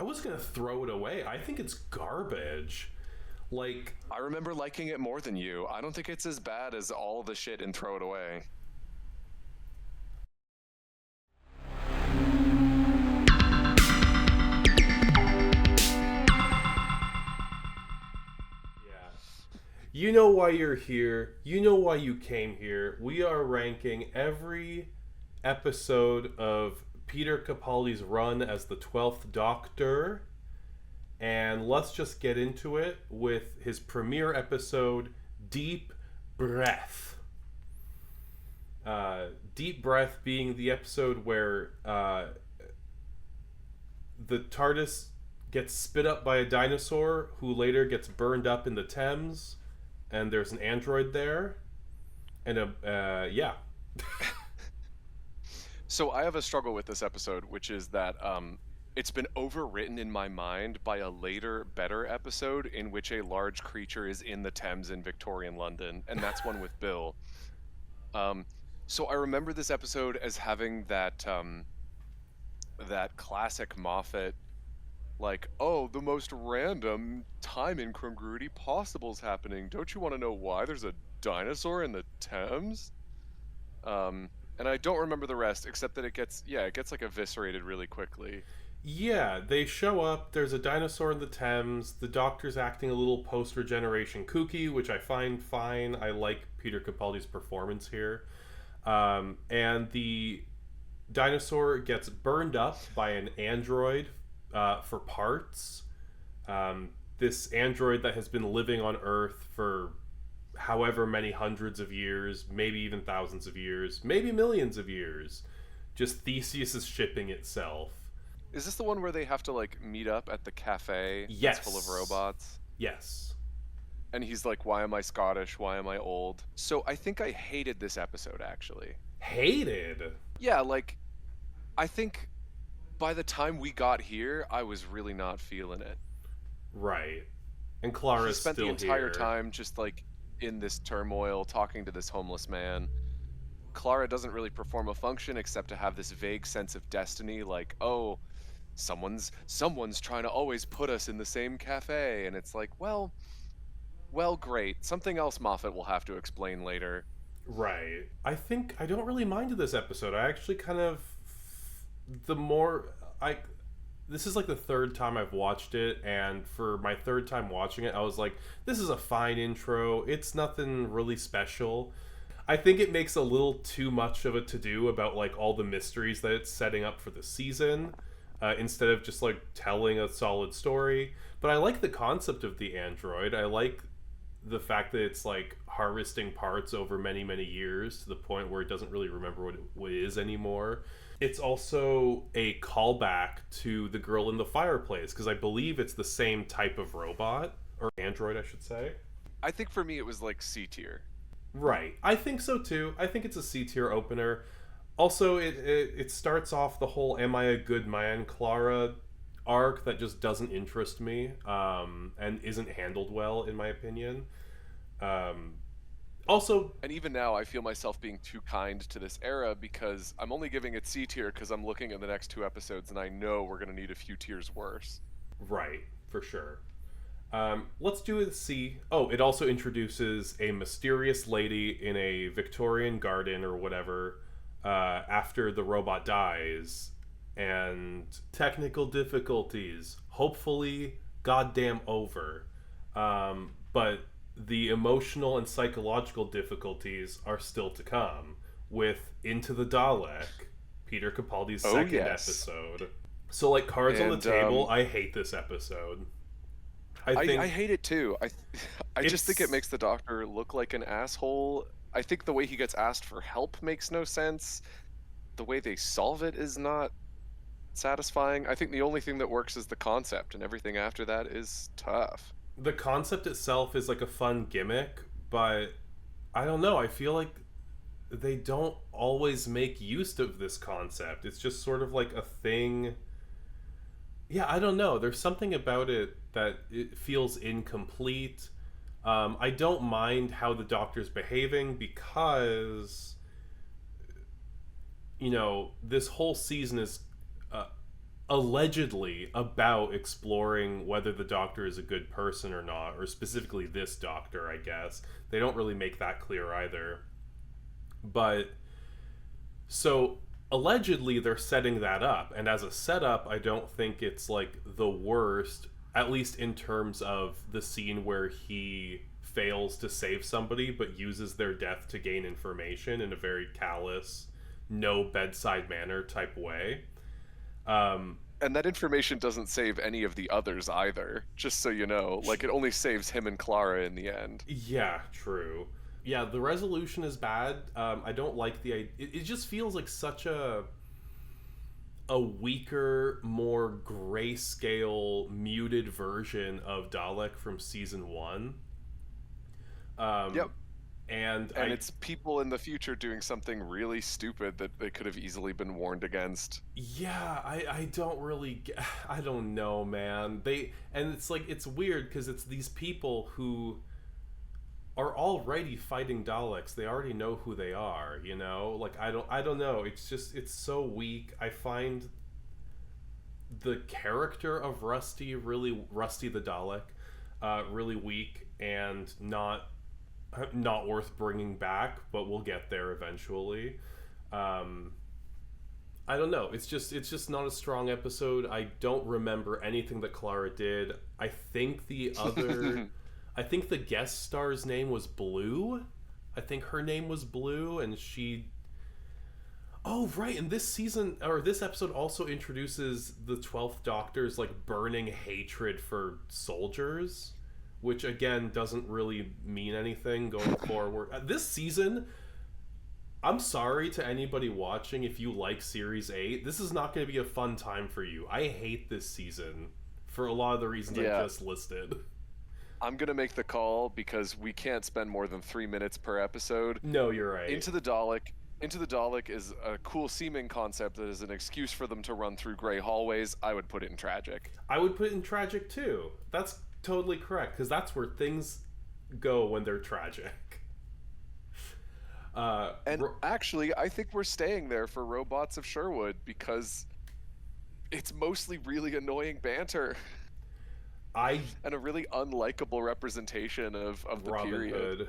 I was gonna throw it away. I think it's garbage. Like, I remember liking it more than you. I don't think it's as bad as all the shit in Throw It Away. yeah. You know why you're here. You know why you came here. We are ranking every episode of Peter Capaldi's run as the 12th Doctor. And let's just get into it with his premiere episode, Deep Breath. Deep Breath being the episode where the TARDIS gets spit up by a dinosaur who later gets burned up in the Thames, and there's an android there. And yeah. So I have a struggle with this episode, which is that it's been overwritten in my mind by a later, better episode in which a large creature is in the Thames in Victorian London, and that's one with Bill. Um, so I remember this episode as having that classic Moffat, like, oh, the most random time incongruity possible is happening. Don't you want to know why there's a dinosaur in the Thames? And I don't remember the rest except that it gets like eviscerated really quickly. Yeah, they show up. There's a dinosaur in the Thames. The Doctor's acting a little post regeneration kooky, which I find fine. I like Peter Capaldi's performance here. And the dinosaur gets burned up by an android for parts. This android that has been living on Earth for however many hundreds of years, maybe even thousands of years, maybe millions of years. Just Theseus is shipping itself. Is this the one where they have to like meet up at the cafe Yes. that's full of robots? Yes. And he's like, "Why am I Scottish? Why am I old?" So I think I hated this episode actually. Hated. Yeah, like I think by the time we got here, I was really not feeling it. Right. And He Clara's spent the still entire here. time just like in this turmoil talking to this homeless man. Clara doesn't really perform a function except to have this vague sense of destiny, like, oh, someone's trying to always put us in the same cafe, and it's like, well, great. Something else Moffat will have to explain later. Right. I think I don't really mind this episode. I actually kind of the more I this is like the third time I've watched it, and for my third time watching it, I was like, this is a fine intro. It's nothing really special. I think it makes a little too much of a to do about like all the mysteries that it's setting up for the season, instead of just like telling a solid story. But I like the concept of the android. I like the fact that it's like harvesting parts over many many years to the point where it doesn't really remember what it is anymore. It's also a callback to the girl in the fireplace because I believe it's the same type of robot or android, I should say. I think for me it was like C tier. Right, I think so too. I think it's a C tier opener. Also, it starts off the whole "Am I a good man, Clara" arc that just doesn't interest me, and isn't handled well in my opinion. Um, also, And even now, I feel myself being too kind to this era because I'm only giving it C tier because I'm looking at the next two episodes and I know we're going to need a few tiers worse. right, for sure. Let's do a C. Oh, it also introduces a mysterious lady in a Victorian garden or whatever after the robot dies, and technical difficulties. Hopefully, goddamn over. But the emotional and psychological difficulties are still to come with Into the Dalek, Peter Capaldi's Oh, second yes. episode. So, like cards on the And table, I hate this episode. I think I hate it too. I just think it it's makes the Doctor look like an asshole. I think the way he gets asked for help makes no sense. The way they solve it is not satisfying. I think the only thing that works is the concept, and everything after that is tough. the concept itself is like a fun gimmick, but I don't know. I feel like they don't always make use of this concept. It's just sort of like a thing. Yeah, I don't know. There's something about it that it feels incomplete. I don't mind how the Doctor's behaving because, this whole season is uh, allegedly about exploring whether the Doctor is a good person or not, or specifically this Doctor, I guess. They don't really make that clear either. But so allegedly they're setting that up, and as a setup, I don't think it's like the worst, at least in terms of the scene where he fails to save somebody but uses their death to gain information in a very callous, no bedside manner type way. Um, And that information doesn't save any of the others either, just so you know. Like, it only saves him and Clara in the end. yeah, true. Yeah, the resolution is bad. I don't like the. It just feels like such a weaker, more grayscale, muted version of Dalek from season one. Yep. Um, and And it's people in the future doing something really stupid that they could have easily been warned against. yeah, I don't really I don't know, man. And it's like it's weird because it's these people who are already fighting Daleks. They already know who they are, you know? Like I don't know. It's just it's so weak. I find the character of Rusty the Dalek really weak and not worth bringing back, but we'll get there eventually. Um I don't know. It's just not a strong episode. I don't remember anything that Clara did. I think the guest star's name was Blue. I think her name was Blue, and she. Oh right, and this season or this episode also introduces the 12th Doctor's like burning hatred for soldiers, which again doesn't really mean anything going forward. This season, I'm sorry to anybody watching if you like Series 8. This is not going to be a fun time for you. I hate this season for a lot of the reasons I Yeah. just listed. I'm gonna make the call because we can't spend more than 3 minutes per episode. No, you're right. Into the Dalek. Into the Dalek is a cool seeming concept that is an excuse for them to run through gray hallways. I would put it in tragic. I would put it in tragic too. That's totally correct because that's where things go when they're tragic. And actually, I think we're staying there for Robots of Sherwood because it's mostly really annoying banter I and a really unlikable representation of the Robin period. Hood.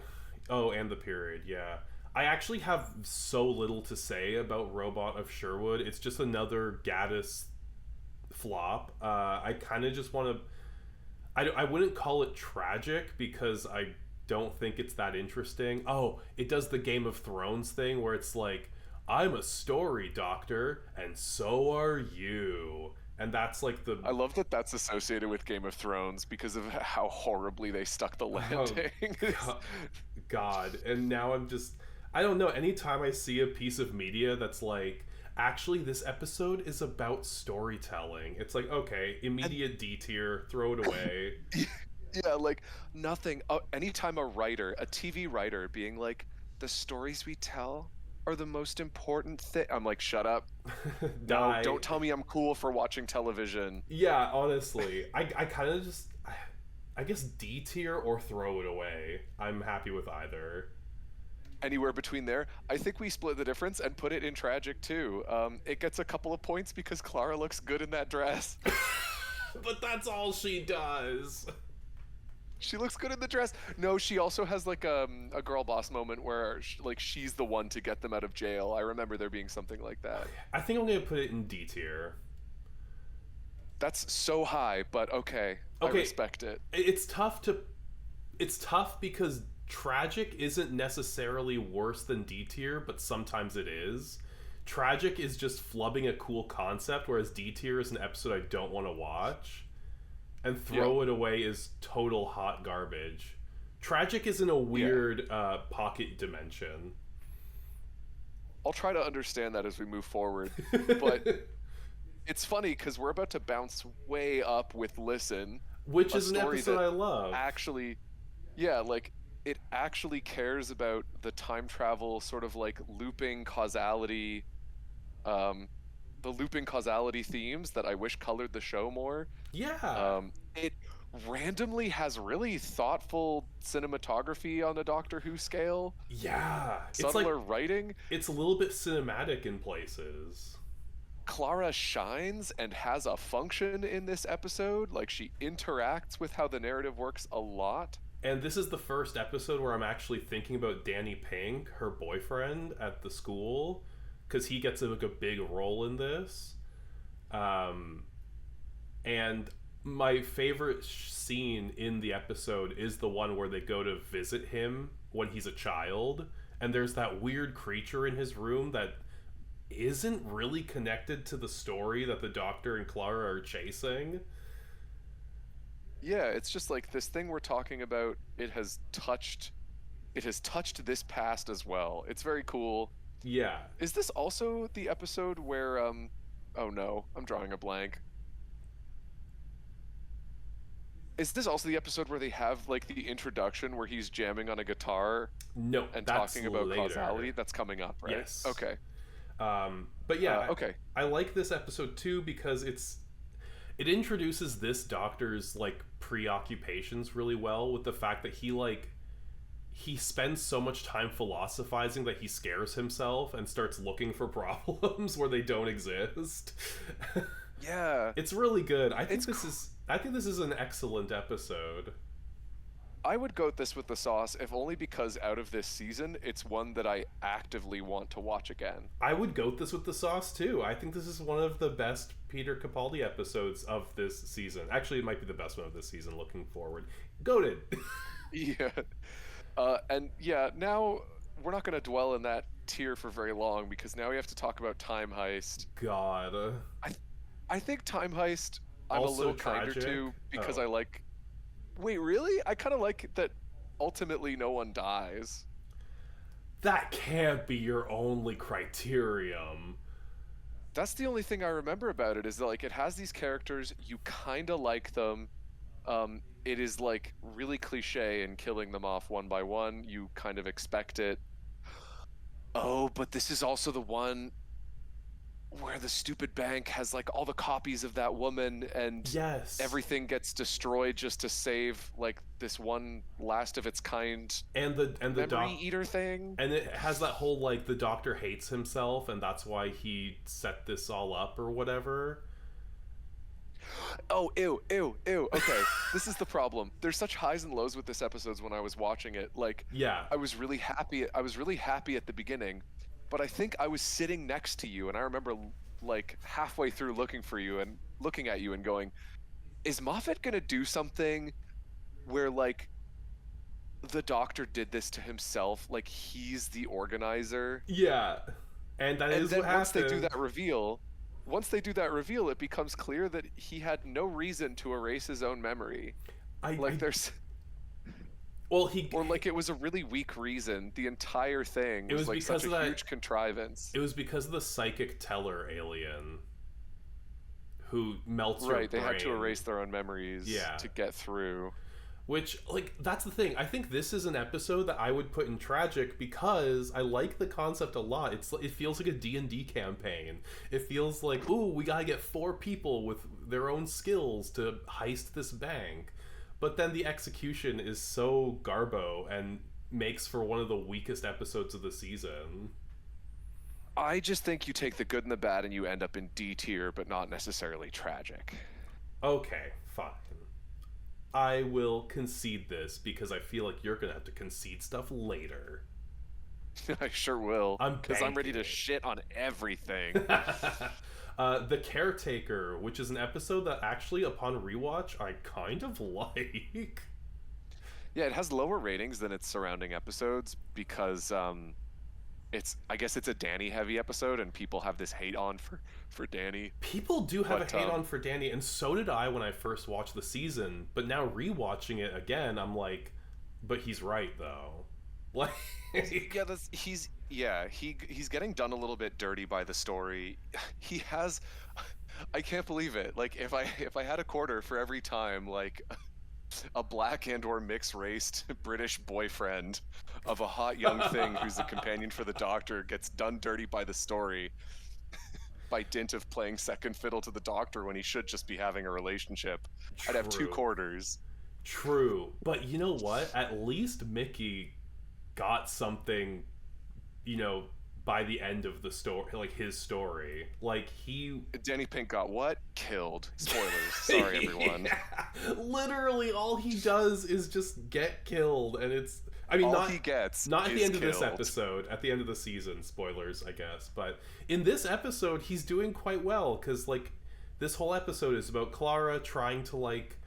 Oh, and the period, yeah. I actually have so little to say about Robot of Sherwood. It's just another Gaddis flop. I kind of just want to. I wouldn't call it tragic because I don't think it's that interesting. Oh, it does the Game of Thrones thing where it's like, I'm a story doctor, and so are you. And that's like the I love that that's associated with Game of Thrones because of how horribly they stuck the oh, landing. God. And now I'm just I don't know, anytime I see a piece of media that's like actually this episode is about storytelling, it's like okay, immediate D tier, throw it away. Yeah, like nothing. Anytime a writer, a TV writer, being like, the stories we tell are the most important thing. I'm like, shut up. No, Die. don't tell me I'm cool for watching television. Yeah, honestly, I kind of just I guess D tier or throw it away. I'm happy with either. Anywhere between there, I think we split the difference and put it in tragic too. It gets a couple of points because Clara looks good in that dress. But that's all she does. She looks good in the dress. No, she also has like a girl boss moment where like she's the one to get them out of jail. I remember there being something like that. I think I'm gonna put it in D tier. That's so high, but okay. I Okay, respect it. It's tough because tragic isn't necessarily worse than D tier, but sometimes it is. Tragic is just flubbing a cool concept, whereas D tier is an episode I don't want to watch. And throw it away is total hot garbage. Tragic is in a weird pocket dimension. I'll try to understand that as we move forward. But it's funny because we're about to bounce way up with Listen, Which a is an story episode that I love. actually, yeah, like it actually cares about the time travel sort of like looping causality, the looping causality themes that I wish colored the show more. Yeah. It randomly has really thoughtful cinematography on a Doctor Who scale, Yeah. It's like subtler writing. it's a little bit cinematic in places. Clara shines and has a function in this episode. Like she interacts with how the narrative works a lot. And this is the first episode where I'm actually thinking about Danny Pink, her boyfriend at the school, because he gets like a big role in this. Um, and my favorite scene in the episode is the one where they go to visit him when he's a child, and there's that weird creature in his room that isn't really connected to the story that the Doctor and Clara are chasing. Yeah, it's just like this thing we're talking about, it has touched this past as well. It's very cool. Yeah. Is this also the episode where oh no, I'm drawing a blank. Is this also the episode where they have like the introduction where he's jamming on a guitar No, and that's talking about later. causality? That's coming up, right? Yes. Okay. But yeah, Okay. I like this episode too because it introduces this Doctor's like preoccupations really well with the fact that he spends so much time philosophizing that he scares himself and starts looking for problems where they don't exist. Yeah. It's really good. It's I think this is an excellent episode. I would goat this with the sauce, if only because out of this season, it's one that I actively want to watch again. I would goat this with the sauce too. I think this is one of the best Peter Capaldi episodes of this season. Actually, it might be the best one of this season looking forward. Goated. Yeah. And yeah, now we're not going to dwell in that tier for very long because now we have to talk about Time Heist. God. I I think Time Heist I'm a Also little kinder tragic? to because Oh. I like. Wait, really? I kind of like that ultimately no one dies. That can't be your only criterion. That's the only thing I remember about it is that, like, it has these characters, you kind of like them. It is like really cliche in killing them off one by one. You kind of expect it. Oh, but this is also the one where the stupid bank has like all the copies of that woman and Yes. everything gets destroyed just to save like this one last of its kind And the memory doc eater thing. and it has that whole like the Doctor hates himself and that's why he set this all up or whatever. Oh, ew, ew, ew. Okay, this is the problem. There's such highs and lows with this episodes when I was watching it. Like, Yeah. I was really happy. I was really happy at the beginning, but I think I was sitting next to you, and I remember like halfway through looking for you and looking at you and going, "Is Moffat gonna do something where like the Doctor did this to himself? Like he's the organizer?" Yeah. And that And is then what once they do happened. that reveal, it becomes clear that he had no reason to erase his own memory. Like I there's well he or like it was a really weak reason. The entire thing It was was like because such of a that- huge contrivance. it was because of the psychic teller alien who melts your Right, they had to brain. erase their own memories Yeah. to get through. Which, like, that's the thing. I think this is an episode that I would put in tragic because I like the concept a lot. It feels like a D&D campaign. It feels like, ooh, we gotta get 4 people with their own skills to heist this bank. But then the execution is so garbo and makes for one of the weakest episodes of the season. I just think you take the good and the bad and you end up in D tier, but not necessarily tragic. Okay, fine. I will concede this because I feel like you're gonna have to concede stuff later. I sure will. I'm Because I'm ready banking to it. shit on everything. The Caretaker, which is an episode that actually, upon rewatch, I kind of like. Yeah, it has lower ratings than its surrounding episodes because I guess it's a Danny heavy episode and people have this hate on for Danny. People do have But, a hate on for Danny, and so did I when I first watched the season. But now rewatching it again, I'm like, but he's right though. Like, Yeah, he's getting done a little bit dirty by the story. He has I can't believe it. Like if I had a quarter for every time like a black and or mixed raced British boyfriend of a hot young thing who's the companion for the Doctor gets done dirty by the story by dint of playing second fiddle to the Doctor when he should just be having a relationship. I'd have 2 True. quarters. True, but you know what? At least Mickey got something, you know, by the end of the story, like his story. Like he Danny Pink got what? Killed. Spoilers. Sorry, everyone. Yeah. Literally all he does is just get killed, and it's I mean All not he gets not at the is end of this killed. episode, at the end of the season, spoilers, I guess. But in this episode, he's doing quite well cuz like this whole episode is about Clara trying to like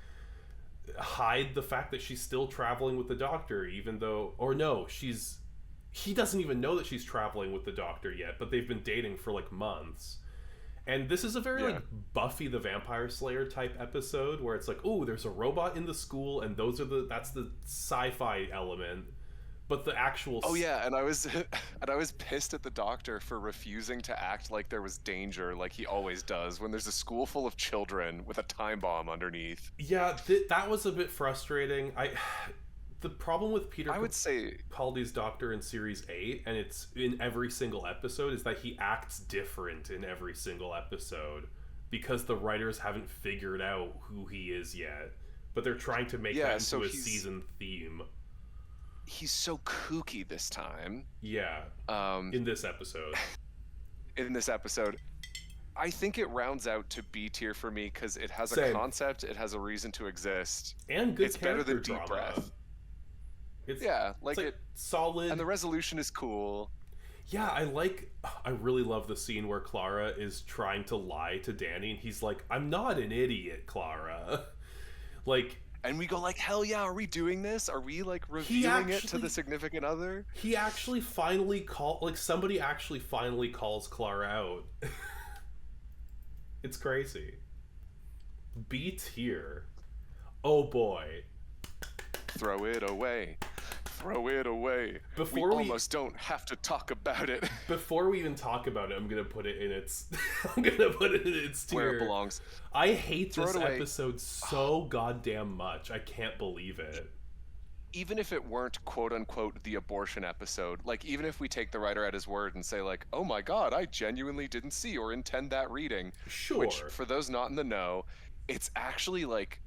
hide the fact that she's still traveling with the doctor, even though, or no, he doesn't even know that she's traveling with the doctor yet, but they've been dating for like months. And this is a very like Buffy the Vampire Slayer type episode where it's like, oh, there's a robot in the school, and that's the sci-fi element. But the actual And I was and I was pissed at the doctor for refusing to act like there was danger, like he always does when there's a school full of children with a time bomb underneath. Yeah, that was a bit frustrating. The problem with Peter I would say Capaldi's Doctor in Series 8, and it's in every single episode, is that he acts different in every single episode because the writers haven't figured out who he is yet. But they're trying to make that into a season theme. He's so kooky this time. Yeah. In this episode. In this episode. I think it rounds out to B tier for me because it has a concept, it has a reason to exist. And good It's better than Deep drama. Breath. It's like it solid, and the resolution is cool. Yeah, I really love the scene where Clara is trying to lie to Danny, and he's like, "I'm not an idiot, Clara." Like, and we go like, "Hell yeah, are we doing this? Are we like revealing it to the significant other?" He actually finally somebody actually finally calls Clara out. It's crazy. B tier. Oh boy. Throw it away. Throw it away. We almost don't have to talk about it. Before we even talk about it, I'm gonna put it in its tier. Where it belongs. I hate this episode so goddamn much. I can't believe it. Even if it weren't quote unquote the abortion episode, like even if we take the writer at his word and say like, "Oh my god, I genuinely didn't see or intend that reading." Sure. Which for those not in the know, it's actually like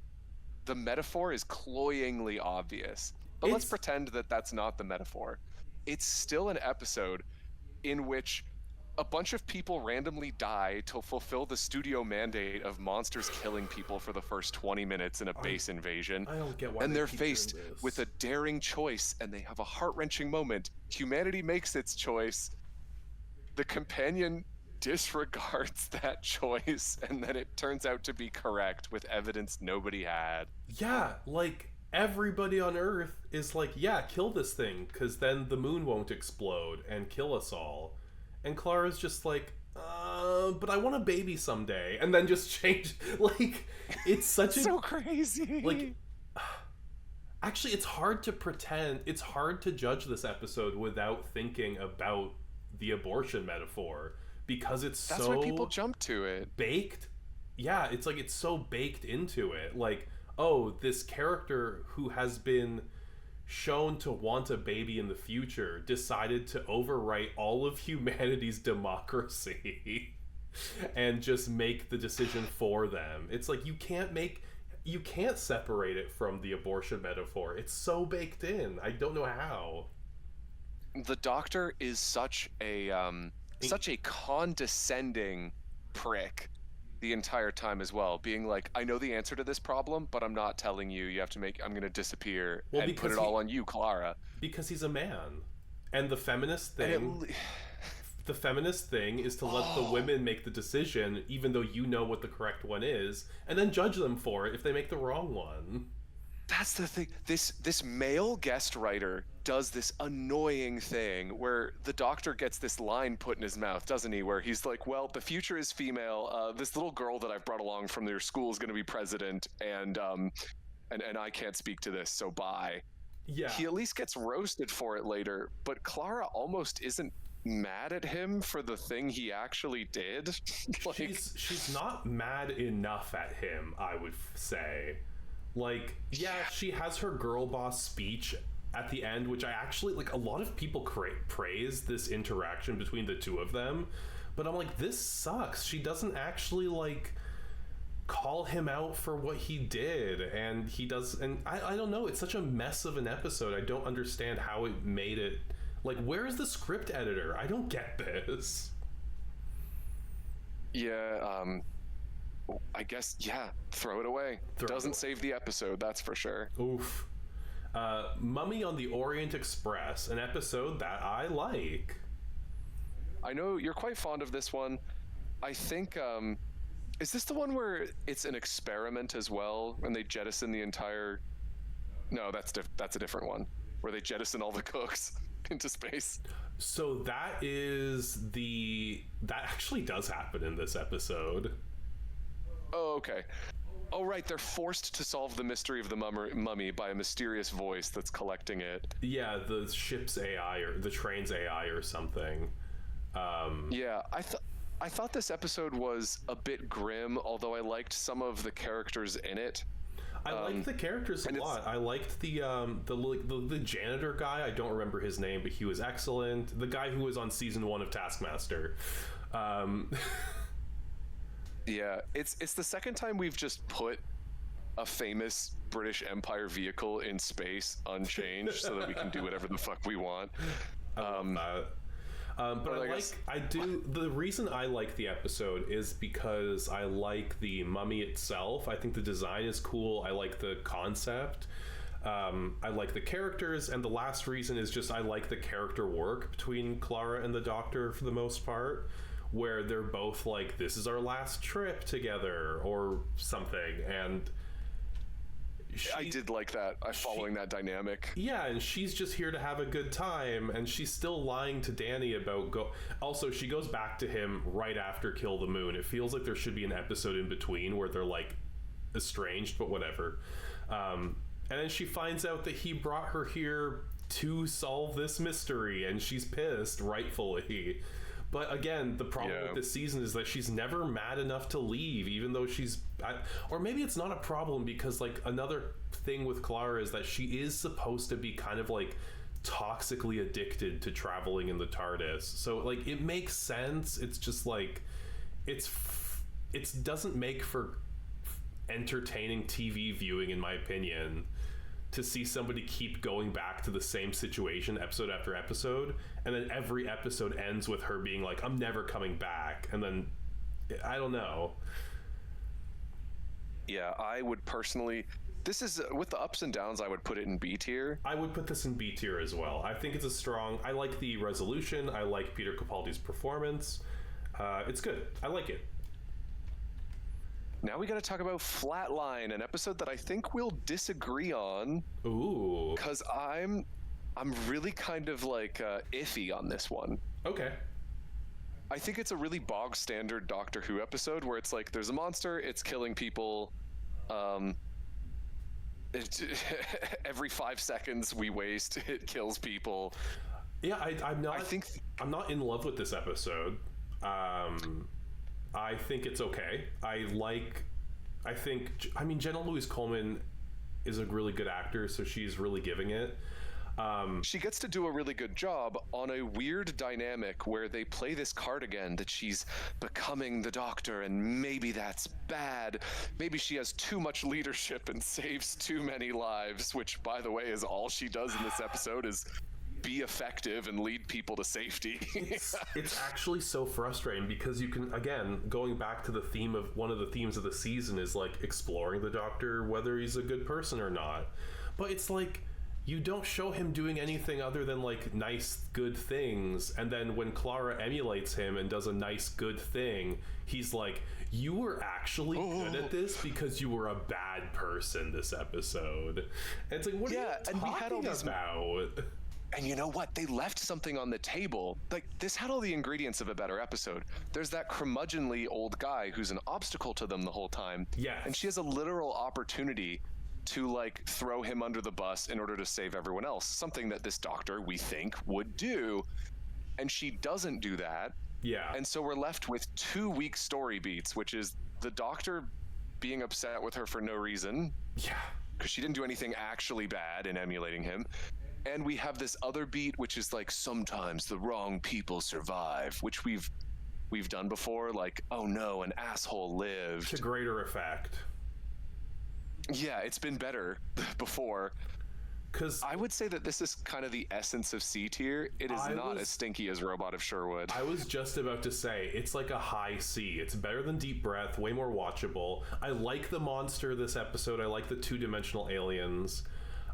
the metaphor is cloyingly obvious. But let's pretend that that's not the metaphor. It's still an episode in which a bunch of people randomly die to fulfill the studio mandate of monsters killing people for the first 20 minutes in a base invasion. I don't get why and they're faced with a daring choice, and they have a heart-wrenching moment. Humanity makes its choice. The companion disregards that choice, and then it turns out to be correct with evidence nobody had. Yeah, like everybody on Earth is like, yeah, kill this thing, because then the moon won't explode and kill us all. And Clara's just like, but I want a baby someday, and then just change. Like, it's such so crazy. Like, actually, it's hard to pretend. It's hard to judge this episode without thinking about the abortion metaphor, because that's why people jump to it. Baked. Yeah, it's like it's so baked into it. Like, oh, this character who has been shown to want a baby in the future decided to overwrite all of humanity's democracy and just make the decision for them. It's like you can't separate it from the abortion metaphor. It's so baked in. I don't know how. The doctor is such a condescending prick the entire time as well, being like, I know the answer to this problem, but I'm not telling you. You have to I'm going to disappear and put it all on you, Clara. Because he's a man. And the feminist thing... The feminist thing is to let the women make the decision, even though you know what the correct one is, and then judge them for it if they make the wrong one. That's the thing. This male guest writer does this annoying thing where the doctor gets this line put in his mouth, doesn't he? Where he's like, well, the future is female. This little girl that I've brought along from their school is going to be president, and I can't speak to this, so bye. Yeah. He at least gets roasted for it later, but Clara almost isn't mad at him for the thing he actually did. Like, she's not mad enough at him, I would say. Like, yeah, she has her girl boss speech at the end, which I actually, like, a lot of people praise this interaction between the two of them, but I'm like, this sucks. She doesn't actually, like, call him out for what he did, and he does, and I don't know, it's such a mess of an episode. I don't understand how it made it, Like, where is the script editor? I don't get this. Yeah, I guess, yeah, throw it away. Doesn't save the episode, that's for sure. Oof. Mummy on the Orient Express, an episode that I like. I know you're quite fond of this one. I think, is this the one where it's an experiment as well, and they jettison the entire... No, that's a different one, where they jettison all the cooks into space. So that actually does happen in this episode. Oh, okay. Oh, right, they're forced to solve the mystery of the mummy by a mysterious voice that's collecting it. Yeah, the ship's AI or the train's AI or something. Yeah, I thought this episode was a bit grim, although I liked some of the characters in it. I liked the characters a lot. I liked the janitor guy. I don't remember his name, but he was excellent. The guy who was on season 1 of Taskmaster. Yeah, it's the second time we've just put a famous British Empire vehicle in space unchanged so that we can do whatever the fuck we want. I love that. But the reason I like the episode is because I like the mummy itself. I think the design is cool. I like the concept. I like the characters, and the last reason is just I like the character work between Clara and the Doctor for the most part, where they're both like, this is our last trip together or something, and I did like that. Following that dynamic. Yeah, and she's just here to have a good time, and she's still lying to Danny about Also, she goes back to him right after Kill the Moon. It feels like there should be an episode in between where they're like estranged, but whatever. And then she finds out that he brought her here to solve this mystery, and she's pissed, rightfully. But again, the problem with this season is that she's never mad enough to leave, even though or maybe it's not a problem, because like another thing with Clara is that she is supposed to be kind of like toxically addicted to traveling in the TARDIS. So like it makes sense. It's just like it doesn't make for entertaining TV viewing, in my opinion, to see somebody keep going back to the same situation episode after episode, and then every episode ends with her being like, I'm never coming back, and then I don't know. Yeah, I would personally, this is with the ups and downs, I would put it in B tier. I would put this in B tier as well. I think it's I like the resolution. I like Peter Capaldi's performance. It's good. I like it. Now we got to talk about Flatline, an episode that I think we'll disagree on. Ooh. Because I'm really kind of like iffy on this one. Okay. I think it's a really bog standard Doctor Who episode where it's like there's a monster, it's killing people. Every 5 seconds we waste, it kills people. Yeah, I'm not in love with this episode. I think it's okay. I mean, Jenna Louise Coleman is a really good actor, so she's really giving it. She gets to do a really good job on a weird dynamic where they play this card again that she's becoming the Doctor, and maybe that's bad. Maybe she has too much leadership and saves too many lives, which, by the way, is all she does in this episode is be effective and lead people to safety. It's actually so frustrating because you can, again, going back to the theme of one of the themes of the season is like exploring the Doctor, whether he's a good person or not. But it's like you don't show him doing anything other than like nice good things, and then when Clara emulates him and does a nice good thing, he's like, you were actually good at this because you were a bad person this episode. And it's like, what are you talking about? And you know what? They left something on the table. Like, this had all the ingredients of a better episode. There's that curmudgeonly old guy who's an obstacle to them the whole time. Yeah. And she has a literal opportunity to, like, throw him under the bus in order to save everyone else. Something that this Doctor, we think, would do. And she doesn't do that. Yeah. And so we're left with 2 weak story beats, which is the Doctor being upset with her for no reason. Yeah. Because she didn't do anything actually bad in emulating him. And we have this other beat, which is like, sometimes the wrong people survive, which we've done before. Like, oh no, an asshole lived. To greater effect. Yeah, it's been better before. Because I would say that this is kind of the essence of C tier. It is not as stinky as Robot of Sherwood. I was just about to say, it's like a high C. It's better than Deep Breath, way more watchable. I like the monster this episode. I like the two-dimensional aliens.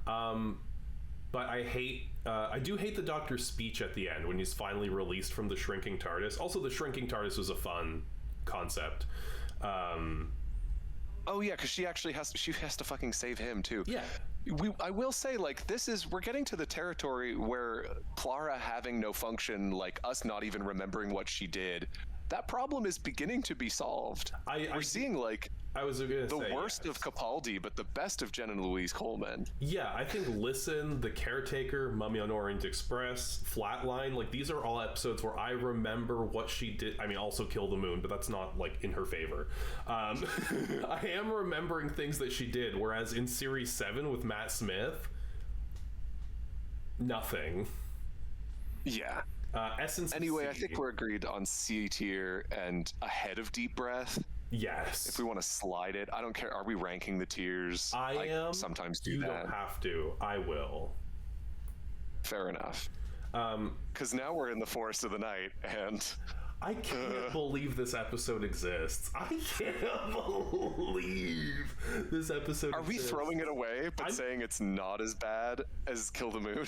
But I do hate the Doctor's speech at the end when he's finally released from the shrinking TARDIS. Also, the shrinking TARDIS was a fun concept. Oh yeah, because she has to fucking save him too. Yeah. I will say, like, we're getting to the territory where Clara having no function, like us not even remembering what she did, that problem is beginning to be solved. We're seeing, like, I was gonna the say, worst yes. of Capaldi, but the best of Jen and Louise Coleman. Yeah, I think Listen, The Caretaker, Mummy on Orient Express, Flatline, like, these are all episodes where I remember what she did. I mean, also Kill the Moon, but that's not, like, in her favor. I am remembering things that she did, whereas in Series 7 with Matt Smith, nothing. Yeah. Essence. Anyway, I think we're agreed on C tier and ahead of Deep Breath. Yes. If we want to slide it, I don't care. Are we ranking the tiers? I am. Sometimes do you that. You don't have to. I will. Fair enough. Because now we're in the Forest of the Night, and I can't believe this episode exists. I can't believe this episode Are exists. we throwing it away, but saying it's not as bad as Kill the Moon?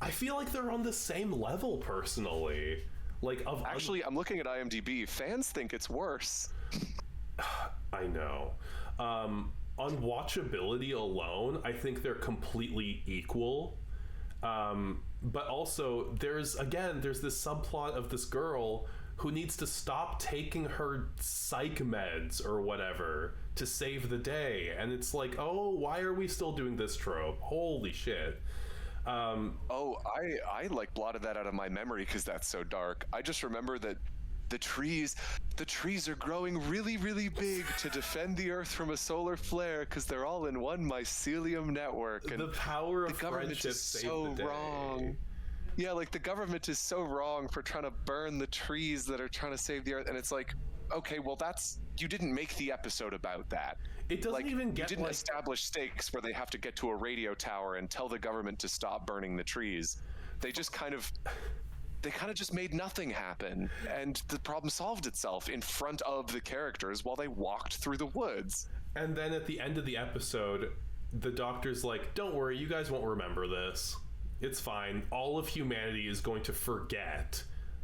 I feel like they're on the same level, personally. Like, Actually, I'm looking at IMDb. Fans think it's worse. I know. On watchability alone, I think they're completely equal. But also, there's this subplot of this girl who needs to stop taking her psych meds or whatever to save the day. And it's like, oh, why are we still doing this trope? Holy shit. I like blotted that out of my memory because that's so dark. I just remember that the trees are growing really, really big to defend the Earth from a solar flare because they're all in one mycelium network. And the power of the government friendship is saved so the day. wrong. Yeah, like the government is so wrong for trying to burn the trees that are trying to save the Earth, and it's like, okay, well, you didn't make the episode about that. It doesn't even get you didn't establish stakes where they have to get to a radio tower and tell the government to stop burning the trees. They just kind of just made nothing happen, and the problem solved itself in front of the characters while they walked through the woods. And then at the end of the episode, the Doctor's like, don't worry, you guys won't remember this. It's fine. All of humanity is going to forget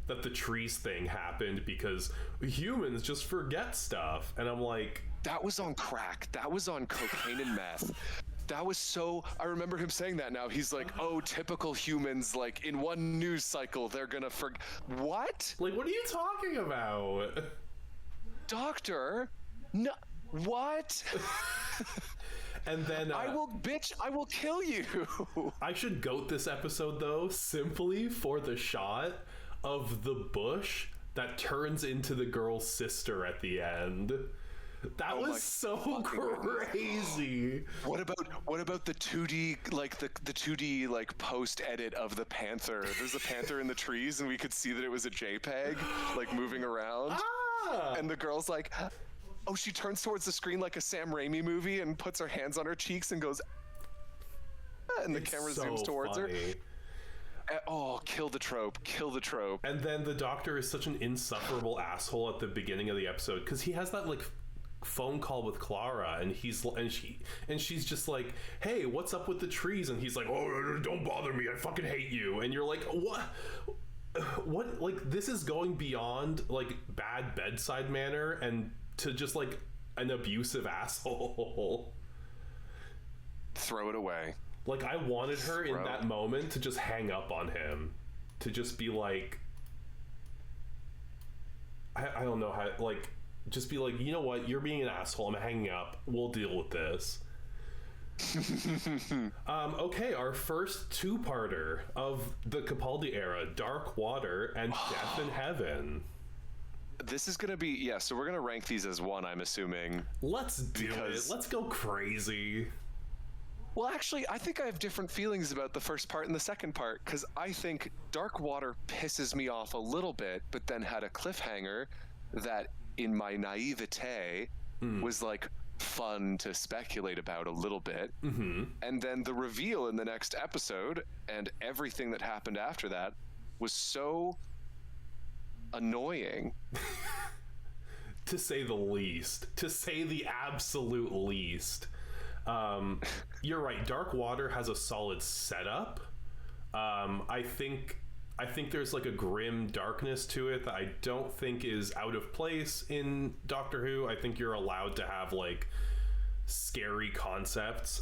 that the trees thing happened because humans just forget stuff. And I'm like... That was on crack. That was on cocaine and meth. That was so... I remember him saying that now. He's like, oh, typical humans, like, in one news cycle, they're gonna forget... What? Like, what are you talking about? Doctor? No... What? And then I will kill you. I should goat this episode though, simply for the shot of the bush that turns into the girl's sister at the end. That was so crazy. What about the 2D like the 2D like post edit of the panther? There's a panther in the trees and we could see that it was a JPEG like moving around. Ah! And the girl's like, oh, she turns towards the screen like a Sam Raimi movie and puts her hands on her cheeks and goes, and the camera zooms towards her. Oh, kill the trope. And then the Doctor is such an insufferable asshole at the beginning of the episode because he has that like phone call with Clara and she's just like, hey, what's up with the trees? And he's like, oh, don't bother me, I fucking hate you. And you're like, what? Like, this is going beyond like bad bedside manner and to just like an abusive asshole. Throw it away. Like, I wanted her in that moment to just hang up on him, to just be like, I don't know how, like, just be like, you know what, you're being an asshole, I'm hanging up, we'll deal with this. Okay, our first two-parter of the Capaldi era, Dark Water and Death in Heaven. This is gonna be, so we're gonna rank these as one, I'm assuming. Let's do it. Let's go crazy. Well, actually, I think I have different feelings about the first part and the second part, because I think Dark Water pisses me off a little bit, but then had a cliffhanger that, in my naivete, was like, fun to speculate about a little bit. And then the reveal in the next episode and everything that happened after that was so annoying. To say the least. To say the absolute least. You're right. Dark Water has a solid setup. I think there's like a grim darkness to it that I don't think is out of place in Doctor Who. I think you're allowed to have like scary concepts.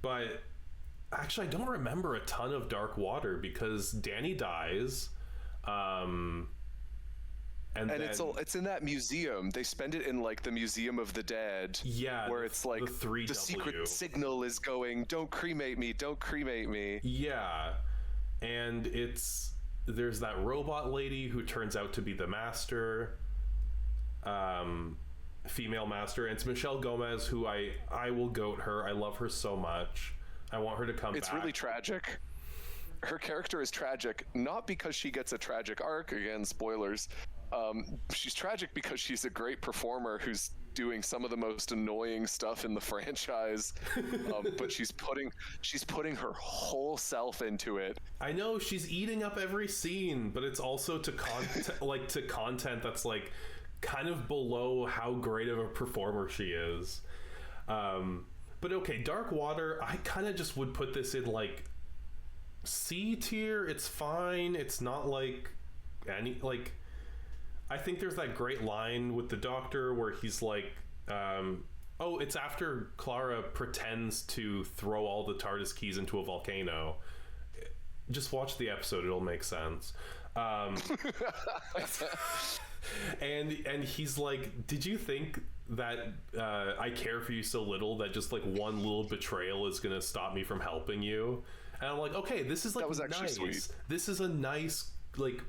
But actually, I don't remember a ton of Dark Water because Danny dies. And then, it's in that museum. They spend it in like the Museum of the Dead. Yeah, where it's like the secret signal is going, "Don't cremate me, don't cremate me." Yeah, and there's that robot lady who turns out to be the master, female master, and it's Michelle Gomez, who I will goat her. I love her so much. I want her to come back. It's really tragic. Her character is tragic, not because she gets a tragic arc. Again, spoilers. She's tragic because she's a great performer who's doing some of the most annoying stuff in the franchise, but she's putting her whole self into it. I know she's eating up every scene, but it's also to content that's like kind of below how great of a performer she is. But okay, Dark Water, I kind of just would put this in like C tier. It's fine. It's not like any like. I think there's that great line with the Doctor where he's like, it's after Clara pretends to throw all the TARDIS keys into a volcano. Just watch the episode, it'll make sense. And he's like, did you think that I care for you so little that just like one little betrayal is going to stop me from helping you? And I'm like, okay, this is like, that was actually nice. Sweet. This is a nice like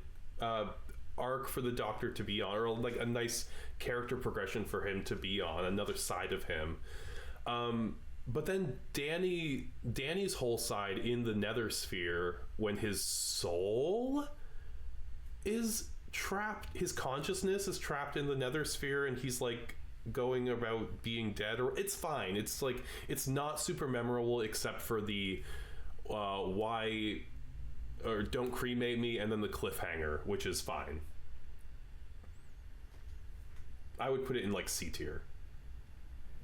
arc for the Doctor to be on, or like a nice character progression for him to be on, another side of him. But then Danny's whole side in the Nether Sphere, when his soul is trapped, his consciousness is trapped in the Nether Sphere, and he's like going about being dead, or it's fine. It's like, it's not super memorable except for the why or don't cremate me, and then the cliffhanger, which is fine. I would put it in like C tier.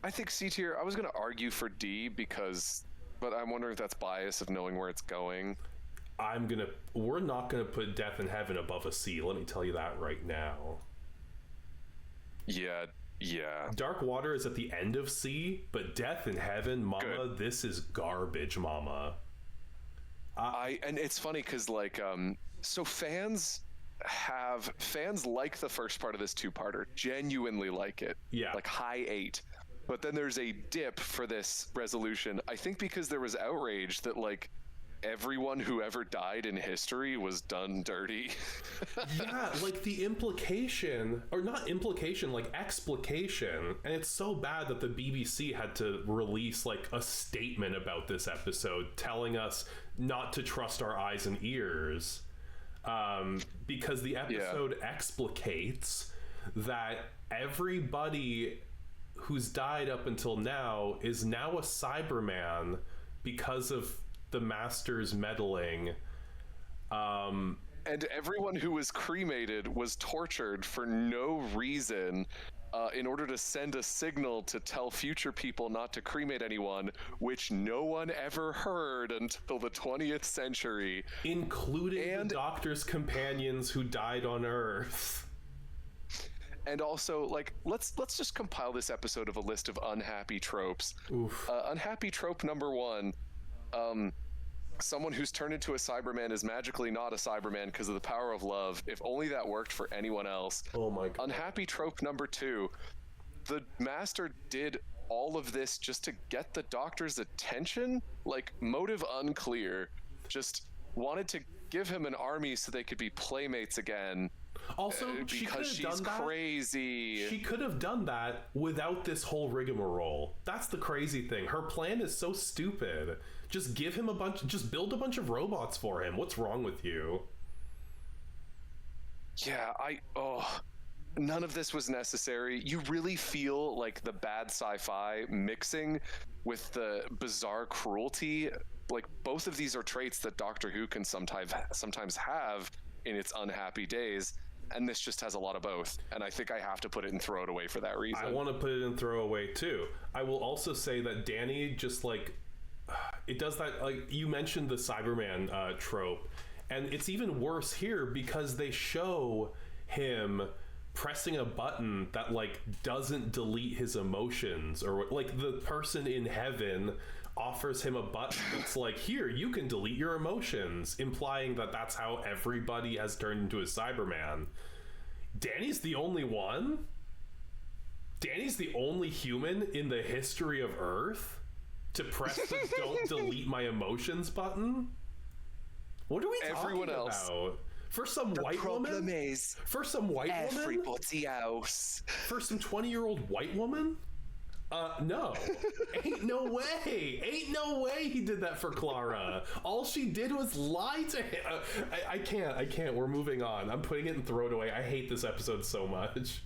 I think C tier. I was going to argue for D but I'm wondering if that's bias of knowing where it's going. We're not gonna put Death in Heaven above a C. Let me tell you that right now. Yeah. Dark Water is at the end of C, but Death in Heaven, mama, good. This is garbage, mama. And it's funny because like so fans like the first part of this two-parter, genuinely like it, like high 8, but then there's a dip for this resolution, I think because there was outrage that like everyone who ever died in history was done dirty. Yeah, like the implication, or not implication, like explication, and it's so bad that the BBC had to release like a statement about this episode telling us not to trust our eyes and ears, because the episode explicates that everybody who's died up until now is now a Cyberman because of the Master's meddling. And everyone who was cremated was tortured for no reason, in order to send a signal to tell future people not to cremate anyone, which no one ever heard until the 20th century. Including the Doctor's companions who died on Earth. And also, like, let's just compile this episode of a list of unhappy tropes. Unhappy trope number 1. Someone who's turned into a Cyberman is magically not a Cyberman because of the power of love. If only that worked for anyone else. Oh my god. Unhappy trope number 2. The Master did all of this just to get the Doctor's attention? Like, motive unclear. Just wanted to give him an army so they could be playmates again. Also, she could have done that. Crazy. She could have done that without this whole rigmarole. That's the crazy thing. Her plan is so stupid. Just give him just build a bunch of robots for him. What's wrong with you? Yeah, None of this was necessary. You really feel like the bad sci-fi mixing with the bizarre cruelty. Like, both of these are traits that Doctor Who can sometimes have in its unhappy days, and this just has a lot of both. And I think I have to put it in throw it away for that reason. I want to put it in throw away too. I will also say that Danny just like it does that. Like you mentioned the Cyberman trope, and it's even worse here because they show him pressing a button that like doesn't delete his emotions, or like the person in heaven offers him a button that's like, here, you can delete your emotions, implying that that's how everybody has turned into a Cyberman. Danny's the only one. Danny's the only human in the history of Earth to press the don't delete my emotions button. What are we talking about? For some white woman? For some white woman? Everybody else. For some 20-year-old white woman? No. Ain't no way. Ain't no way he did that for Clara. All she did was lie to him. I can't. We're moving on. I'm putting it in throw it away. I hate this episode so much.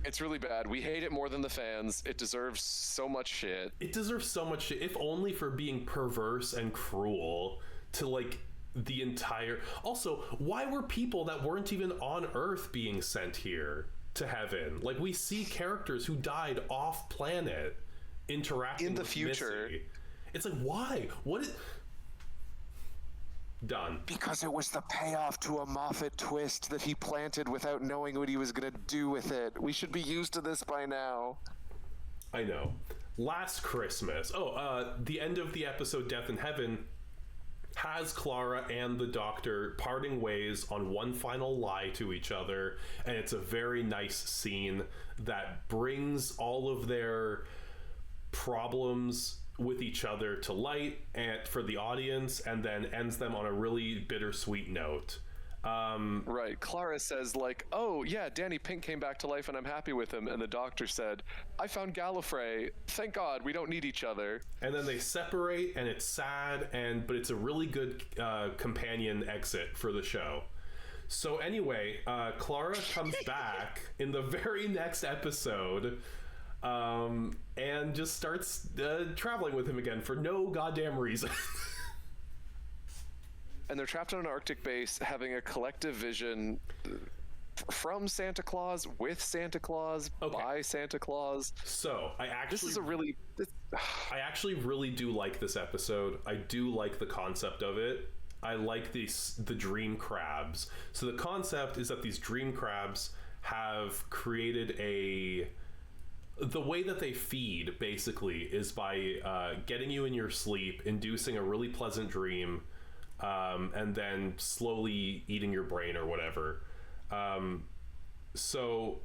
It's really bad. We hate it more than the fans. It deserves so much shit. It deserves so much shit, if only for being perverse and cruel to, like, the entire... Also, why were people that weren't even on Earth being sent here to heaven? Like, we see characters who died off planet interacting in the with future. Missy. It's like, why? What is... Done. Because it was the payoff to a Moffat twist that he planted without knowing what he was going to do with it. We should be used to this by now. I know. Last Christmas. The end of the episode Death in Heaven has Clara and the Doctor parting ways on one final lie to each other, and it's a very nice scene that brings all of their problems with each other to light and for the audience, and then ends them on a really bittersweet note. Right. Clara says, like, oh, yeah, Danny Pink came back to life and I'm happy with him. And the Doctor said, I found Gallifrey. Thank God, we don't need each other. And then they separate, and it's sad, but it's a really good companion exit for the show. So anyway, Clara comes back in the very next episode and just starts traveling with him again for no goddamn reason. And they're trapped on an Arctic base having a collective vision from Santa Claus, with Santa Claus, by Santa Claus. So I actually really do like this episode. I do like the concept of it. I like the dream crabs. So the concept is that these dream crabs have created the way that they feed basically is by getting you in your sleep, inducing a really pleasant dream, and then slowly eating your brain or whatever. So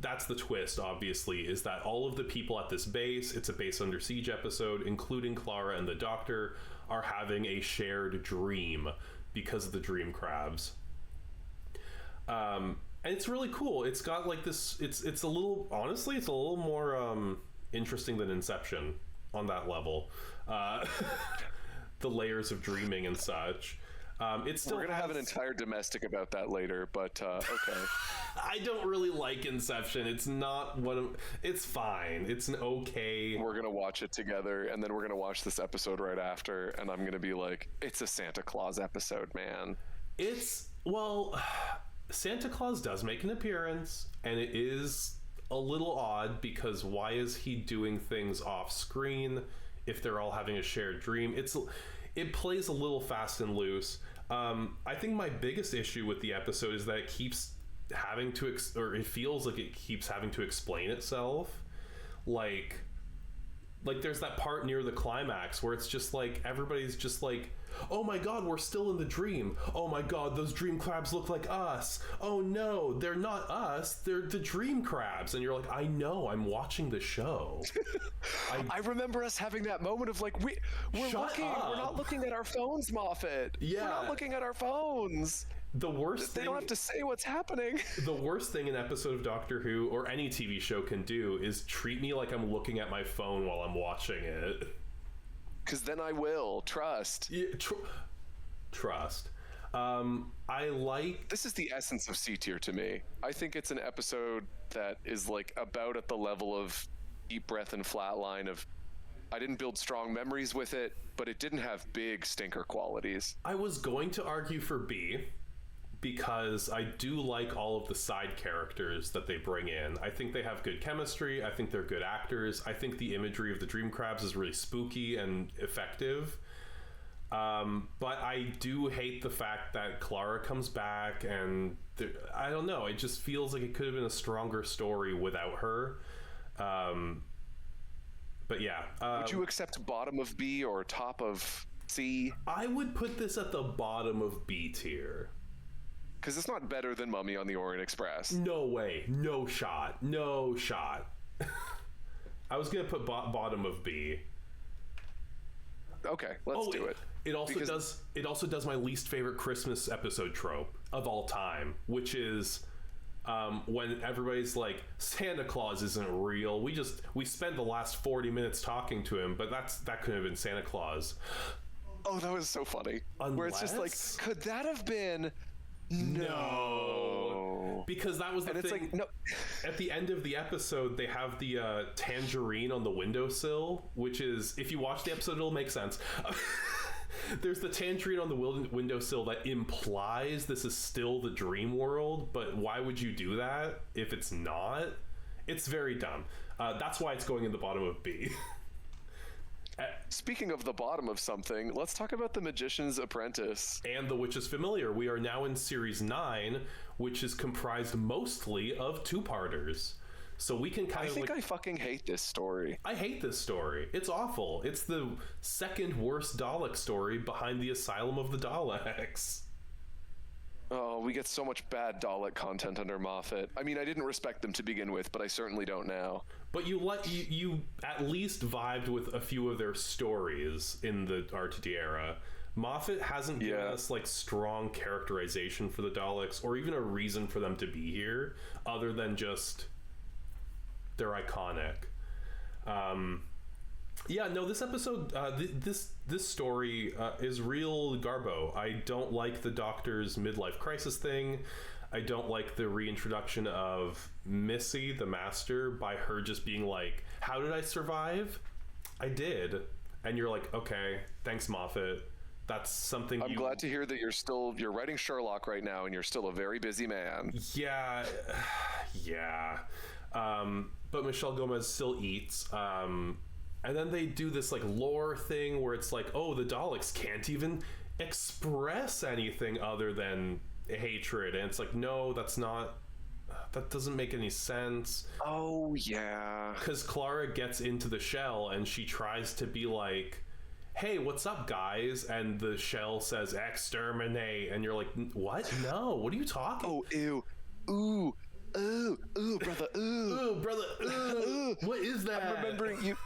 that's the twist, obviously, is that all of the people at this base, it's a base under siege episode, including Clara and the Doctor, are having a shared dream because of the dream crabs. And it's really cool. It's got like this, it's a little, honestly, it's a little more interesting than Inception on that level. The layers of dreaming and such. We're gonna have an entire domestic about that later, but okay. I don't really like Inception. It's not it's fine. It's an okay. We're gonna watch it together, and then we're gonna watch this episode right after, and I'm gonna be like, it's a Santa Claus episode, man. Santa Claus does make an appearance, and it is a little odd because why is he doing things off screen if they're all having a shared dream? It plays a little fast and loose. I think my biggest issue with the episode is that it keeps having to it feels like it keeps having to explain itself. Like there's that part near the climax where it's just like everybody's just like, oh my god, we're still in the dream. Oh my god, those dream crabs look like us. Oh no, they're not us, they're the dream crabs. And you're like, I know, I'm watching the show. I remember us having that moment of like, we're not looking at our phones, Moffat. Yeah, we're not looking at our phones. The worst thing, they don't have to say what's happening. The worst thing an episode of Doctor Who or any TV show can do is treat me like I'm looking at my phone while I'm watching it. Because then I will. Trust. Yeah, trust. I like. This is the essence of C tier to me. I think it's an episode that is like about at the level of Deep Breath and Flatline of I didn't build strong memories with it, but it didn't have big stinker qualities. I was going to argue for B because I do like all of the side characters that they bring in. I think they have good chemistry. I think they're good actors. I think the imagery of the dream crabs is really spooky and effective. But I do hate the fact that Clara comes back, and I don't know. It just feels like it could have been a stronger story without her. But yeah. Would you accept bottom of B or top of C? I would put this at the bottom of B tier. Because it's not better than Mummy on the Orient Express. No way. No shot. No shot. I was going to put bottom of B. Okay, let's do it. It also does my least favorite Christmas episode trope of all time, which is when everybody's like, Santa Claus isn't real. We spent the last 40 minutes talking to him, but that couldn't have been Santa Claus. Oh, that was so funny. Where it's just like, could that have been? No. Because that was the thing. It's like, no. At the end of the episode, they have the tangerine on the windowsill, which is, if you watch the episode, it'll make sense. There's the tangerine on the windowsill that implies this is still the dream world, but why would you do that if it's not? It's very dumb. That's why it's going in the bottom of B. Speaking of the bottom of something, let's talk about The Magician's Apprentice. And The Witch's Familiar. We are now in Series 9, which is comprised mostly of two-parters. So we can kind of I fucking hate this story. I hate this story. It's awful. It's the second worst Dalek story behind The Asylum of the Daleks. Oh, we get so much bad Dalek content under Moffat. I mean, I didn't respect them to begin with, but I certainly don't now. But you at least vibed with a few of their stories in the RTD era. Moffat hasn't given us like strong characterization for the Daleks or even a reason for them to be here other than just they're iconic. Yeah, no, this episode, this story is real garbo. I don't like the Doctor's midlife crisis thing. I don't like the reintroduction of Missy, the Master, by her just being like, how did I survive? I did. And you're like, okay, thanks, Moffat. That's something I'm glad to hear that you're writing Sherlock right now and you're still a very busy man. Yeah. Yeah. But Michelle Gomez still eats. And then they do this like lore thing where it's like, oh, the Daleks can't even express anything other than hatred. And it's like, no, that doesn't make any sense. Oh, yeah. Because Clara gets into the shell and she tries to be like, hey, what's up, guys? And the shell says, exterminate. And you're like, what? No, what are you talking? Oh, ew. Ooh. Ooh, brother. Ooh. Ooh, brother. Ooh. What is that? I'm remembering you.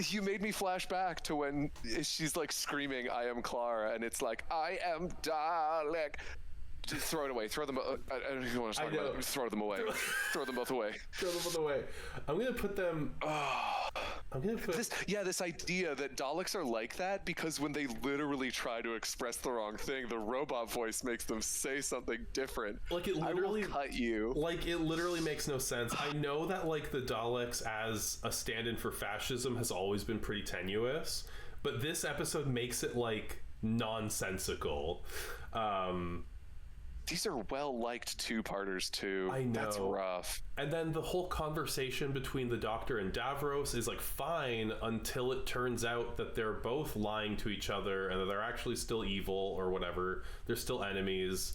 You made me flash back to when she's like screaming, I am Clara, and it's like, I am Dalek. Just throw it away. Throw them. I don't even want to talk about it. Throw them away. Throw them both away. Throw them both away. I'm gonna put them. I'm gonna put this idea that Daleks are like that because when they literally try to express the wrong thing, the robot voice makes them say something different. Like it literally I will cut you. Like it literally makes no sense. I know that like the Daleks as a stand-in for fascism has always been pretty tenuous, but this episode makes it like nonsensical. These are well-liked two-parters, too. I know. That's rough. And then the whole conversation between the Doctor and Davros is, like, fine until it turns out that they're both lying to each other and that they're actually still evil or whatever. They're still enemies.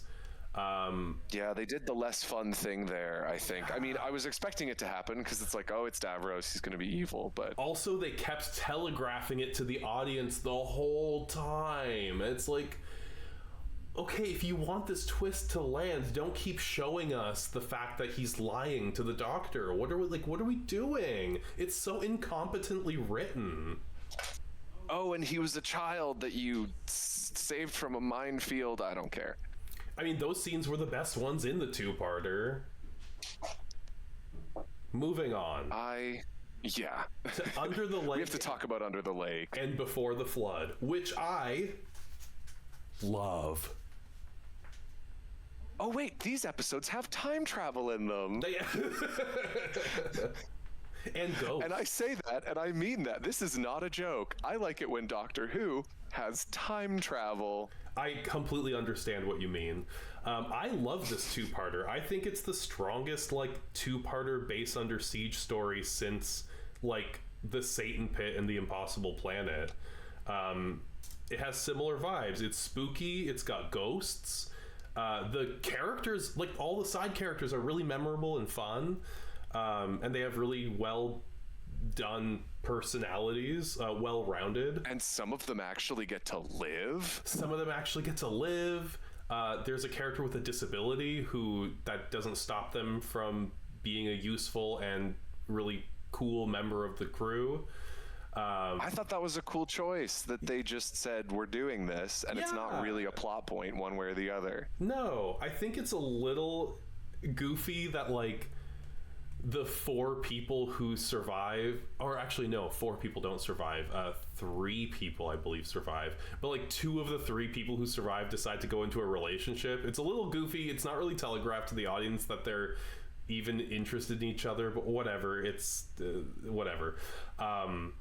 Yeah, they did the less fun thing there, I think. I mean, I was expecting it to happen because it's like, oh, it's Davros. He's going to be evil, but... Also, they kept telegraphing it to the audience the whole time. It's like... Okay, if you want this twist to land, don't keep showing us the fact that he's lying to the Doctor. What are we doing? It's so incompetently written. Oh, and he was a child that you saved from a minefield. I don't care. I mean, those scenes were the best ones in the two-parter. Moving on. Yeah. To Under the Lake. We have to talk about Under the Lake. And Before the Flood, which I love. oh wait, these episodes have time travel in them. And ghosts. And I say that, and I mean that. This is not a joke. I like it when Doctor Who has time travel. I completely understand what you mean. I love this two-parter. I think it's the strongest, like, two-parter base under siege story since, like, the Satan Pit and the Impossible Planet. It has similar vibes. It's spooky. It's got ghosts. The characters, like, all the side characters are really memorable and fun. And they have really well done personalities, well-rounded. And some of them actually get to live. There's a character with a disability that doesn't stop them from being a useful and really cool member of the crew. I thought that was a cool choice, that they just said, we're doing this, and it's not really a plot point one way or the other. No, I think it's a little goofy that, like, the 4 people who survive, or actually no, 4 people don't survive, 3 people I believe survive, but like 2 of the 3 people who survive decide to go into a relationship. It's a little goofy. It's not really telegraphed to the audience that they're even interested in each other, but whatever. It's whatever. I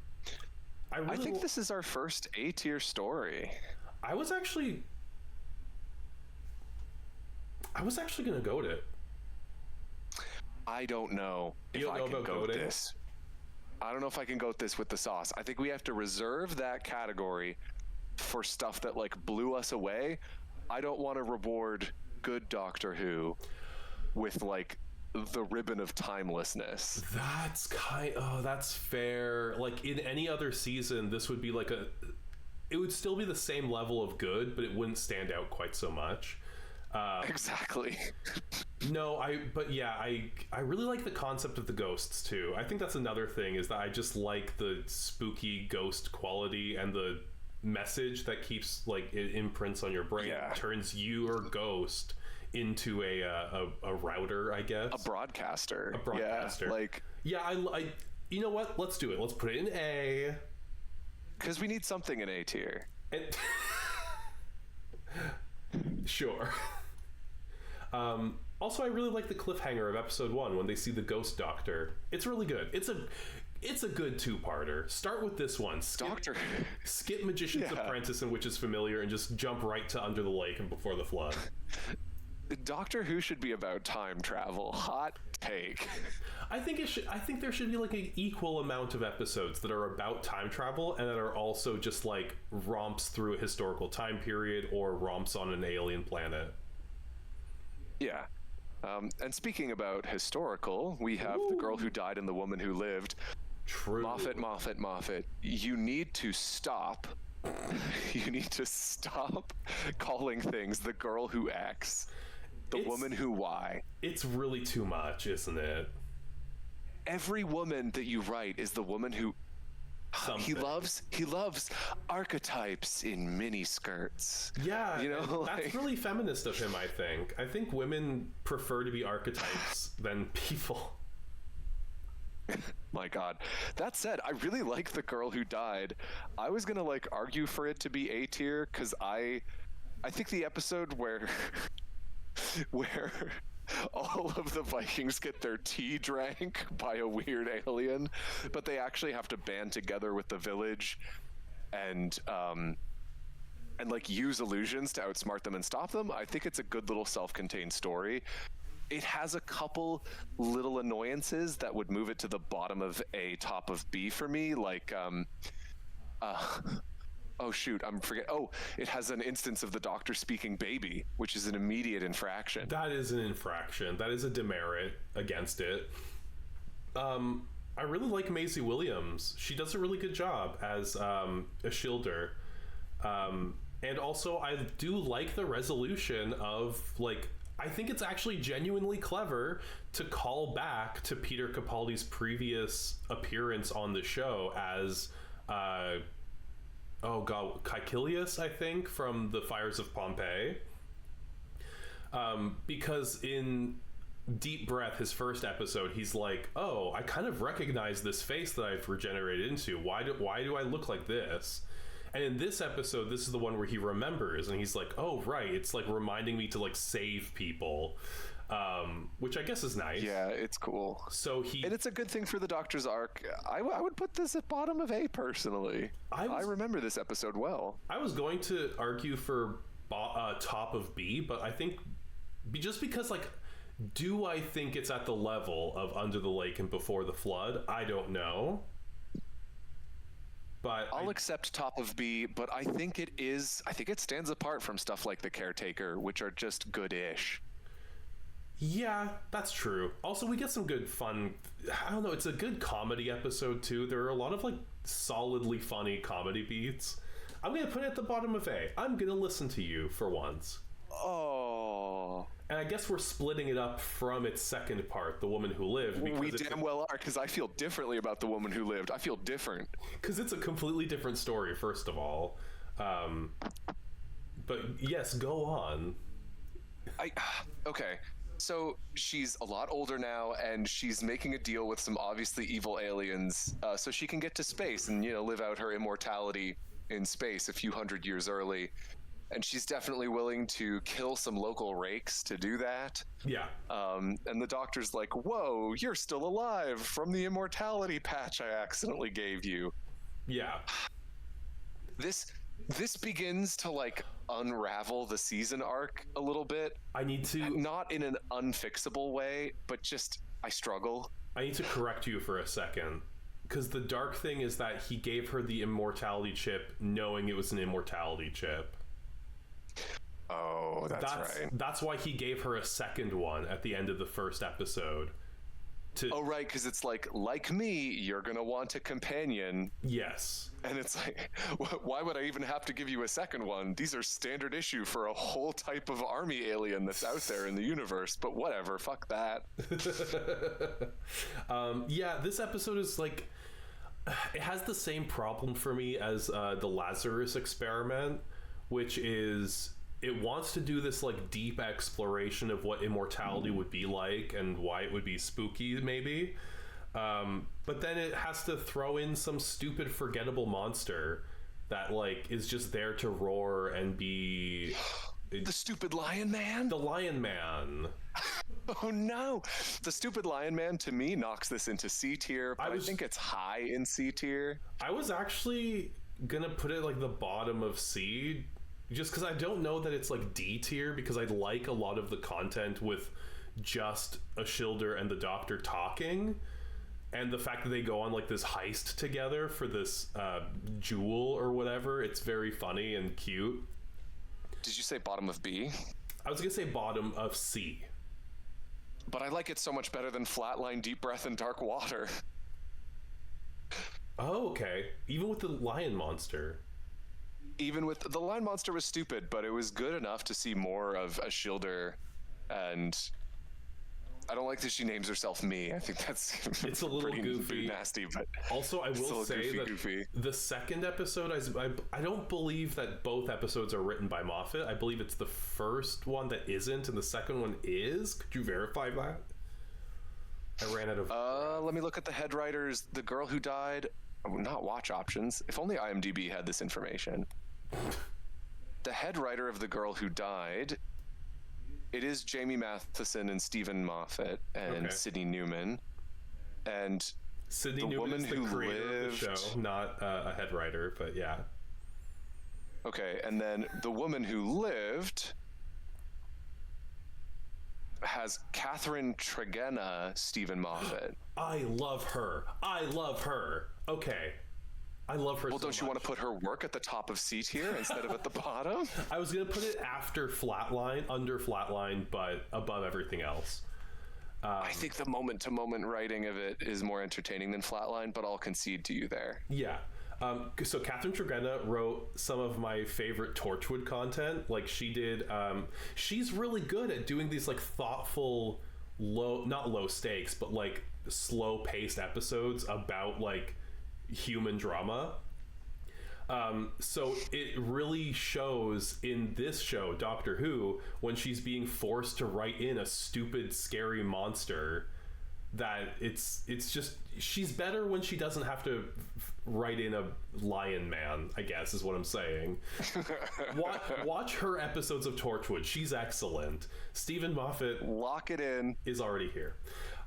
think this is our first A-tier story. I was actually gonna goat it. I don't know if I can goat this. I don't know if I can goat this with the sauce. I think we have to reserve that category for stuff that, like, blew us away. I don't want to reward good Doctor Who with, like, the ribbon of timelessness. That's fair. Like, in any other season, this would be like it would still be the same level of good, but it wouldn't stand out quite so much. Exactly. No, I really like the concept of the ghosts too. I think that's another thing, is that I just like the spooky ghost quality and the message that keeps, like, it imprints on your brain. Yeah. It turns your ghost into a router, I guess. A broadcaster. Yeah, like, I you know what? Let's do it. Let's put it in A. Because we need something in A tier. Sure. Also, I really like the cliffhanger of episode 1 when they see the ghost doctor. It's really good. It's a good two-parter. Start with this one. Skip Magician's Apprentice and Witch's Familiar and just jump right to Under the Lake and Before the Flood. Doctor Who should be about time travel. Hot take. I think there should be, like, an equal amount of episodes that are about time travel and that are also just, like, romps through a historical time period or romps on an alien planet. Yeah. And speaking about historical, we have The Girl Who Died and the Woman Who Lived. True. Moffat. You need to stop. You need to stop calling things The Girl Who X, The Woman Who Y. It's really too much, isn't it? Every woman that you write is the woman who... He loves archetypes in mini skirts. Yeah, you know, that's really feminist of him, I think. I think women prefer to be archetypes than people. My God. That said, I really like The Girl Who Died. I was gonna, like, argue for it to be A tier because I think the episode where all of the Vikings get their tea drank by a weird alien, but they actually have to band together with the village and like use illusions to outsmart them and stop them. I think it's a good little self-contained story. It has a couple little annoyances that would move it to the bottom of A, top of B for me, like oh shoot, it has an instance of the Doctor speaking baby, which is an immediate infraction. That is an infraction. That is a demerit against it. I really like Maisie Williams. She does a really good job as Ishildur. And also, I do like the resolution of, like, I think it's actually genuinely clever to call back to Peter Capaldi's previous appearance on the show as Caecilius, I think, from the Fires of Pompeii. Because in Deep Breath, his first episode, he's like, oh, I kind of recognize this face that I've regenerated into. Why do I look like this? And in this episode, this is the one where he remembers, and he's like, oh, right, it's like reminding me to like save people, which I guess is nice. Yeah, it's cool. So and it's a good thing for the Doctor's arc. I would put this at bottom of A, personally. I remember this episode well. I was going to argue for top of B, but I think just because, like, do I think it's at the level of Under the Lake and Before the Flood? I don't know. But I'll accept top of B, but I think it is. I think it stands apart from stuff like The Caretaker, which are just good-ish. Yeah, that's true. Also, we get some good fun. I don't know. It's a good comedy episode too. There are a lot of like solidly funny comedy beats. I'm gonna put it at the bottom of A. I'm gonna listen to you for once. Oh. And I guess we're splitting it up from its second part, The Woman Who Lived. We damn well are, because I feel differently about The Woman Who Lived. I feel different. Because it's a completely different story, first of all. But yes, go on. Okay. So she's a lot older now, and she's making a deal with some obviously evil aliens so she can get to space and, live out her immortality in space a few hundred years early. And she's definitely willing to kill some local rakes to do that. Yeah. And the Doctor's like, whoa, you're still alive from the immortality patch I accidentally gave you. Yeah. This begins to like unravel the season arc a little bit. I need to... Not in an unfixable way, but just, I struggle. I need to correct you for a second. Because the dark thing is that he gave her the immortality chip knowing it was an immortality chip. Oh, that's right. That's why he gave her a second one at the end of the first episode. Oh, right, because it's like me, you're going to want a companion. Yes. And it's like, why would I even have to give you a second one? These are standard issue for a whole type of army alien that's out there in the universe. But whatever, fuck that. Yeah, this episode is like... It has the same problem for me as the Lazarus Experiment, which is... It wants to do this like deep exploration of what immortality would be like and why it would be spooky, maybe. But then it has to throw in some stupid forgettable monster that like is just there to roar and be... The stupid Lion Man? The Lion Man. Oh no! The stupid Lion Man to me knocks this into C tier, but I think it's high in C tier. I was actually gonna put it like the bottom of C, just because I don't know that it's like D tier, because I like a lot of the content with just Ashildr and the Doctor talking, and the fact that they go on like this heist together for this jewel or whatever. It's very funny and cute. Did you say bottom of B? I was gonna say bottom of C. But I like it so much better than Flatline, Deep Breath, and Dark Water. Oh, okay. Even with the lion monster. Even with the lion monster was stupid, but it was good enough to see more of Ashildr. And I don't like that she names herself Me. I think that's it's a little goofy, nasty. But also, I will say that the second episode, I don't believe that both episodes are written by Moffat. I believe it's the first one that isn't, and the second one is. Could you verify that? I ran out of. Let me look at the head writers. The girl who died. Not watch options. If only IMDb had this information. The head writer of The Girl Who Died. It is Jamie Matheson and Stephen Moffat and Sydney Newman. And Sydney the Newman woman is the who creator lived... of the show, not a head writer, but yeah. Okay, and then the woman who lived has Catherine Tregenna, Stephen Moffat. I love her. Okay. I love her. Well, don't you want to put her work at the top of C tier instead of at the bottom? I was going to put it after Flatline, under Flatline, but above everything else. I think the moment-to-moment writing of it is more entertaining than Flatline, but I'll concede to you there. Yeah. So Catherine Tregenna wrote some of my favorite Torchwood content. Like she did. She's really good at doing these like thoughtful, not low stakes, but like slow-paced episodes about like human drama. So it really shows in this show, Doctor Who, when she's being forced to write in a stupid, scary monster, that it's just, she's better when she doesn't have to write in a lion man, I guess is what I'm saying. Watch her episodes of Torchwood. She's excellent. Stephen Moffat, lock it in, is already here.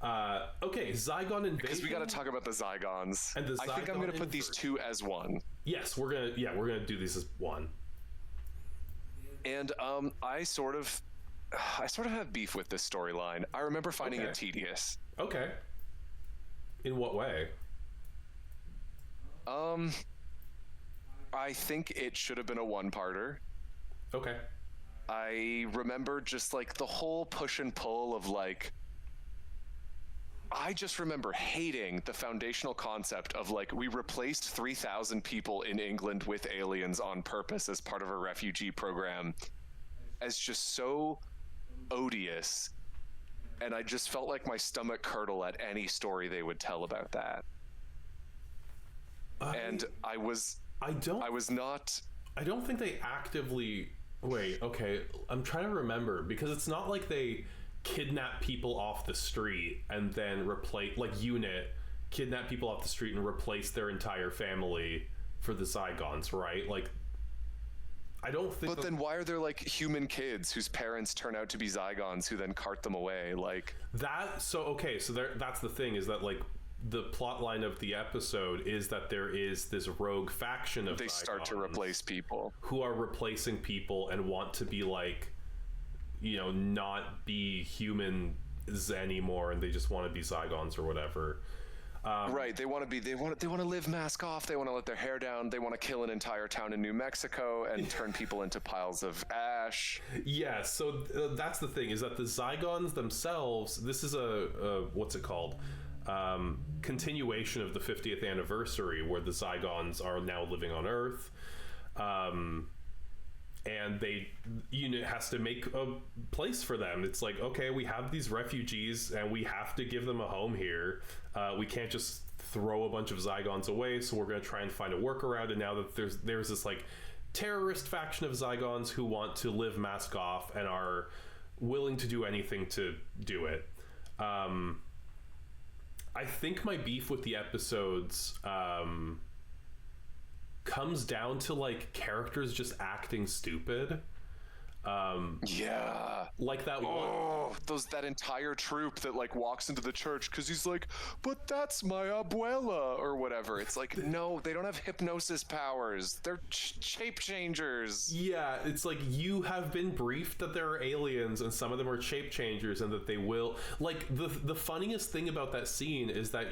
Okay, Zygon Invasion. Because we got to talk about the Zygons. And the I think I'm going to put these two as one. Yes, we're gonna do these as one. And I sort of have beef with this storyline. I remember finding it tedious. Okay. In what way? I think it should have been a one-parter. Okay. I remember just like the whole push and pull of like, I just remember hating the foundational concept of like, we replaced 3,000 people in England with aliens on purpose as part of a refugee program as just so odious. And I just felt like my stomach curdle at any story they would tell about that. I don't think they actively... Wait, okay. I'm trying to remember, because it's not like they kidnap people off the street and then replace... Like, Unit kidnap people off the street and replace their entire family for the Zygons, right? Like, I don't think... But then why are there, like, human kids whose parents turn out to be Zygons who then cart them away? Like... That's the thing, is that, like, the plot line of the episode is that there is this rogue faction of they start to replace people who are replacing people and want to be like, you know, not be humans anymore, and they just want to be Zygons or whatever. Right, they want to live mask off, they want to let their hair down, they want to kill an entire town in New Mexico and turn people into piles of ash. Yeah, so that's the thing, is that the Zygons themselves, this is a what's it called? Continuation of the 50th anniversary, where the Zygons are now living on Earth, and Unit has to make a place for them. It's like, okay, we have these refugees and we have to give them a home here. We can't just throw a bunch of Zygons away, so we're going to try and find a workaround. And now that there's this like terrorist faction of Zygons who want to live mask off and are willing to do anything to do it. I think my beef with the episodes comes down to like characters just acting stupid. Yeah, like that that entire troop that like walks into the church because he's like, but that's my abuela or whatever. It's like, no, they don't have hypnosis powers, they're shape changers. Yeah, it's like, you have been briefed that there are aliens and some of them are shape changers and that they will, like, the funniest thing about that scene is that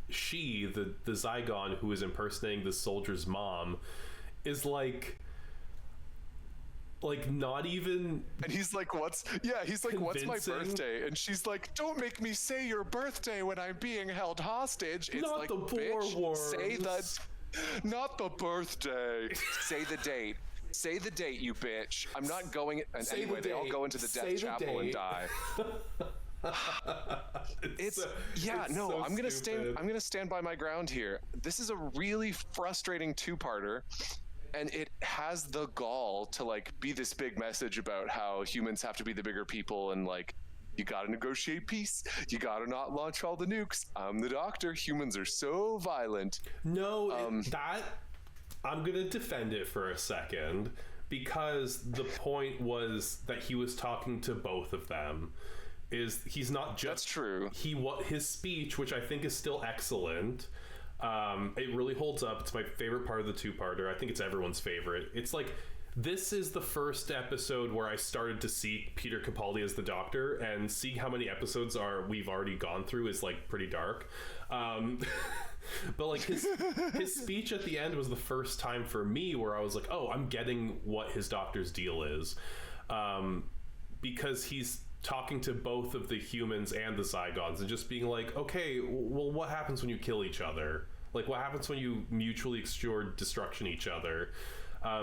the Zygon who is impersonating the soldier's mom is like not even, and he's like, what's my birthday? And she's like, don't make me say your birthday when I'm being held hostage. It's not like, the bitch, worms. Say not the birthday. Say the date. Say the date, you bitch. I'm not going. And anyway, they all go into the death chapel and die. I'm gonna stand by my ground here. This is a really frustrating two-parter, and it has the gall to like be this big message about how humans have to be the bigger people, and like, you gotta negotiate peace, you gotta not launch all the nukes. I'm the doctor, humans are so violent. No, I'm gonna defend it for a second, because the point was that he was talking to both of them. He's not just... That's true. His speech, which I think is still excellent, it really holds up. It's my favorite part of the two-parter. I think it's everyone's favorite. It's like, this is the first episode where I started to see Peter Capaldi as the Doctor, and seeing how many episodes we've already gone through is like pretty dark. But like his speech at the end was the first time for me where I was like, oh, I'm getting what his Doctor's deal is, because he's talking to both of the humans and the Zygons and just being like, okay, well, what happens when you kill each other? Like, what happens when you mutually extort destruction each other?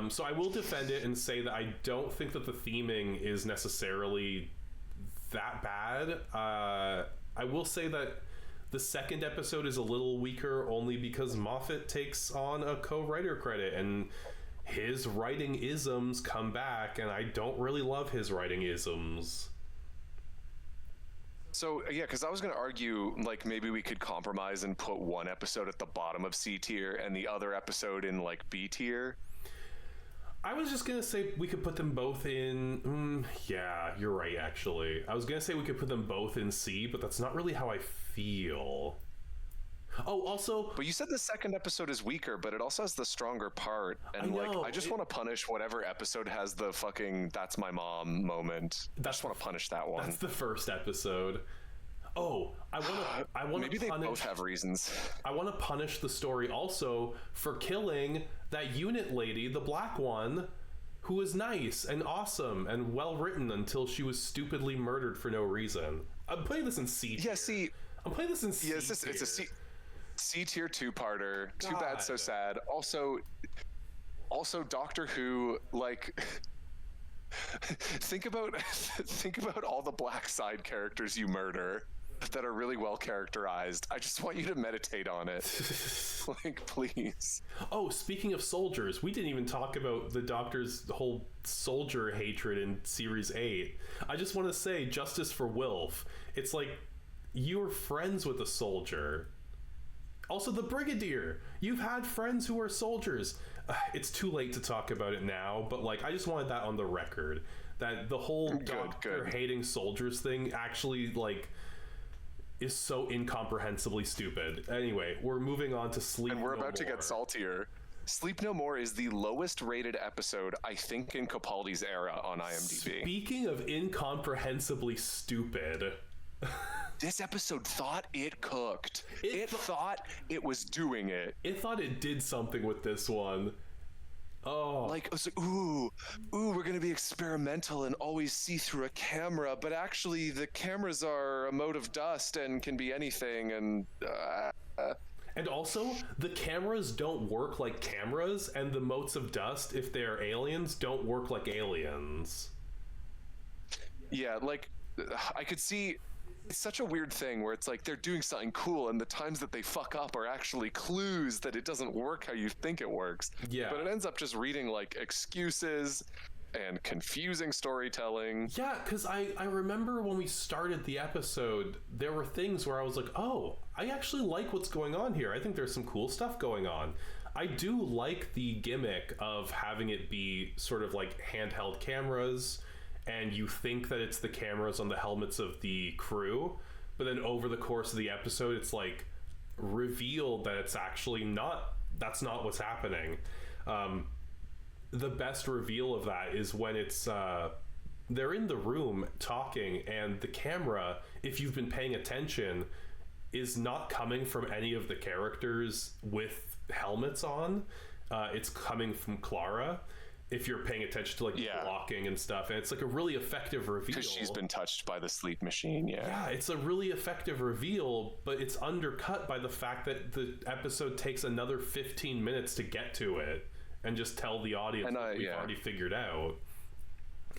So I will defend it and say that I don't think that the theming is necessarily that bad. I will say that the second episode is a little weaker only because Moffat takes on a co-writer credit, and his writing isms come back, and I don't really love his writing isms. So yeah, because I was going to argue like maybe we could compromise and put one episode at the bottom of C tier and the other episode in like B tier. I was just gonna say we could put them both in. Yeah, you're right. Actually, I was gonna say we could put them both in C, but that's not really how I feel. Oh, also, but you said the second episode is weaker, but it also has the stronger part. And I just want to punish whatever episode has the fucking "that's my mom" moment. I just want to punish that one. That's the first episode. Oh, I want. Maybe they both have reasons. I want to punish the story also for killing that unit lady, the black one, who was nice and awesome and well written until she was stupidly murdered for no reason. I'm playing this in C tier. Yeah, see, I'm playing this in C tier. Yeah, it's a C tier 2-parter. Too bad, so sad. Also, Doctor Who, like. think about all the black side characters you murder that are really well characterized. I just want you to meditate on it. Like, please. Oh, speaking of soldiers, we didn't even talk about the Doctor's whole soldier hatred in Series 8. I just want to say, justice for Wilf. It's like, you were friends with a soldier. Also, the Brigadier. You've had friends who are soldiers. It's too late to talk about it now, but like, I just wanted that on the record. That the whole Doctor hating soldiers thing actually like is so incomprehensibly stupid. Anyway, we're moving on to Sleep No More. And we're about to get saltier. Sleep No More is the lowest rated episode, I think, in Capaldi's era on IMDb. Speaking of incomprehensibly stupid... This episode thought it cooked. It thought it was doing it. It thought it did something with this one. Oh. Like, it was like, ooh, we're going to be experimental and always see through a camera, but actually the cameras are a mote of dust and can be anything, and... And also, the cameras don't work like cameras, and the motes of dust, if they're aliens, don't work like aliens. Yeah, like, I could see... It's such a weird thing where it's like they're doing something cool and the times that they fuck up are actually clues that it doesn't work how you think it works. Yeah. But it ends up just reading like excuses and confusing storytelling. Yeah, because I remember when we started the episode, there were things where I was like, oh, I actually like what's going on here. I think there's some cool stuff going on. I do like the gimmick of having it be sort of like handheld cameras, and you think that it's the cameras on the helmets of the crew, but then over the course of the episode, it's like revealed that it's actually not, that's not what's happening. The best reveal of that is when it's, they're in the room talking, and the camera, if you've been paying attention, is not coming from any of the characters with helmets on. It's coming from Clara. If you're paying attention to like blocking and stuff, and it's like a really effective reveal because she's been touched by the sleep machine. Yeah, it's a really effective reveal, but it's undercut by the fact that the episode takes another 15 minutes to get to it and just tell the audience what we've already figured out.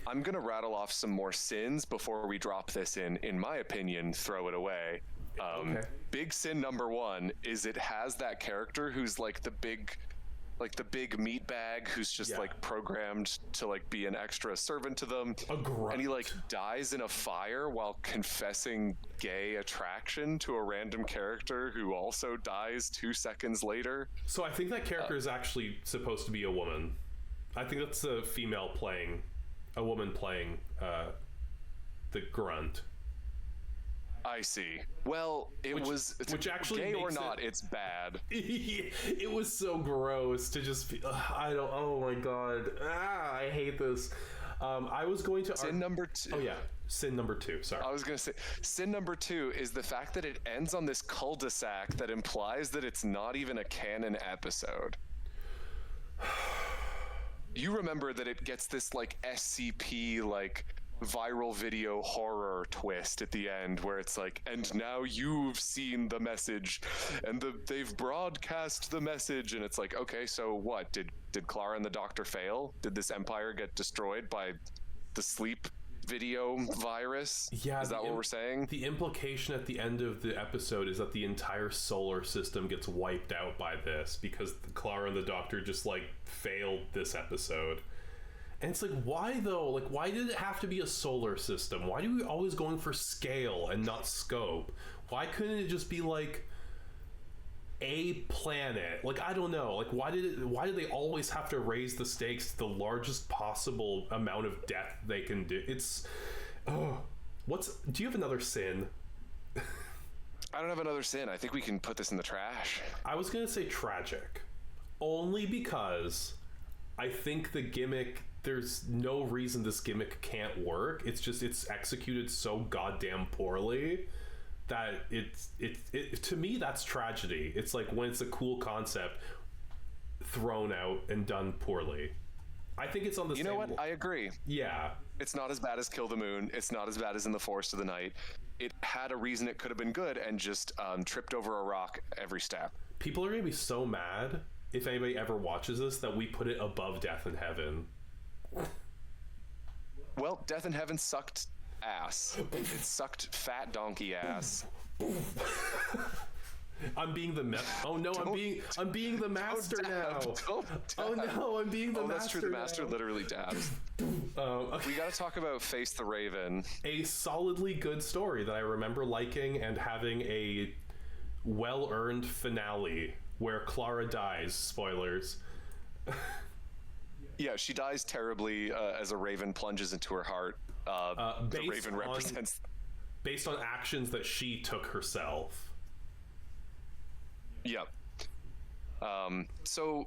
I'm gonna rattle off some more sins before we drop this in my opinion, throw it away. Okay. Big sin number one is it has that character who's like the big meat bag who's just like programmed to like be an extra servant to them. And he like dies in a fire while confessing gay attraction to a random character who also dies 2 seconds later. So I think that character is actually supposed to be a woman. I think that's a female playing, a woman playing the grunt. I see. Well, which actually gay or not, it's bad. It was so gross to just be, oh my god. I hate this. I was going to... Sin number 2. Oh yeah, sin number 2, sorry. I was going to say, sin number 2 is the fact that it ends on this cul-de-sac that implies that it's not even a canon episode. You remember that it gets this like SCP like viral video horror twist at the end where it's like, and now you've seen the message and they've broadcast the message, and it's like, okay, so what, did Clara and the Doctor fail? Did this empire get destroyed by the sleep video virus? Yeah, is that what we're saying? The implication at the end of the episode is that the entire solar system gets wiped out by this because Clara and the Doctor just like failed this episode. And it's like, why though? Like, why did it have to be a solar system? Why do we always going for scale and not scope? Why couldn't it just be like a planet? Like, I don't know. Like, why did they always have to raise the stakes to the largest possible amount of death they can do? It's do you have another sin? I don't have another sin. I think we can put this in the trash. I was gonna say tragic, only because I think the gimmick, there's no reason this gimmick can't work. It's just it's executed so goddamn poorly that it to me, that's tragedy. It's like when it's a cool concept thrown out and done poorly. I think it's on the same... You know what? I agree. Yeah. It's not as bad as Kill the Moon. It's not as bad as In the Forest of the Night. It had a reason it could have been good and just tripped over a rock every step. People are going to be so mad if anybody ever watches this that we put it above Death in Heaven. Well, Death in Heaven sucked ass. It sucked fat donkey ass. I'm being the oh no, I'm being the master now. Don't dab. Oh no, I'm being the master. Oh, that's true. The master now. Literally dabs. Okay. We got to talk about Face the Raven. A solidly good story that I remember liking and having a well-earned finale where Clara dies. Spoilers. Yeah, she dies terribly as a raven plunges into her heart. The raven represents... Based on actions that she took herself. Yep. So,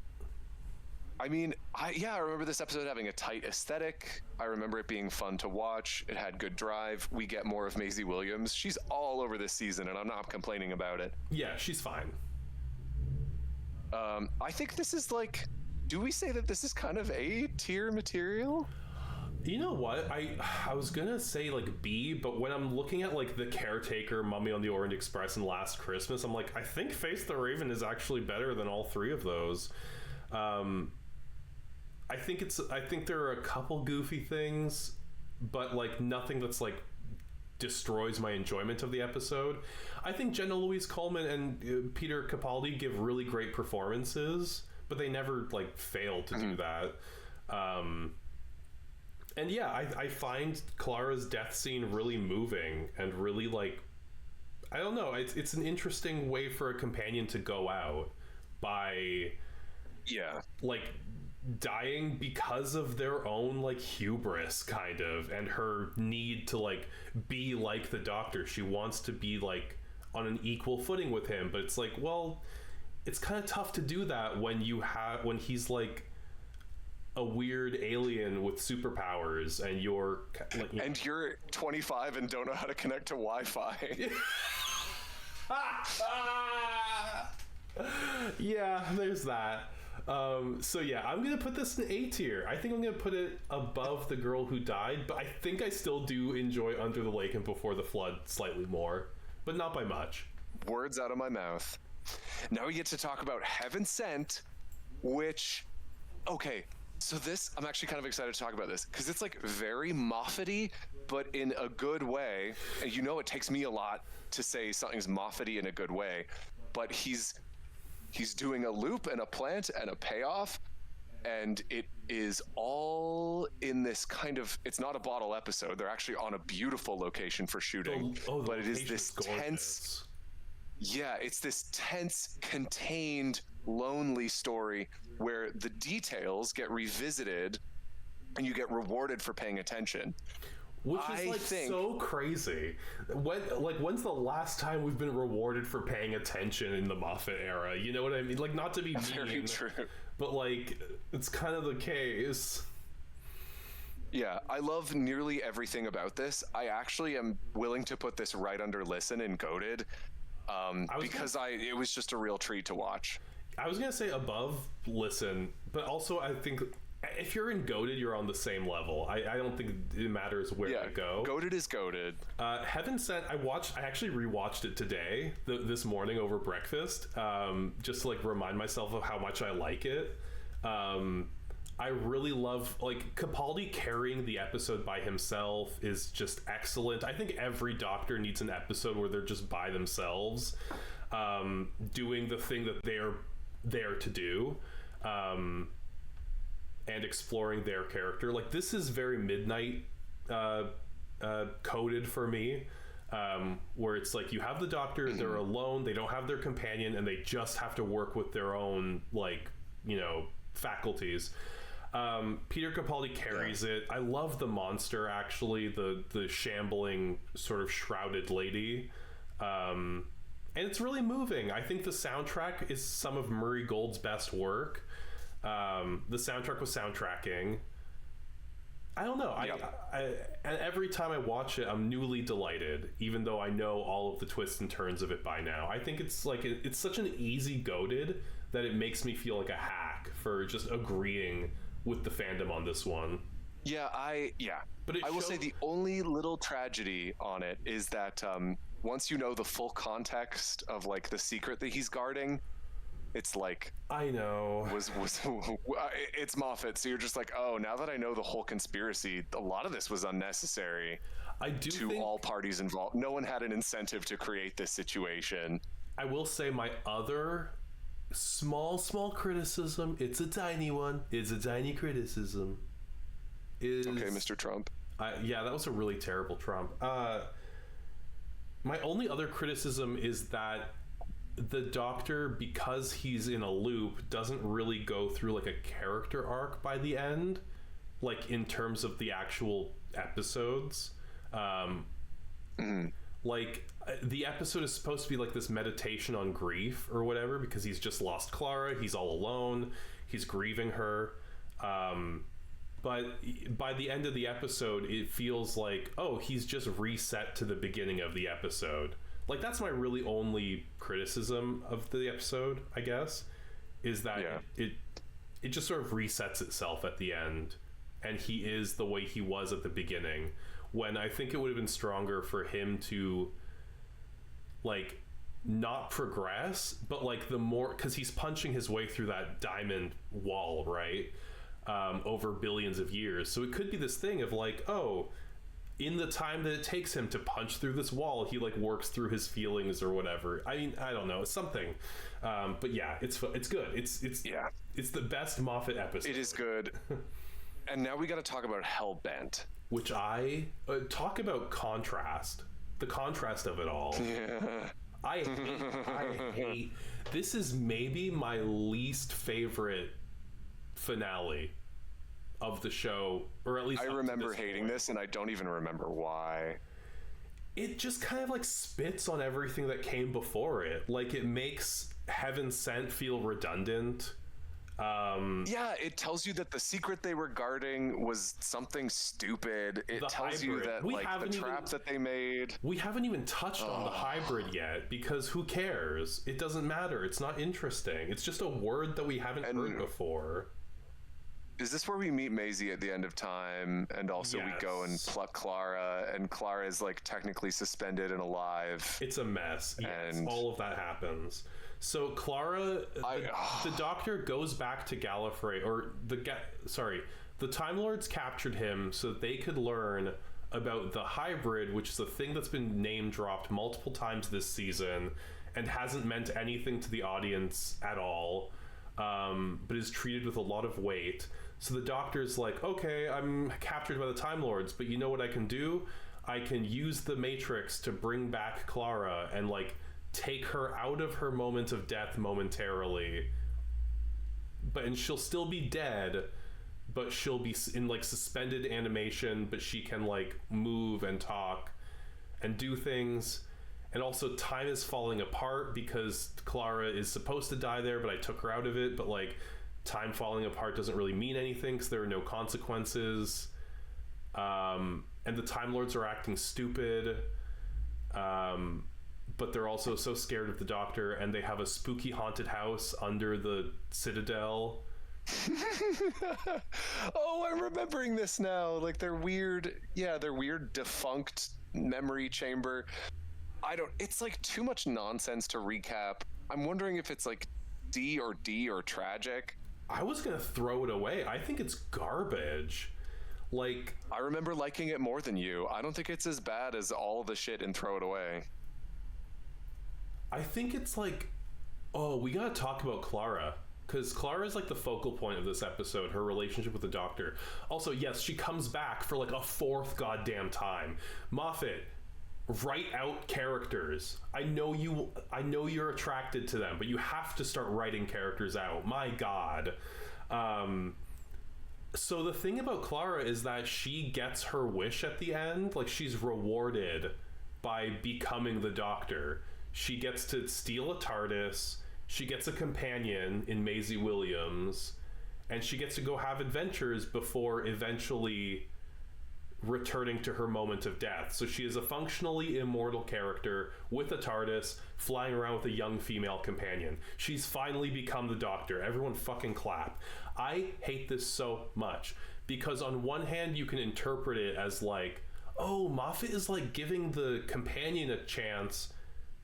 I mean, I remember this episode having a tight aesthetic. I remember it being fun to watch. It had good drive. We get more of Maisie Williams. She's all over this season, and I'm not complaining about it. Yeah, she's fine. I think this is like... Do we say that this is kind of A-tier material? You know what? I was gonna say like B, but when I'm looking at like The Caretaker, Mummy on the Orient Express, and Last Christmas, I'm like, I think Face the Raven is actually better than all three of those. I think there are a couple goofy things, but like nothing that's like destroys my enjoyment of the episode. I think Jenna Louise Coleman and Peter Capaldi give really great performances, but they never like fail to do that. And yeah, I find Clara's death scene really moving and really like, I don't know, it's an interesting way for a companion to go out by like dying because of their own like hubris kind of, and her need to like be like the Doctor. She wants to be like on an equal footing with him, but it's like, well, it's kind of tough to do that when he's like a weird alien with superpowers and you're like, and you're 25 and don't know how to connect to Wi-Fi. Yeah, there's that. So yeah, I'm gonna put this in A tier. I think I'm gonna put it above The Girl Who Died, but I think I still do enjoy Under the Lake and Before the Flood slightly more, but not by much. Words out of my mouth. Now we get to talk about Heaven Sent, which, okay, so this, I'm actually kind of excited to talk about this because it's like very Moffat-y, but in a good way. And you know, it takes me a lot to say something's Moffat-y in a good way, but he's doing a loop and a plant and a payoff, and it is all in this kind of, it's not a bottle episode. They're actually on a beautiful location for shooting, but it is this tense. Yeah, it's this tense, contained, lonely story where the details get revisited and you get rewarded for paying attention. Which is so crazy. When's the last time we've been rewarded for paying attention in the Moffat era? You know what I mean? Like, not to be mean, very true, but like, it's kind of the case. Yeah, I love nearly everything about this. I actually am willing to put this right under Listen and Goated. It was just a real treat to watch. I was gonna say above Listen, but also I think if you're in Goated, you're on the same level. I don't think it matters where you go. Goated is Goated. Heaven Sent, I actually rewatched it today, this morning over breakfast, just to like remind myself of how much I like it. I really love, like, Capaldi carrying the episode by himself is just excellent. I think every Doctor needs an episode where they're just by themselves, doing the thing that they're there to do. and exploring their character. Like, this is very Midnight coded for me, where it's like you have the Doctor, they're alone, they don't have their companion, and they just have to work with their own, like, you know, faculties. Peter Capaldi carries it. I love the monster, actually, the shambling sort of shrouded lady. And it's really moving. I think the soundtrack is some of Murray Gold's best work. The soundtrack was soundtracking. I don't know. And every time I watch it, I'm newly delighted, even though I know all of the twists and turns of it by now. I think it's like it's such an easy goated that it makes me feel like a hack for just agreeing with the fandom on this one. But I will say the only little tragedy on it is that once you know the full context of like the secret that he's guarding, it's like, I know it's Moffat, so you're just like, oh, now that I know the whole conspiracy, a lot of this was unnecessary. I do to think all parties involved. No one had an incentive to create this situation. I will say my other small criticism, it's a tiny one, it's a tiny criticism, is okay, Mr. Trump. Yeah, that was a really terrible Trump. My only other criticism is that the Doctor, because he's in a loop, doesn't really go through like a character arc by the end, like in terms of the actual episodes. Like, the episode is supposed to be like this meditation on grief or whatever, because he's just lost Clara, he's all alone, he's grieving her. But by the end of the episode, it feels like, oh, he's just reset to the beginning of the episode. Like, that's my really only criticism of the episode, I guess, is that it just sort of resets itself at the end, and he is the way he was at the beginning, when I think it would have been stronger for him to, like, not progress, but like the more, because he's punching his way through that diamond wall, right? Over billions of years. So it could be this thing of like, oh, in the time that it takes him to punch through this wall, he like works through his feelings or whatever. I mean, I don't know, it's something. But yeah, it's good. It's the best Moffat episode. It is good. And now we got to talk about Hellbent, which I talk about contrast. The contrast of it all. Yeah. I hate. This is maybe my least favorite finale of the show, or at least I remember hating this, and I don't even remember why. It just kind of like spits on everything that came before it. Like, it makes Heaven Sent feel redundant. Yeah, it tells you that the secret they were guarding was something stupid. It tells you that like the trap that they made. We haven't even touched on the hybrid yet, because who cares? It doesn't matter. It's not interesting. It's just a word that we haven't heard before. Is this where we meet Maisie at the end of time, and also we go and pluck Clara, and Clara is like technically suspended and alive? It's a mess. Yes, and all of that happens. So Clara, the Doctor goes back to Gallifrey, or the Time Lords captured him so that they could learn about the hybrid, which is a thing that's been name dropped multiple times this season and hasn't meant anything to the audience at all, but is treated with a lot of weight. So the Doctor's like, okay, I'm captured by the Time Lords, but you know what I can do? I can use the Matrix to bring back Clara and like take her out of her moment of death momentarily, and she'll still be dead, but she'll be in like suspended animation, but she can like move and talk and do things. And also time is falling apart because Clara is supposed to die there, but I took her out of it. But like, time falling apart doesn't really mean anything because there are no consequences. And the Time Lords are acting stupid. But they're also so scared of the Doctor, and they have a spooky haunted house under the Citadel. Oh, I'm remembering this now. Like, their weird defunct memory chamber. It's like too much nonsense to recap. I'm wondering if it's like D or tragic. I was gonna throw it away. I think it's garbage. Like, I remember liking it more than you. I don't think it's as bad as all the shit in Throw It Away. I think it's like, oh, we gotta talk about Clara. because Clara is like the focal point of this episode, her relationship with the Doctor. Also, yes, she comes back for like a fourth goddamn time. Moffat, write out characters. I know you're attracted to them, but you have to start writing characters out. My God. So the thing about Clara is that she gets her wish at the end. Like, she's rewarded by becoming the Doctor. She gets to steal a TARDIS. She gets a companion in Maisie Williams, and she gets to go have adventures before eventually returning to her moment of death. So she is a functionally immortal character with a TARDIS, flying around with a young female companion. She's finally become the Doctor. Everyone fucking clap. I hate this so much, because on one hand you can interpret it as like, oh, Moffat is like giving the companion a chance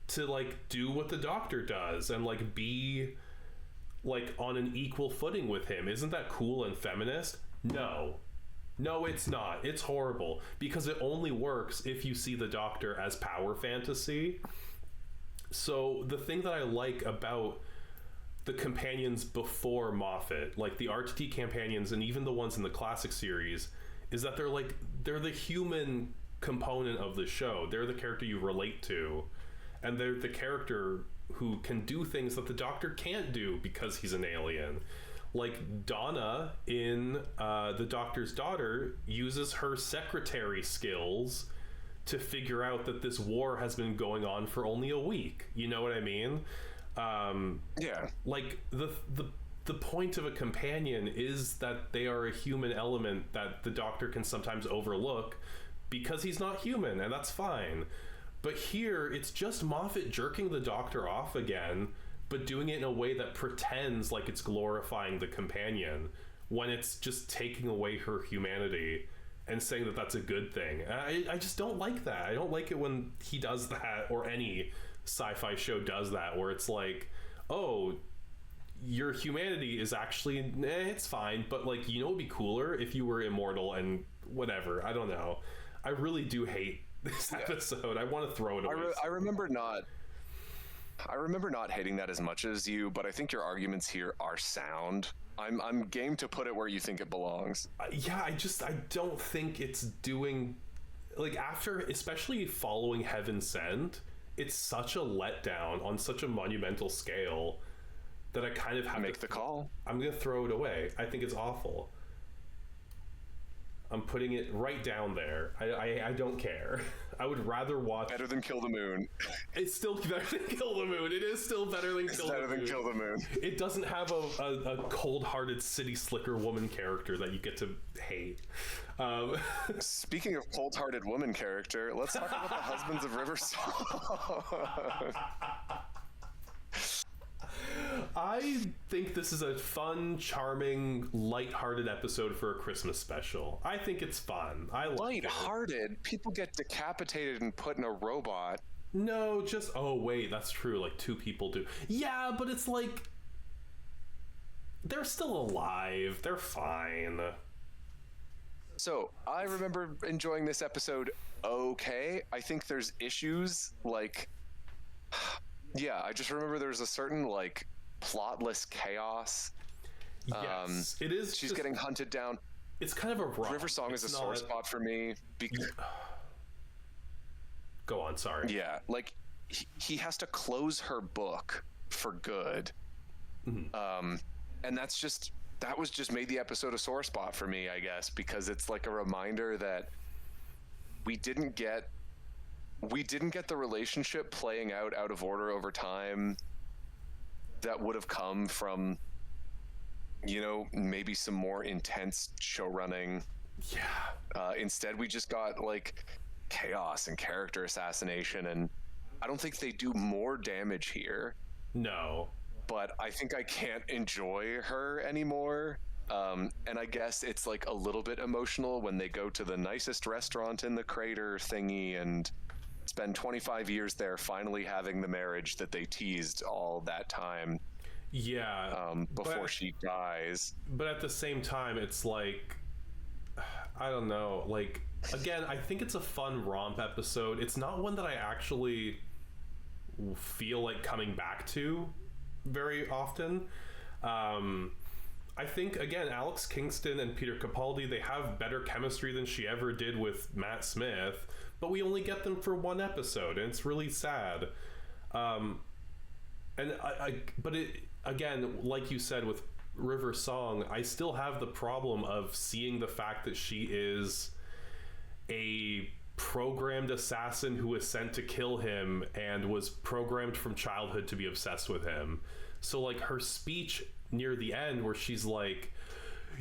to like do what the Doctor does and like be like on an equal footing with him. Isn't that cool and feminist? No, it's not. It's horrible, because it only works if you see the Doctor as power fantasy. So the thing that I like about the companions before Moffat, like the RTD companions and even the ones in the classic series, is that they're the human component of the show. They're the character you relate to, and they're the character who can do things that the Doctor can't do because he's an alien. Like Donna in The Doctor's Daughter uses her secretary skills to figure out that this war has been going on for only a week. You know what I mean? Yeah. Like the point of a companion is that they are a human element that the Doctor can sometimes overlook because he's not human, and that's fine. But here, it's just Moffat jerking the Doctor off again, but doing it in a way that pretends like it's glorifying the companion, when it's just taking away her humanity and saying that that's a good thing. I just don't like that. I don't like it when he does that, or any sci-fi show does that, where it's like, oh, your humanity is actually, it's fine, but like, you know, it'd be cooler if you were immortal and whatever. I don't know. I really do hate this episode. I want to throw it away. I remember not hating that as much as you, but I think your arguments here are sound. I'm game to put it where you think it belongs. Yeah, I don't think it's doing, like, after, especially following Heaven Sent, it's such a letdown on such a monumental scale that I kind of have to make the call. I'm gonna throw it away. I think it's awful. I'm putting it right down there. I don't care. I would rather watch... Better than Kill the Moon. It's still better than Kill the Moon. It is still better than Kill the Moon. It's better than Kill the Moon. It doesn't have a cold-hearted city slicker woman character that you get to hate. Speaking of cold-hearted woman character, let's talk about the Husbands of River Song. I think this is a fun, charming, light-hearted episode for a Christmas special. I think it's fun. I like it. Light-hearted? People get decapitated and put in a robot. No, just... Oh, wait, that's true. Like, 2 people do. Yeah, but it's like... They're still alive. They're fine. So, I remember enjoying this episode okay. I think there's issues, like... Yeah, I just remember there's a certain, like, plotless chaos. Yes, it is. She's getting hunted down. It's kind of a romp. River Song is a sore spot for me. Go on, sorry. Yeah, like, he has to close her book for good. Mm-hmm. And that was just made the episode a sore spot for me, I guess, because it's like a reminder that we didn't get the relationship playing out of order over time that would have come from, you know, maybe some more intense show running. Yeah. Instead, we just got like chaos and character assassination, and I don't think they do more damage here. No. But I think I can't enjoy her anymore. And I guess it's like a little bit emotional when they go to the nicest restaurant in the crater thingy and spend 25 years there, finally having the marriage that they teased all that time. Yeah. Before she dies. But at the same time, it's like, I don't know. Like, again, I think it's a fun romp episode. It's not one that I actually feel like coming back to very often. I think, again, Alex Kingston and Peter Capaldi, they have better chemistry than she ever did with Matt Smith, but we only get them for one episode, and it's really sad. But it, again, like you said with River Song, I still have the problem of seeing the fact that she is a programmed assassin who was sent to kill him and was programmed from childhood to be obsessed with him. So, like, her speech near the end where she's like,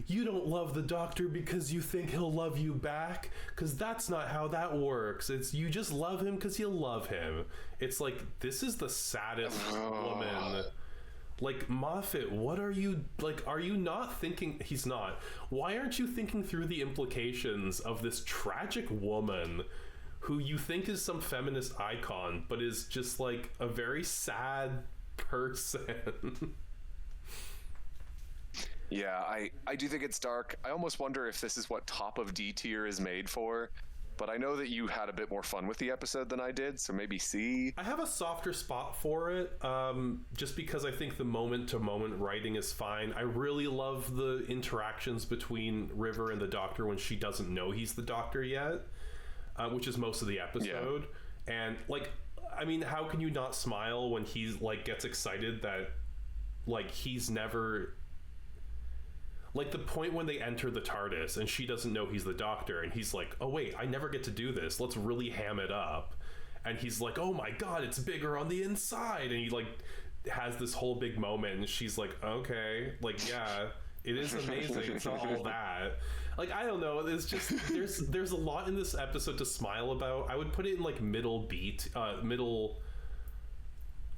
you don't love the doctor because you think he'll love you back, because that's not how that works. It's you just love him because you love him. It's like, this is the saddest woman. Like, Moffat, what are you, like, are you not thinking, he's not, why aren't you thinking through the implications of this tragic woman who you think is some feminist icon, but is just, like, a very sad person? Yeah, I do think it's dark. I almost wonder if this is what top of D tier is made for. But I know that you had a bit more fun with the episode than I did, so maybe C. I have a softer spot for it, just because I think the moment-to-moment writing is fine. I really love the interactions between River and the Doctor when she doesn't know he's the Doctor yet, which is most of the episode. Yeah. And, like, I mean, how can you not smile when he's, like, gets excited that, like, he's never... Like, the point when they enter the TARDIS and she doesn't know he's the Doctor, and he's like, oh wait, I never get to do this, let's really ham it up. And he's like, oh my god, it's bigger on the inside, and he, like, has this whole big moment, and she's like, okay, like, yeah, it is amazing, it's not all that. Like, I don't know, it's just, there's a lot in this episode to smile about. I would put it in, like, middle,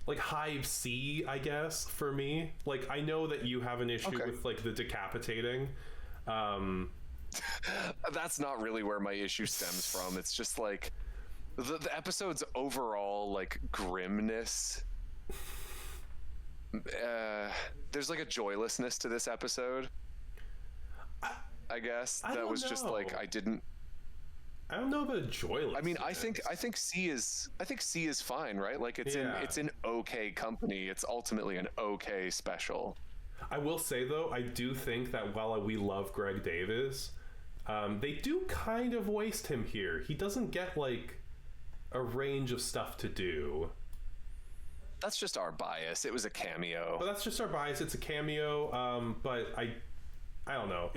like, high C, I guess, for me. Like, I know that you have an issue with, like, the decapitating. That's not really where my issue stems from. It's just, like, the episode's overall, like, grimness. There's, like, a joylessness to this episode, I guess. That was just, like, I don't know about joyless. I mean, I think C is fine, right? Like, it's in okay company. It's ultimately an okay special. I will say, though, I do think that while we love Greg Davis, they do kind of waste him here. He doesn't get, like, a range of stuff to do. That's just our bias. It was a cameo. But that's just our bias. It's a cameo. But I don't know.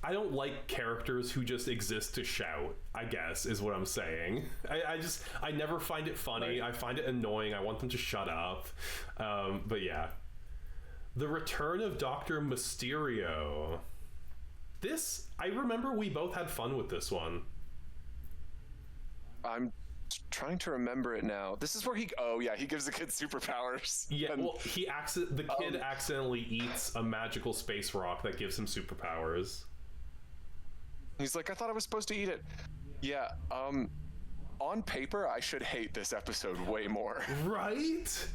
I don't like characters who just exist to shout, I guess, is what I'm saying. I never find it funny. Right. I find it annoying. I want them to shut up. But yeah. The return of Dr. Mysterio. This, I remember we both had fun with this one. I'm trying to remember it now. This is where he gives the kid superpowers. Yeah, and, well, the kid accidentally eats a magical space rock that gives him superpowers. He's like, I thought I was supposed to eat it. Yeah, on paper, I should hate this episode way more. Right?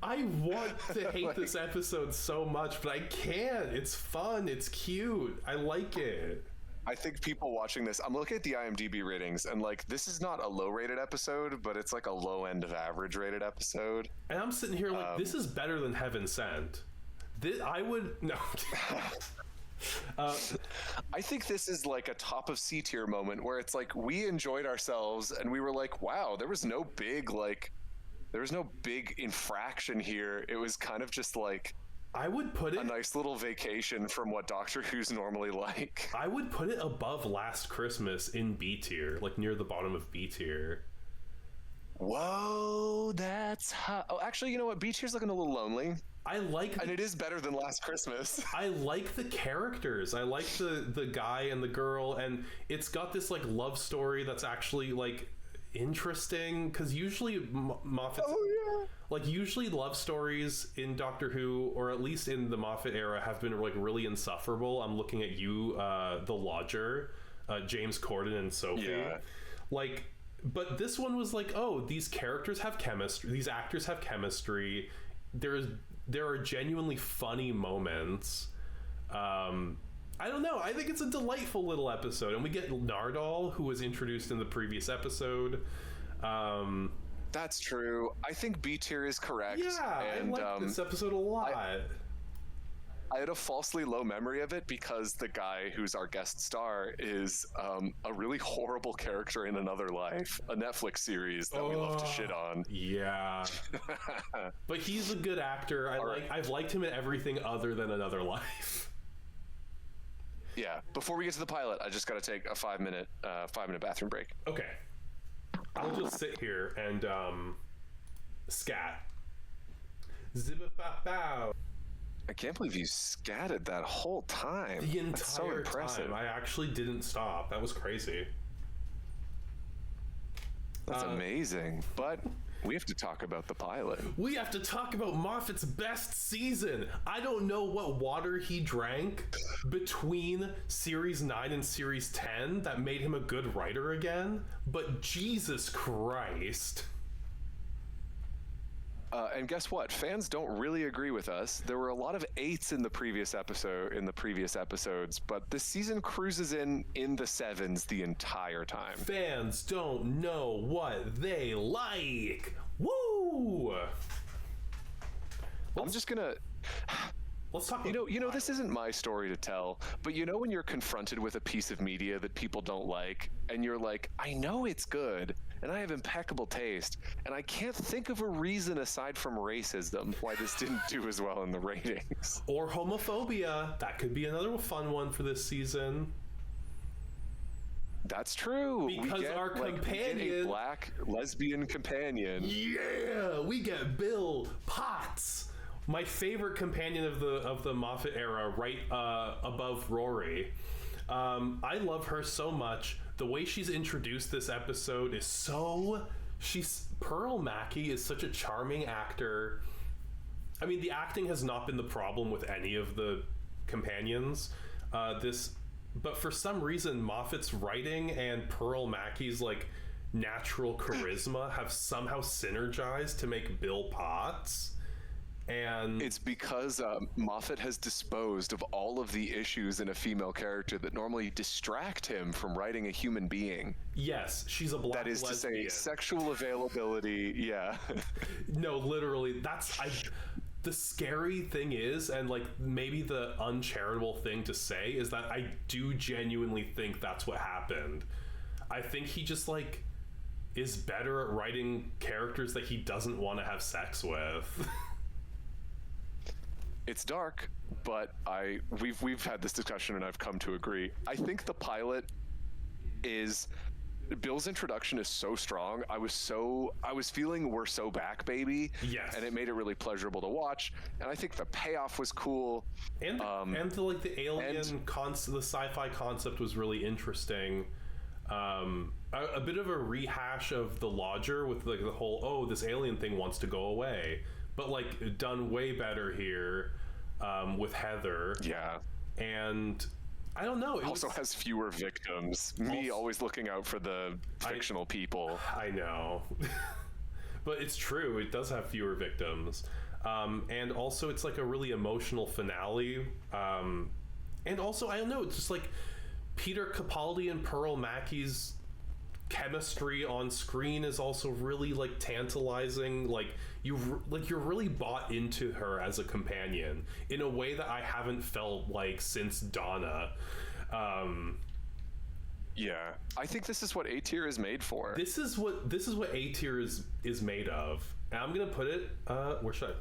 I want to hate this episode so much, but I can't. It's fun. It's cute. I like it. I think people watching this, I'm looking at the IMDb ratings, and, like, this is not a low-rated episode, but it's, like, a low-end of average-rated episode. And I'm sitting here like, this is better than Heaven Sent. No. I think this is like a top of C tier moment where it's like we enjoyed ourselves and we were like, wow, there was no big infraction here. It was kind of just like, I would put it a nice little vacation from what Doctor Who's normally like. I would put it above Last Christmas in B tier, like near the bottom of B tier. Whoa, that's hot. Oh, actually, you know what? B tier's looking a little lonely. And it is better than Last Christmas. I like the characters. I like the guy and the girl, and it's got this, like, love story that's actually, like, interesting, because usually Moffat, like, usually love stories in Doctor Who, or at least in the Moffat era, have been, like, really insufferable. I'm looking at you, the Lodger, James Corden and Sophie. Yeah. Like, but this one was like, oh, these characters have chemistry, these actors have chemistry, there are genuinely funny moments. I don't know. I think it's a delightful little episode, and we get Nardole, who was introduced in the previous episode. That's true. I think B tier is correct. Yeah, and, I like this episode a lot. I had a falsely low memory of it because the guy who's our guest star is a really horrible character in Another Life, a Netflix series that we love to shit on. Yeah. But he's a good actor. I've liked him in everything other than Another Life. Yeah. Before we get to the pilot, I just got to take a 5-minute bathroom break. Okay. I'll just sit here and scat. Zip-a-bow. I can't believe you scatted that whole time. The entire That's so impressive. time. I actually didn't stop. That was crazy. That's amazing. But we have to talk about the pilot. We have to talk about Moffat's best season. I don't know what water he drank between Series 9 and Series 10 that made him a good writer again, but Jesus Christ. And guess what? Fans don't really agree with us. There were a lot of 8s in the previous episodes, but this season cruises in the 7s the entire time. Fans don't know what they like. Woo! I'm just gonna. Let's talk. You know, this isn't my story to tell, but you know when you're confronted with a piece of media that people don't like, and you're like, I know it's good, and I have impeccable taste, and I can't think of a reason aside from racism why this didn't do as well in the ratings. Or homophobia. That could be another fun one for this season. That's true. Because our companion, we get a black lesbian companion. Yeah, we get Bill Potts. My favorite companion of the Moffat era, right above Rory. I love her so much. The way she's introduced this episode is Pearl Mackie is such a charming actor. I mean, the acting has not been the problem with any of the companions. But for some reason, Moffat's writing and Pearl Mackie's like natural charisma have somehow synergized to make Bill Potts. And it's because Moffat has disposed of all of the issues in a female character that normally distract him from writing a human being. Yes, she's a black lesbian. That is to say, sexual availability. Yeah. No, literally, the scary thing is, and like maybe the uncharitable thing to say is that I do genuinely think that's what happened. I think he just like is better at writing characters that he doesn't want to have sex with. It's dark, but we've had this discussion and I've come to agree. I think the pilot is Bill's introduction is so strong. I was feeling we're so back, baby. Yes. And it made it really pleasurable to watch. And I think the payoff was cool. And the alien the sci-fi concept was really interesting. A bit of a rehash of The Lodger with like the whole this alien thing wants to go away, but like done way better here with Heather. Yeah. And I don't know. It also has fewer victims. Me always looking out for the fictional people. I know. But it's true. It does have fewer victims. And also it's like a really emotional finale. And also, I don't know, it's just like Peter Capaldi and Pearl Mackie's chemistry on screen is also really like tantalizing. Like you're really bought into her as a companion in a way that I haven't felt like since Donna. Yeah, I think this is what A Tier is made for. This is what A Tier is made of. And I'm gonna put it. Where should I?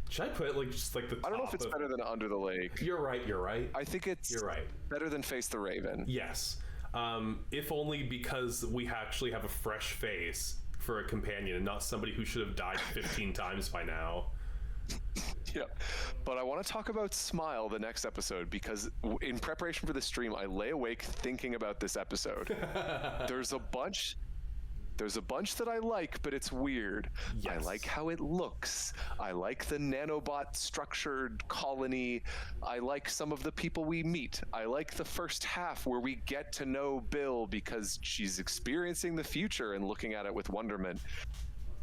Should I put it like just like the top? I don't know if it's better than Under the Lake. You're right. I think you're right. Better than Face the Raven. Yes. If only because we actually have a fresh face for a companion and not somebody who should have died 15 times by now. Yeah, but I want to talk about Smile the next episode because in preparation for the stream, I lay awake thinking about this episode. There's a bunch that I like, but it's weird. Yes. I like how it looks. I like the nanobot structured colony. I like some of the people we meet. I like the first half where we get to know Bill because she's experiencing the future and looking at it with wonderment.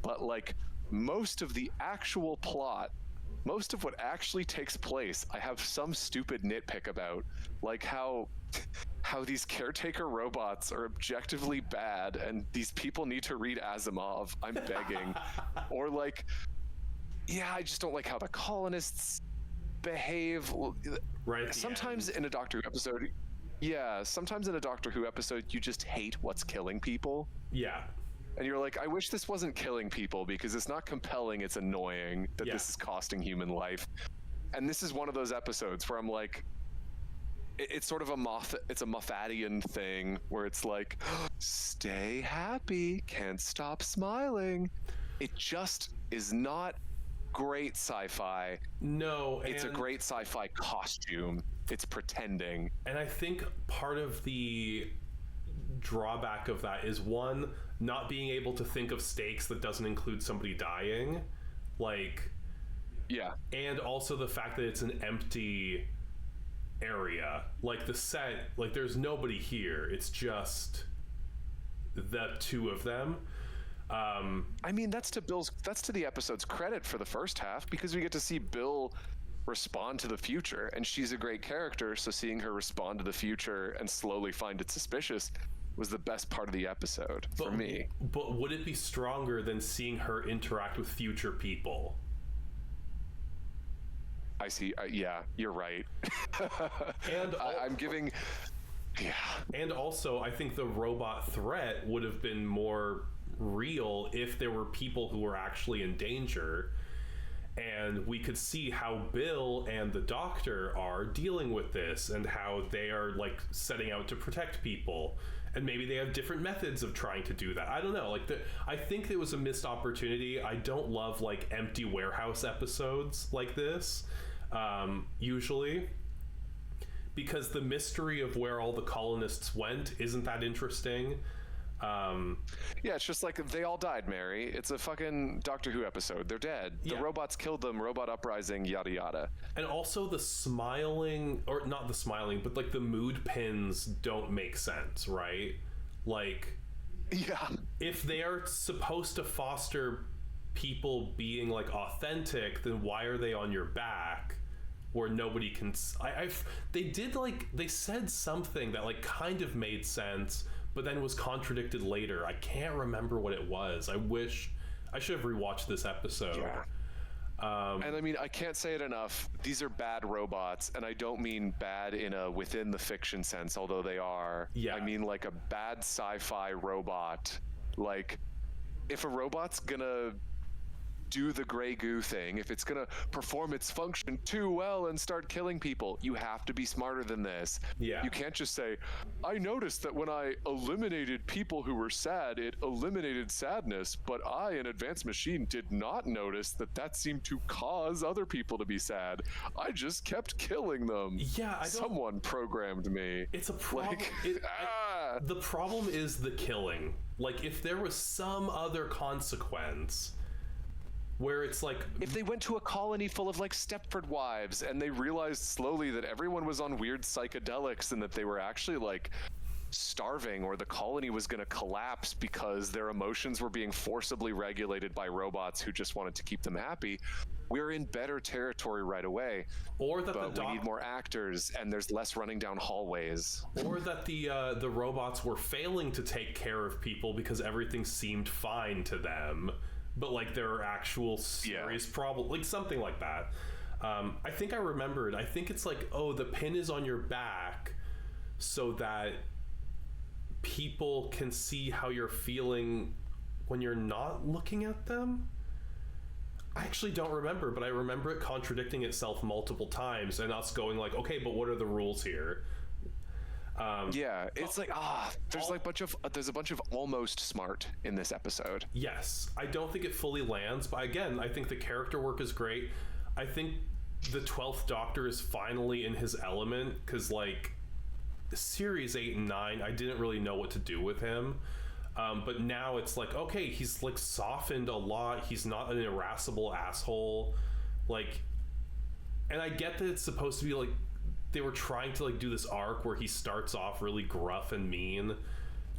But like most of the actual plot, most of what actually takes place, I have some stupid nitpick about, like how these caretaker robots are objectively bad and these people need to read Asimov. I'm begging. Or like, yeah, I just don't like how the colonists behave Right at the sometimes end. in a Doctor Who episode. Yeah, sometimes in a Doctor Who episode, you just hate what's killing people. Yeah. And you're like, I wish this wasn't killing people because it's not compelling, it's annoying that Yeah. this is costing human life. And this is one of those episodes where I'm like, it's sort of it's a Moffatian thing where it's like, stay happy, can't stop smiling. It just is not great sci-fi. No, It's a great sci-fi costume. It's pretending. And I think part of the drawback of that is, one, not being able to think of stakes that doesn't include somebody dying, like, Yeah. and also the fact that it's an empty area. Like the set, like there's nobody here. It's just the two of them. I mean, that's to the episode's credit for the first half, because we get to see Bill respond to the future, and she's a great character, so seeing her respond to the future and slowly find it suspicious was the best part of the episode for me. But would it be stronger than seeing her interact with future people? I see. Yeah, you're right. And I'm giving. Yeah. And also, I think the robot threat would have been more real if there were people who were actually in danger, and we could see how Bill and the Doctor are dealing with this and how they are like setting out to protect people, and maybe they have different methods of trying to do that. I don't know, like I think it was a missed opportunity. I don't love like empty warehouse episodes like this usually, because the mystery of where all the colonists went isn't that interesting. Yeah, it's just like they all died, Mary. It's a fucking Doctor Who episode. They're dead. Yeah. The robots killed them. Robot uprising, yada yada. And also the smiling, or not the smiling, but like the mood pins don't make sense, right? Like, Yeah. if they are supposed to foster people being like authentic, then why are they on your back where nobody can? They did like, they said something that like kind of made sense, but then was contradicted later. I can't remember what it was. I wish I should have rewatched this episode. Yeah. And I mean, I can't say it enough. These are bad robots, and I don't mean bad in a within the fiction sense, although they are. Yeah. I mean like a bad sci-fi robot. Like, if a robot's gonna do the gray goo thing, if it's gonna perform its function too well and start killing people, you have to be smarter than this. Yeah. You can't just say, I noticed that when I eliminated people who were sad, it eliminated sadness, but I, an advanced machine, did not notice that that seemed to cause other people to be sad. I just kept killing them. Yeah, Someone programmed me. It's a problem. Like, The problem is the killing. Like, if there was some other consequence where it's like, if they went to a colony full of like Stepford wives and they realized slowly that everyone was on weird psychedelics and that they were actually like starving, or the colony was going to collapse because their emotions were being forcibly regulated by robots who just wanted to keep them happy, we're in better territory right away. or that But we need more actors, and there's less running down hallways. or that the robots were failing to take care of people because everything seemed fine to them, but like there are actual serious problems, like something like that. I think I remembered. I think it's like, oh, the pin is on your back so that people can see how you're feeling when you're not looking at them. I actually don't remember, but I remember it contradicting itself multiple times and us going like, okay, but what are the rules here? Yeah, it's like there's a bunch of almost smart in this episode. Yes, I don't think it fully lands, but again, I think the character work is great. I think the 12th Doctor is finally in his element, because like series 8 and 9, I didn't really know what to do with him. But now it's like, okay, he's like softened a lot. He's not an irascible asshole. Like, and I get that it's supposed to be like they were trying to like do this arc where he starts off really gruff and mean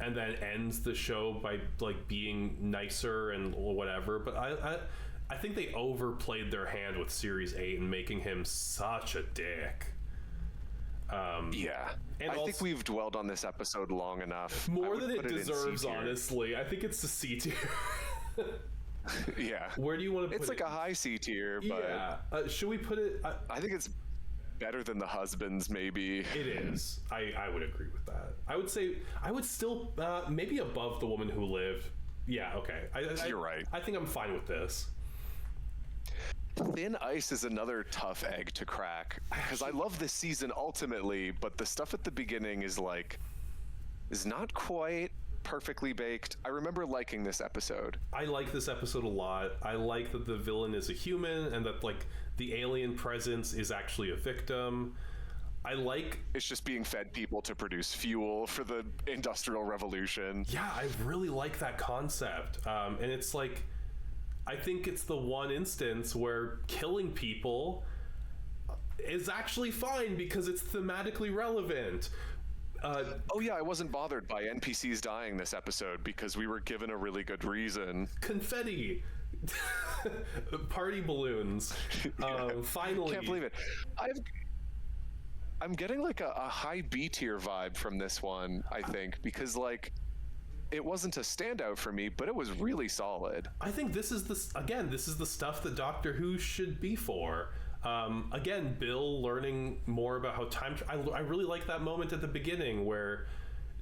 and then ends the show by like being nicer and whatever. But I think they overplayed their hand with series 8 and making him such a dick. Yeah, and I also, think we've dwelled on this episode long enough. more than it deserves, honestly. I think it's the C tier. Yeah. Where do you want to put it? It's like a high C tier, but Yeah. Should we put it? I think it's better than The Husbands, maybe. It is. I would agree with that. I would say I would still maybe above The Woman Who Lived. Yeah, okay. You're right. I think I'm fine with this. Thin Ice is another tough egg to crack because I love this season ultimately, but the stuff at the beginning is not quite perfectly baked. I remember liking this episode. I like this episode a lot. I like that the villain is a human and that like the alien presence is actually a victim. It's just being fed people to produce fuel for the Industrial Revolution. Yeah, I really like that concept. And it's like, I think it's the one instance where killing people is actually fine because it's thematically relevant. Oh yeah, I wasn't bothered by NPCs dying this episode because we were given a really good reason. Confetti. Party balloons. Finally. Can't believe it. I'm getting like a high B tier vibe from this one, I think, because like it wasn't a standout for me, but it was really solid. I think this is the stuff that Doctor Who should be for. Again, Bill learning more about how I really like that moment at the beginning where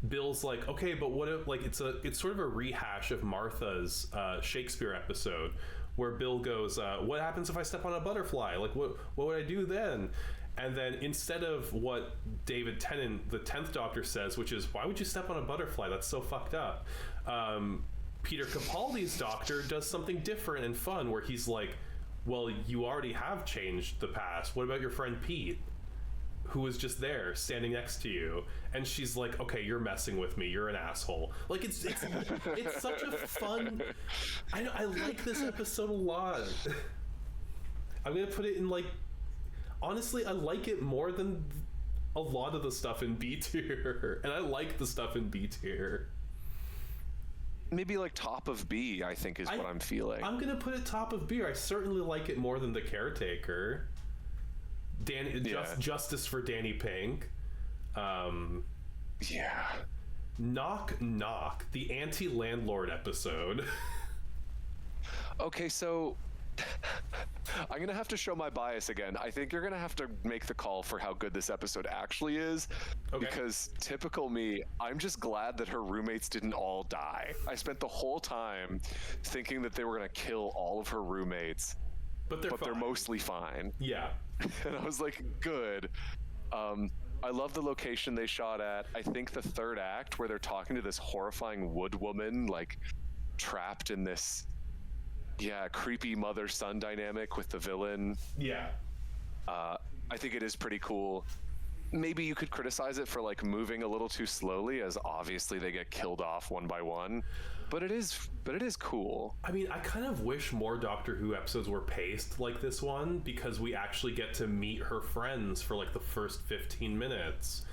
Bill's like, okay, but what if, like, it's sort of a rehash of Martha's Shakespeare episode where Bill goes, what happens if I step on a butterfly? Like, what would I do then? And then instead of what David Tennant, the 10th Doctor, says, which is, why would you step on a butterfly? That's so fucked up. Peter Capaldi's Doctor does something different and fun where he's like, well, you already have changed the past. What about your friend Pete, who was just there standing next to you? And she's like, okay, you're messing with me. You're an asshole. Like, it's such a fun... I like this episode a lot. I'm going to put it in, like... Honestly, I like it more than a lot of the stuff in B tier. And I like the stuff in B tier. Maybe like top of B, I think is what I'm feeling. I'm going to put it top of B. I certainly like it more than The Caretaker. Justice for Danny Pink. Yeah. Knock Knock, the anti-landlord episode. Okay, so... I'm going to have to show my bias again. I think you're going to have to make the call for how good this episode actually is. Okay. Because typical me, I'm just glad that her roommates didn't all die. I spent the whole time thinking that they were going to kill all of her roommates. But they're mostly fine. Yeah. And I was like, good. I love the location they shot at. I think the third act where they're talking to this horrifying wood woman, like trapped in this... Yeah, creepy mother-son dynamic with the villain. Yeah. I think it is pretty cool. Maybe you could criticize it for like moving a little too slowly, as obviously they get killed off one by one. But it is cool. I mean, I kind of wish more Doctor Who episodes were paced like this one, because we actually get to meet her friends for like the first 15 minutes.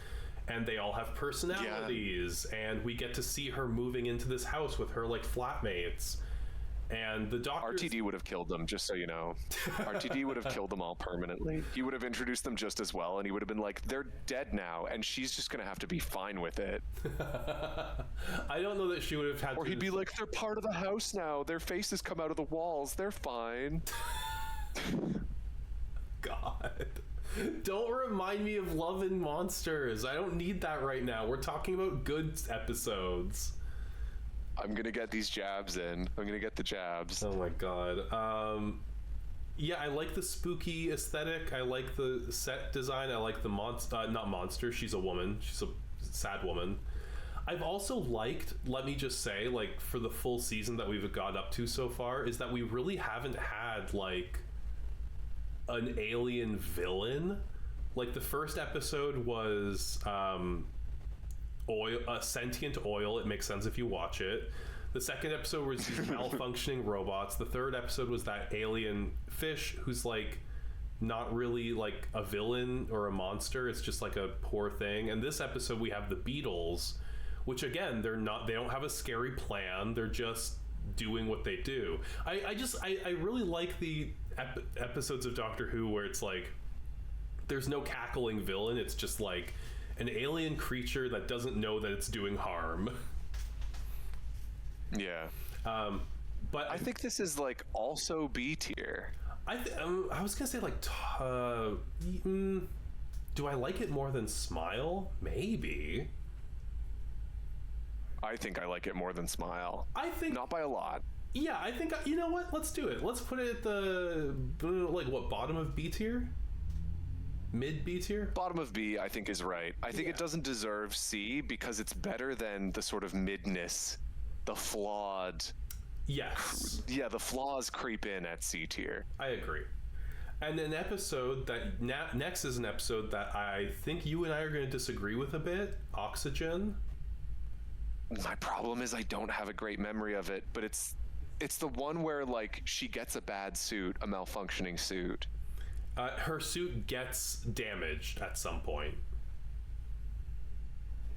And they all have personalities, and we get to see her moving into this house with her like flatmates. And the Doctor... RTD would have killed them, just so you know. RTD would have killed them all permanently. He would have introduced them just as well, and he would have been like, they're dead now, and she's just going to have to be fine with it. I don't know that she would have had Or he'd be like, they're part of the house now. Their faces come out of the walls. They're fine. God. Don't remind me of Love and Monsters. I don't need that right now. We're talking about good episodes. I'm gonna get these jabs in. I'm gonna get the jabs. Oh my god. Yeah, I like the spooky aesthetic. I like the set design. I like the not monster. She's a woman. She's a sad woman. I've also liked, let me just say, like, for the full season that we've got up to so far, is that we really haven't had like an alien villain. Like, the first episode was sentient oil. It makes sense if you watch it. The second episode was these malfunctioning robots. The third episode was that alien fish who's like not really like a villain or a monster. It's just like a poor thing. And this episode we have the Beatles, which again, they don't have a scary plan. They're just doing what they do. I really like the episodes of Doctor Who where it's like there's no cackling villain. It's just like an alien creature that doesn't know that it's doing harm. Yeah. But I think this is like also B tier. I was gonna say like, do I like it more than Smile? Maybe. I think I like it more than Smile. I think not by a lot. Yeah, I think, you know what? Let's do it. Let's put it at the like what, bottom of B tier? Mid B tier? Bottom of B, I think, is right. I think it doesn't deserve C because it's better than the sort of midness, the flawed. Yes. Yeah, the flaws creep in at C tier. I agree. And an episode that next is an episode that I think you and I are going to disagree with a bit. Oxygen. My problem is I don't have a great memory of it, but it's the one where like she gets a bad suit, a malfunctioning suit. Her suit gets damaged at some point.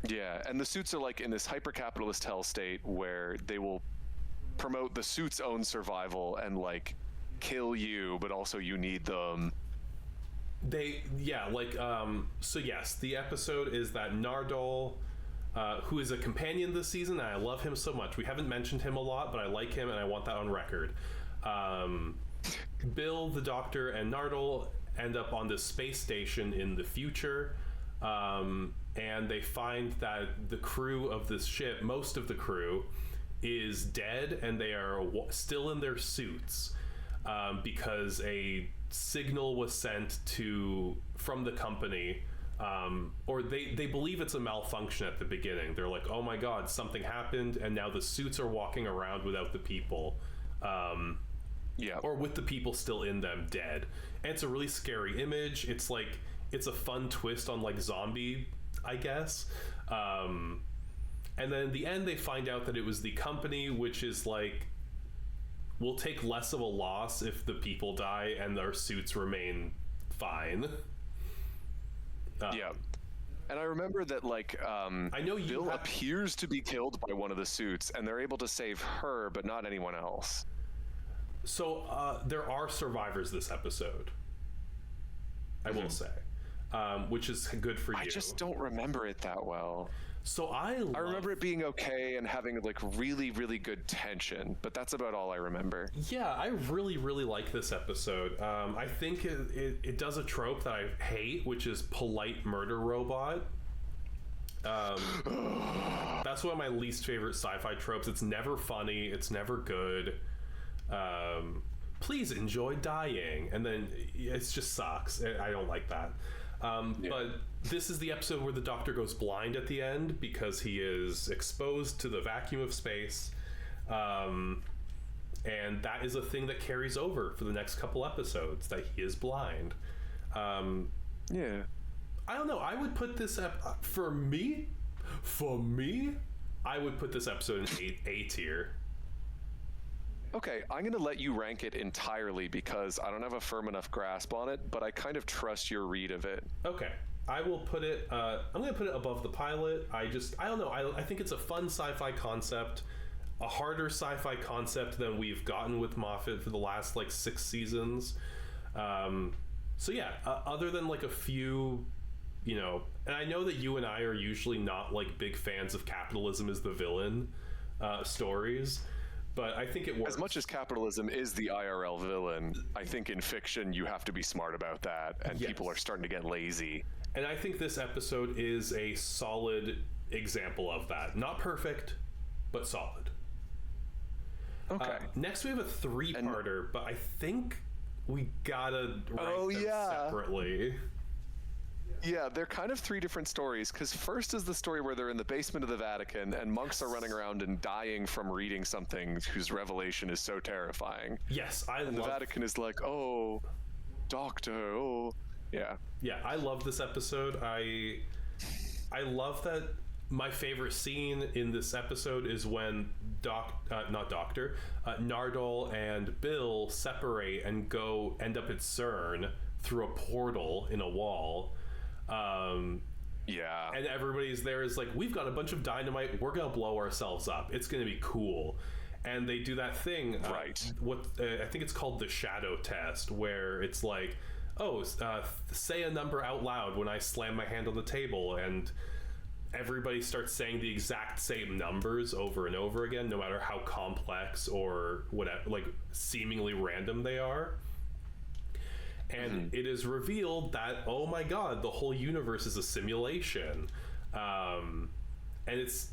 Yeah, and the suits are like in this hyper-capitalist hell state where they will promote the suit's own survival and like kill you, but also you need them. So yes, the episode is that Nardole, who is a companion this season, and I love him so much. We haven't mentioned him a lot, but I like him and I want that on record. Bill, the Doctor, and Nardole end up on this space station in the future, and they find that the crew of this ship, most of the crew, is dead, and they are still in their suits because a signal was sent from the company, or they believe it's a malfunction at the beginning. They're like, oh my god, something happened, and now the suits are walking around without the people. Or with the people still in them dead. And it's a really scary image. It's like, it's a fun twist on like zombie, I guess. And then in the end they find out that it was the company, which is like, we'll take less of a loss if the people die and our suits remain fine. Yeah. And I remember that like I know Bill appears to be killed by one of the suits, and they're able to save her, but not anyone else. So there are survivors this episode, I will say, which is good for you. I just don't remember it that well. So I remember it being okay and having like really, really good tension, but that's about all I remember. Yeah, I really, really like this episode. I think it does a trope that I hate, which is polite murder robot. That's one of my least favorite sci-fi tropes. It's never funny. It's never good. Please enjoy dying, and then it just sucks. I don't like that. But this is the episode where the Doctor goes blind at the end because he is exposed to the vacuum of space, and that is a thing that carries over for the next couple episodes, that he is blind. I don't know, I would put this for me I would put this episode in A tier. Okay, I'm going to let you rank it entirely because I don't have a firm enough grasp on it, but I kind of trust your read of it. Okay, I will put it, I'm going to put it above the pilot. I don't know, I think it's a fun sci-fi concept, a harder sci-fi concept than we've gotten with Moffat for the last like 6 seasons. So yeah, other than like a few, you know, and I know that you and I are usually not like big fans of capitalism as the villain stories, but I think it works. As much as capitalism is the IRL villain, I think in fiction you have to be smart about that, and people are starting to get lazy. And I think this episode is a solid example of that. Not perfect, but solid. Okay. Next we have a 3-parter, but I think we gotta rank them separately. Yeah, they're kind of 3 different stories, because first is the story where they're in the basement of the Vatican and monks are running around and dying from reading something whose revelation is so terrifying. Yes, and the Vatican is like, oh, doctor, oh. Yeah. Yeah, I love this episode. I love that my favorite scene in this episode is when Nardole and Bill separate and end up at CERN through a portal in a wall. And everybody's there is like, we've got a bunch of dynamite, we're gonna blow ourselves up, it's gonna be cool. And they do that thing, right? I think it's called the shadow test, where it's like, oh, say a number out loud when I slam my hand on the table, and everybody starts saying the exact same numbers over and over again, no matter how complex or whatever, like seemingly random they are. And it is revealed that, oh my god, the whole universe is a simulation. And it's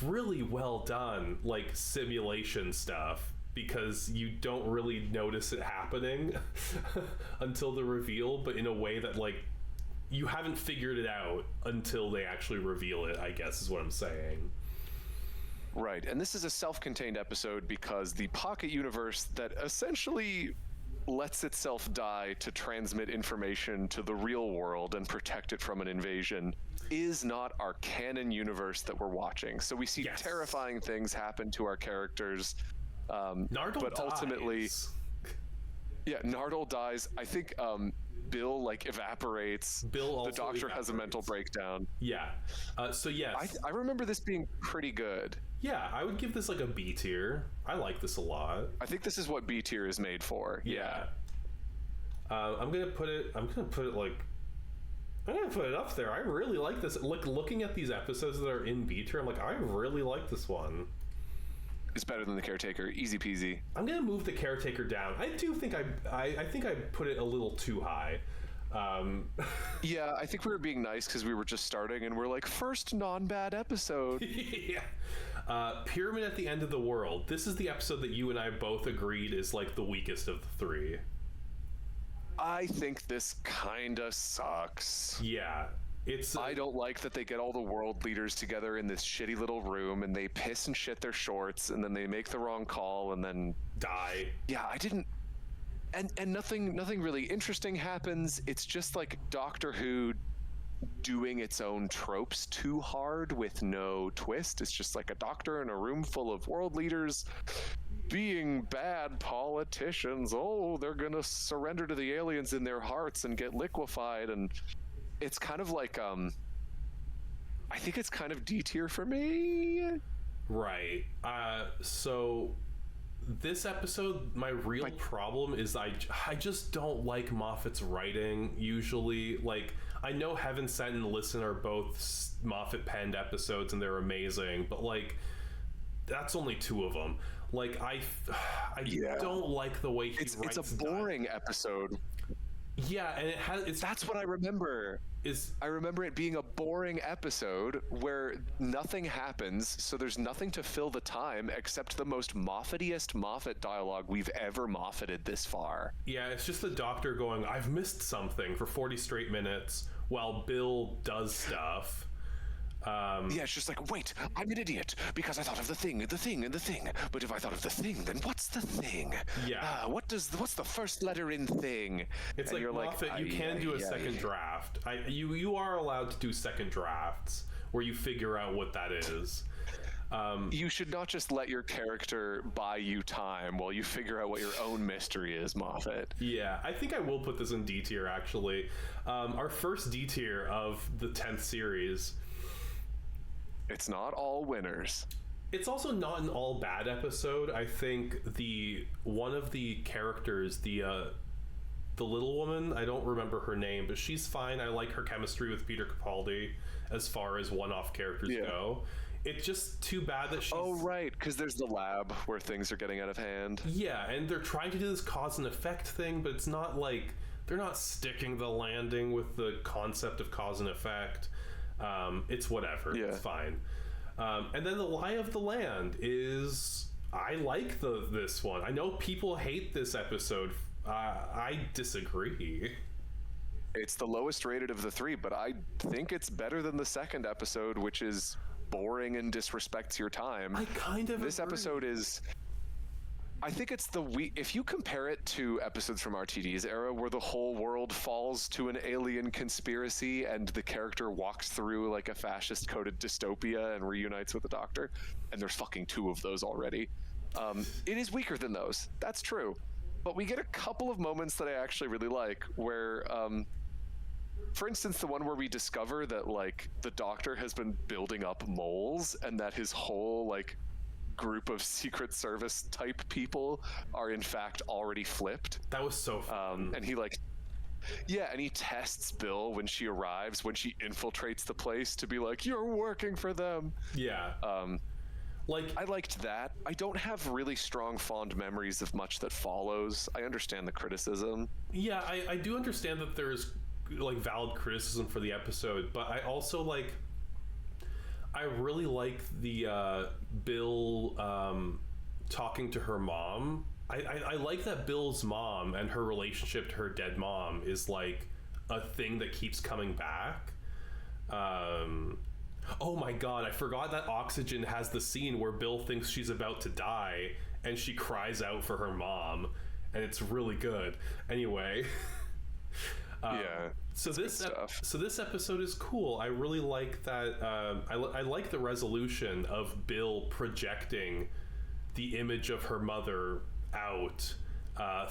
really well done, like simulation stuff, because you don't really notice it happening until the reveal, but in a way that like you haven't figured it out until they actually reveal it, I guess is what I'm saying. Right, and this is a self-contained episode because the pocket universe that essentially lets itself die to transmit information to the real world and protect it from an invasion is not our canon universe that we're watching. So we see terrifying things happen to our characters, Nardole but ultimately, dies. Yeah, Nardole dies. I think Bill like evaporates. Bill also the Doctor evaporates. has a mental breakdown. Yeah. So yes, I remember this being pretty good. yeah, I would give this like a B tier. I like this a lot. I think this is what B tier is made for. Yeah. I'm gonna put it like I'm gonna put it up there. I really like this. Looking at these episodes that are in B tier, I'm like, I really like this one. It's better than the Caretaker. Easy peasy. I'm gonna move the Caretaker down. I do think I think I put it a little too high. Yeah, I think we were being nice because we were just starting and we're like, first non-bad episode. Yeah. Pyramid at the End of the World. This is the episode that you and I both agreed is like the weakest of the three. I think this kinda sucks. Yeah. I don't like that they get all the world leaders together in this shitty little room and they piss and shit their shorts and then they make the wrong call and then die. Yeah, I didn't. And nothing really interesting happens. It's just like Doctor Who doing its own tropes too hard with no twist. It's just like a doctor in a room full of world leaders being bad politicians. Oh, they're gonna surrender to the aliens in their hearts and get liquefied. And it's kind of like I think it's kind of D tier for me. Right. So this episode, my real problem is I just don't like Moffat's writing usually. Like, I know Heaven Sent and Listen are both Moffat penned episodes and they're amazing, but like that's only two of them. Like I don't like the way he writes. It's a boring episode. Yeah, and that's what I remember. I remember it being a boring episode where nothing happens, so there's nothing to fill the time except the most Moffatiest Moffat dialogue we've ever Moffated this far. Yeah, it's just the Doctor going, I've missed something for 40 straight minutes while Bill does stuff. Yeah, it's just like, wait, I'm an idiot because I thought of the thing, and the thing, and the thing. But if I thought of the thing, then what's the thing? Yeah. What's the first letter in thing? It's and like, you're Moffat, like, you can do a second draft. You are allowed to do second drafts where you figure out what that is. You should not just let your character buy you time while you figure out what your own mystery is, Moffat. Yeah, I think I will put this in D tier, actually. Our first D tier of the 10th series. It's not all winners. It's also not an all bad episode. I think one of the characters, the little woman, I don't remember her name, but she's fine. I like her chemistry with Peter Capaldi as far as one-off characters go. It's just too bad that she's... Oh, right, because there's the lab where things are getting out of hand. Yeah, and they're trying to do this cause and effect thing, but it's not like... They're not sticking the landing with the concept of cause and effect. It's whatever. Yeah. It's fine. And then the Lie of the Land is... I like this one. I know people hate this episode. I disagree. It's the lowest rated of the three, but I think it's better than the second episode, which is boring and disrespects your time. I kind of This agree. episode is... I think it's if you compare it to episodes from RTD's era where the whole world falls to an alien conspiracy and the character walks through like a fascist-coded dystopia and reunites with the Doctor, and there's fucking two of those already, it is weaker than those. That's true. But we get a couple of moments that I actually really like where, for instance, the one where we discover that like the Doctor has been building up moles and that his whole like group of Secret Service type people are in fact already flipped. That was so fun. And he like Yeah, and he tests Bill when she arrives, when she infiltrates the place to be like, "You're working for them." Yeah. Like, I liked that. I don't have really strong, fond memories of much that follows. I understand the criticism. yeah, I do understand that there's like valid criticism for the episode, but I also like, I really like the Bill talking to her mom. I like that Bill's mom and her relationship to her dead mom is like a thing that keeps coming back. Oh my god, I forgot that Oxygen has the scene where Bill thinks she's about to die and she cries out for her mom, and it's really good. Anyway, Yeah. so this episode is cool. I really like that. I like the resolution of Bill projecting the image of her mother out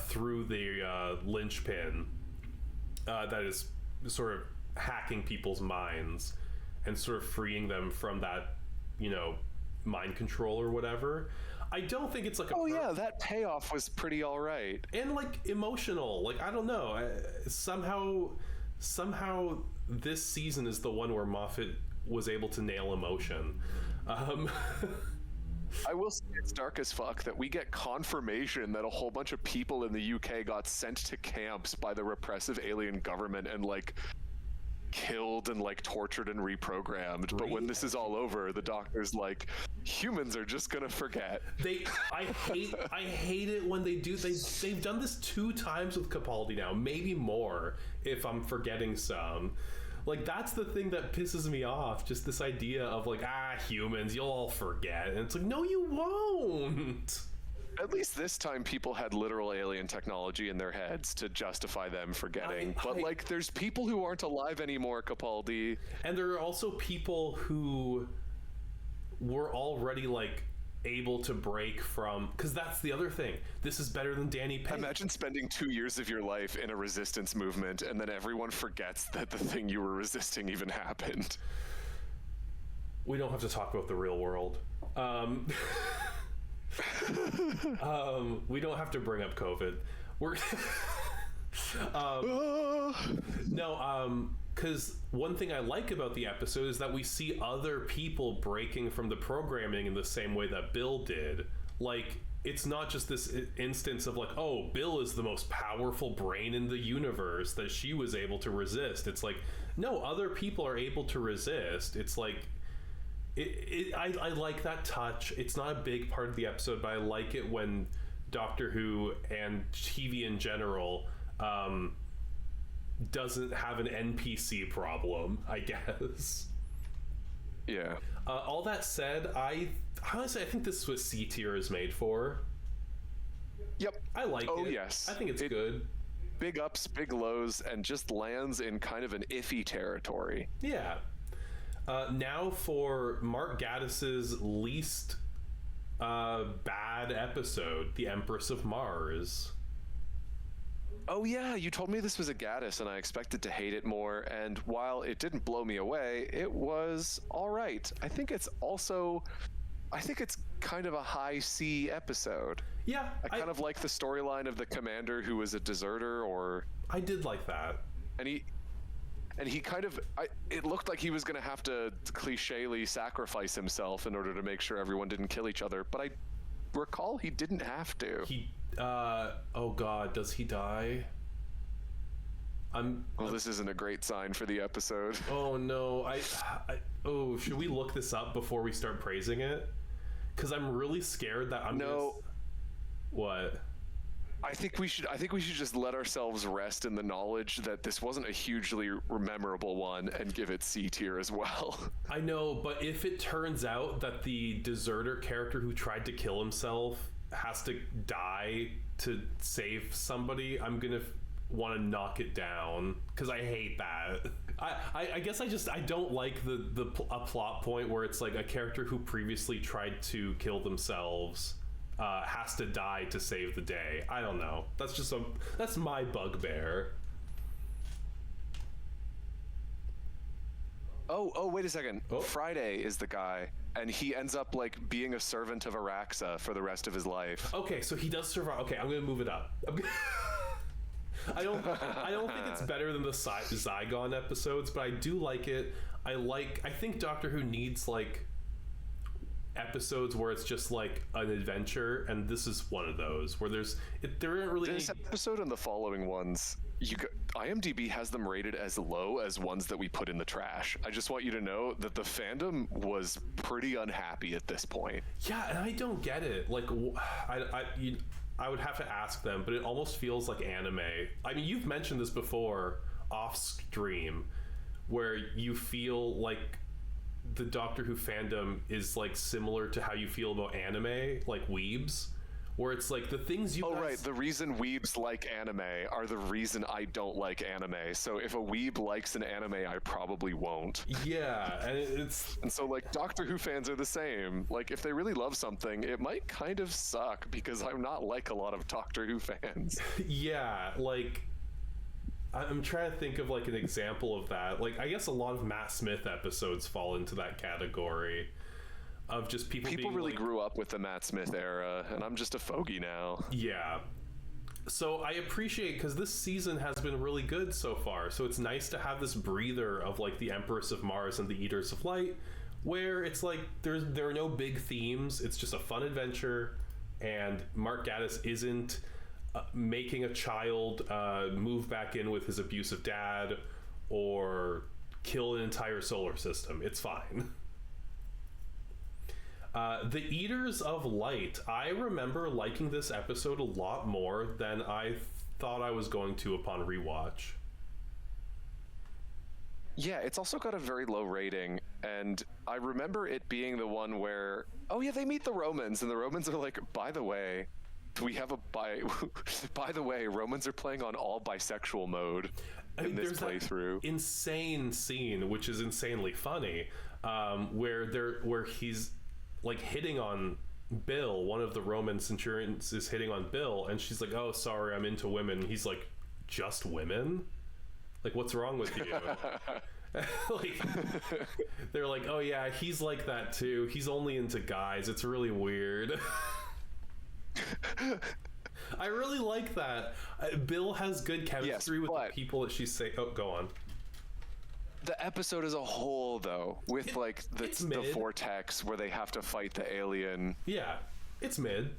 through the linchpin that is sort of hacking people's minds and sort of freeing them from that, you know, mind control or whatever. I don't think it's like yeah, that payoff was pretty all right. and like emotional. Like, I don't know. Somehow this season is the one where Moffat was able to nail emotion. I will say it's dark as fuck that we get confirmation that a whole bunch of people in the UK got sent to camps by the repressive alien government and like killed and like tortured and reprogrammed. But when this is all over, the doctor's like, humans are just gonna forget. I hate it when they do. They've done this 2 times with Capaldi now, maybe more if I'm forgetting some. Like, that's the thing that pisses me off. Just this idea of like, humans, you'll all forget, and it's like, no, you won't. At least this time, people had literal alien technology in their heads to justify them forgetting. But like, there's people who aren't alive anymore, Capaldi. And there are also people who were already like able to break from, because that's the other thing. This is better than Danny Pink. Imagine spending 2 years of your life in a resistance movement, and then everyone forgets that the thing you were resisting even happened. We don't have to talk about the real world. We don't have to bring up COVID. Because one thing I like about the episode is that we see other people breaking from the programming in the same way that Bill did. Like, it's not just this instance of like, oh, Bill is the most powerful brain in the universe that she was able to resist. It's like, no, other people are able to resist. It's like, I like that touch. It's not a big part of the episode, but I like it when Doctor Who and TV in general doesn't have an NPC problem, I guess. Yeah. All that said, I think this is what C tier is made for. Yep. I like it. Oh, yes. I think it's good. Big ups, big lows, and just lands in kind of an iffy territory. Yeah. Now for Mark Gaddis's least bad episode, The Empress of Mars. Oh yeah, you told me this was a Gaddis, and I expected to hate it more. And while it didn't blow me away, it was all right. I think it's kind of a high C episode. Yeah, I kind of like the storyline of the commander who was a deserter, I did like that. And he kind of, it looked like he was going to have to clichély sacrifice himself in order to make sure everyone didn't kill each other. But I recall he didn't have to. Oh god, does he die? This isn't a great sign for the episode. Oh no, should we look this up before we start praising it? Because I'm really scared that What? I think we should just let ourselves rest in the knowledge that this wasn't a hugely memorable one and give it C tier as well. I know, but if it turns out that the deserter character who tried to kill himself has to die to save somebody, I'm gonna want to knock it down because I hate that. I guess I don't like a plot point where it's like a character who previously tried to kill themselves has to die to save the day. I don't know. That's my bugbear. Oh, wait a second. Oh. Friday is the guy, and he ends up like being a servant of Araxa for the rest of his life. Okay, so he does survive. Okay, I'm gonna move it up. I don't think it's better than the Zygon episodes, but I do like it. I think Doctor Who needs like episodes where it's just like an adventure, and this is one of those where there aren't really this episode and the following ones. IMDb has them rated as low as ones that we put in the trash. I just want you to know that the fandom was pretty unhappy at this point. Yeah, and I don't get it. Like, I would have to ask them, but it almost feels like anime. I mean, you've mentioned this before off stream, where you feel like the Doctor Who fandom is like similar to how you feel about anime, like weebs, where it's like the things you right, the reason weebs like anime are the reason I don't like anime. So if a weeb likes an anime, I probably won't. Yeah, and so like Doctor Who fans are the same. Like if they really love something, it might kind of suck because I'm not like a lot of Doctor Who fans. Yeah, like I'm trying to think of like an example of that. Like I guess a lot of Matt Smith episodes fall into that category of just people being really like, grew up with the Matt Smith era, and I'm just a fogey now. Yeah. So I appreciate, because this season has been really good so far. So it's nice to have this breather of like the Empress of Mars and the Eaters of Light, where it's like there are no big themes. It's just a fun adventure, and Mark Gatiss isn't making a child move back in with his abusive dad or kill an entire solar system. It's fine. The Eaters of Light. I remember liking this episode a lot more than I thought I was going to upon rewatch. Yeah, it's also got a very low rating, and I remember it being the one where, oh yeah, they meet the Romans, and the Romans are like, by the way, we have a by the way, Romans are playing on all bisexual mode in this playthrough. Insane scene, which is insanely funny, where he's like hitting on Bill. One of the Roman centurions is hitting on Bill, and she's like, "Oh, sorry, I'm into women." He's like, "Just women? Like, what's wrong with you?" Like, they're like, "Oh yeah, he's like that too. He's only into guys. It's really weird." I really like that. Bill has good chemistry with the people that she's saying. Oh, go on. The episode as a whole, though, with the vortex where they have to fight the alien. Yeah, it's mid.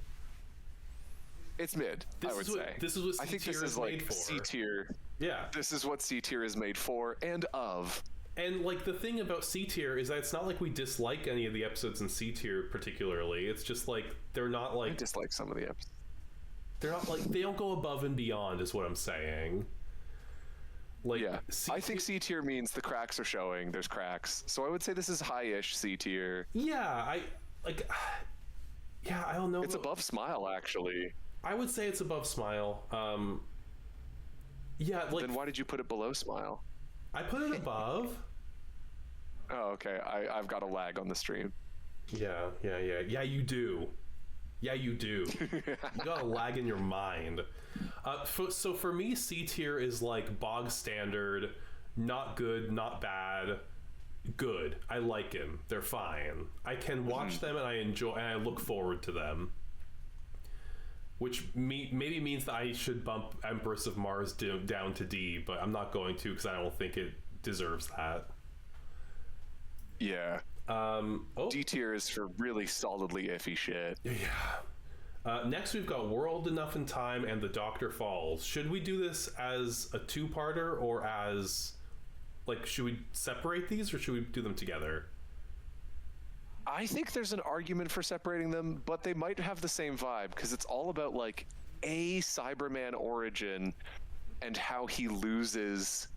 It's mid. I would say this is what C-tier I think this is like C tier. Yeah, this is what C tier is made for and of. And like the thing about C tier is that it's not like we dislike any of the episodes in C tier particularly. It's just like they're not like I dislike some of the episodes. They're not like they don't go above and beyond, is what I'm saying. Like, yeah, I think C tier means the cracks are showing. There's cracks, so I would say this is high-ish C tier. Yeah, I don't know. It's above Smile, actually. I would say it's above Smile. Yeah, like. Then why did you put it below Smile? I put it above. Oh, okay. I've got a lag on the stream. Yeah, you do. Yeah, you do. You got a lag in your mind. So for me, C tier is like bog standard, not good, not bad, good. I like him. They're fine. I can watch them and I enjoy, and I look forward to them. Which maybe means that I should bump Empress of Mars down to D, but I'm not going to because I don't think it deserves that. Yeah. D tier is for really solidly iffy shit. Yeah. Next, we've got World Enough in Time and The Doctor Falls. Should we do this as a two-parter or as... Like, should we separate these or should we do them together? I think there's an argument for separating them, but they might have the same vibe because it's all about, like, a Cyberman origin and how he loses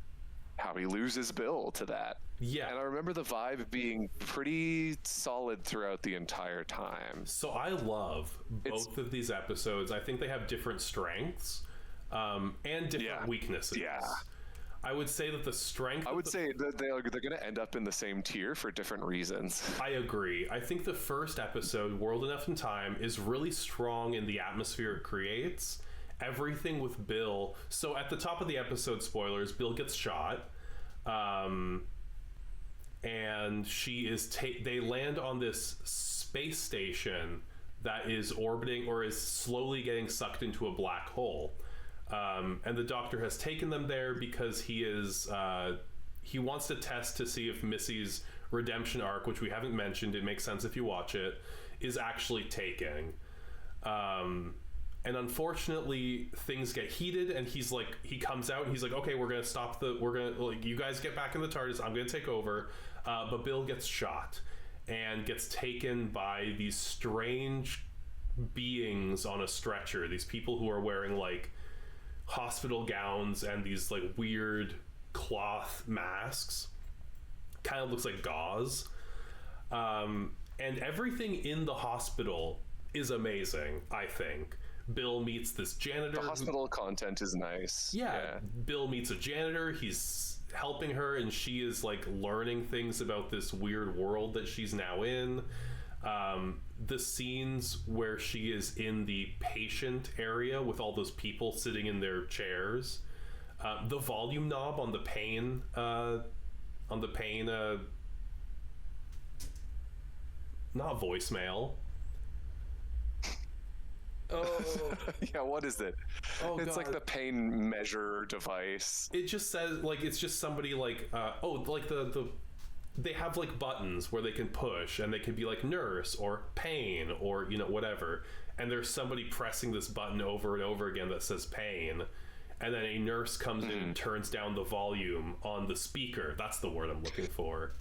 Bill to that. Yeah. And I remember the vibe being pretty solid throughout the entire time. So I love both of these episodes. I think they have different strengths and different weaknesses. Yeah. I would say that the strength... I would say that they're going to end up in the same tier for different reasons. I agree. I think the first episode, World Enough in Time, is really strong in the atmosphere it creates. Everything with Bill. So at the top of the episode, spoilers, Bill gets shot. And she is... they land on this space station that is orbiting or is slowly getting sucked into a black hole. And the doctor has taken them there because he wants to test to see if Missy's redemption arc, which we haven't mentioned, it makes sense if you watch it, is actually taking. And unfortunately, things get heated, and he comes out and he's like, okay, you guys get back in the TARDIS, I'm gonna take over. But Bill gets shot and gets taken by these strange beings on a stretcher. These people who are wearing like hospital gowns and these like weird cloth masks. Kind of looks like gauze. And everything in the hospital is amazing, I think. Bill meets this janitor. The hospital content is nice. Yeah. Bill meets a janitor. He's helping her, and she is like learning things about this weird world that she's now in. The scenes where she is in the patient area with all those people sitting in their chairs. The volume knob on the pane, not voicemail. Oh, yeah, what is it? Oh, it's God. like the pain measure device. It just says, like, it's just somebody, like, they have, like, buttons where they can push, and they can be, like, nurse, or pain, or, whatever. And there's somebody pressing this button over and over again that says pain. And then a nurse comes in and turns down the volume on the speaker. That's the word I'm looking for.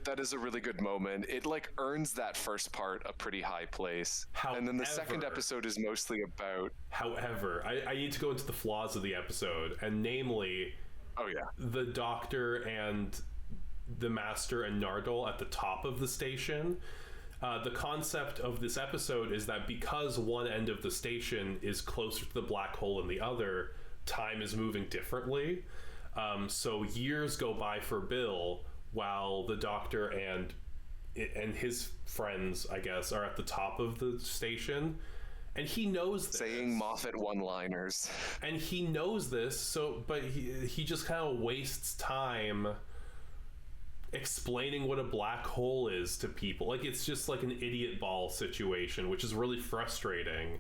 That is a really good moment. It like earns that first part a pretty high place. And then the second episode is mostly about... However, I need to go into the flaws of the episode, and namely... Oh, yeah. The doctor and the master and Nardole at the top of the station. The concept of this episode is that because one end of the station is closer to the black hole than the other, time is moving differently. So years go by for Bill while the doctor and his friends, I guess, are at the top of the station. And he knows this. Saying Moffat one-liners. And he knows this, but he just kind of wastes time explaining what a black hole is to people. Like, it's just like an idiot ball situation, which is really frustrating.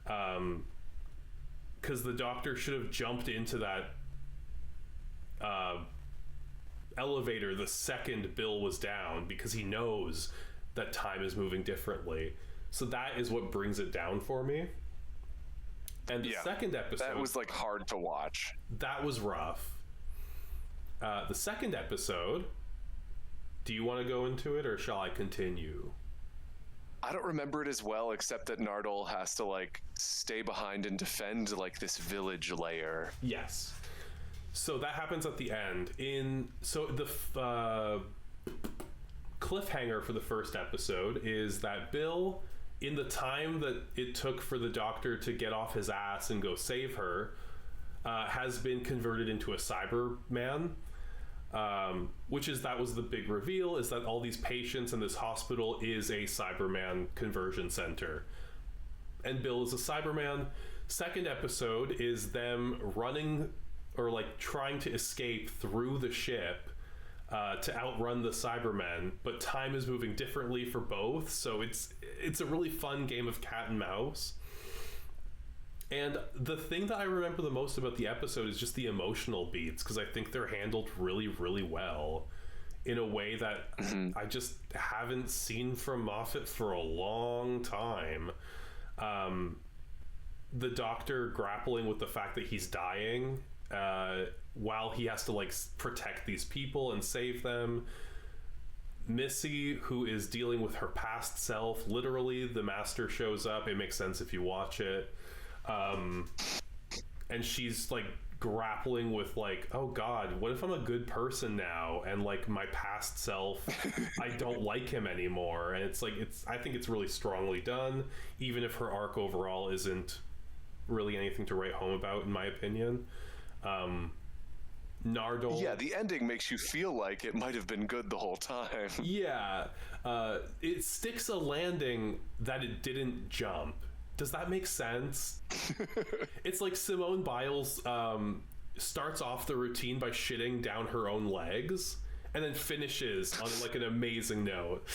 Because the doctor should have jumped into that elevator the second Bill was down, because he knows that time is moving differently. So that is what brings it down for me. And the second episode... That was, like, hard to watch. That was rough. The second episode... Do you want to go into it, or shall I continue? I don't remember it as well, except that Nardole has to, like, stay behind and defend, like, this village layer. Yes. So that happens at the end. So the cliffhanger for the first episode is that Bill, in the time that it took for the doctor to get off his ass and go save her, has been converted into a Cyberman. That was the big reveal, is that all these patients in this hospital is a Cyberman conversion center. And Bill is a Cyberman. Second episode is them running, or like trying to escape through the ship to outrun the Cybermen, but time is moving differently for both, so it's a really fun game of cat and mouse. And the thing that I remember the most about the episode is just the emotional beats, because I think they're handled really, really well in a way that I just haven't seen from Moffat for a long time. The doctor grappling with the fact that he's dying while he has to like protect these people and save them. Missy, who is dealing with her past self, literally the master shows up. It makes sense if you watch it. And she's like grappling with like, oh God, what if I'm a good person now and like my past self, I don't like him anymore. And it's like, I think it's really strongly done, even if her arc overall isn't really anything to write home about, in my opinion. Nardole. Yeah, the ending makes you feel like it might have been good the whole time. Yeah. It sticks a landing that it didn't jump. Does that make sense? It's like Simone Biles starts off the routine by shitting down her own legs and then finishes on like an amazing note.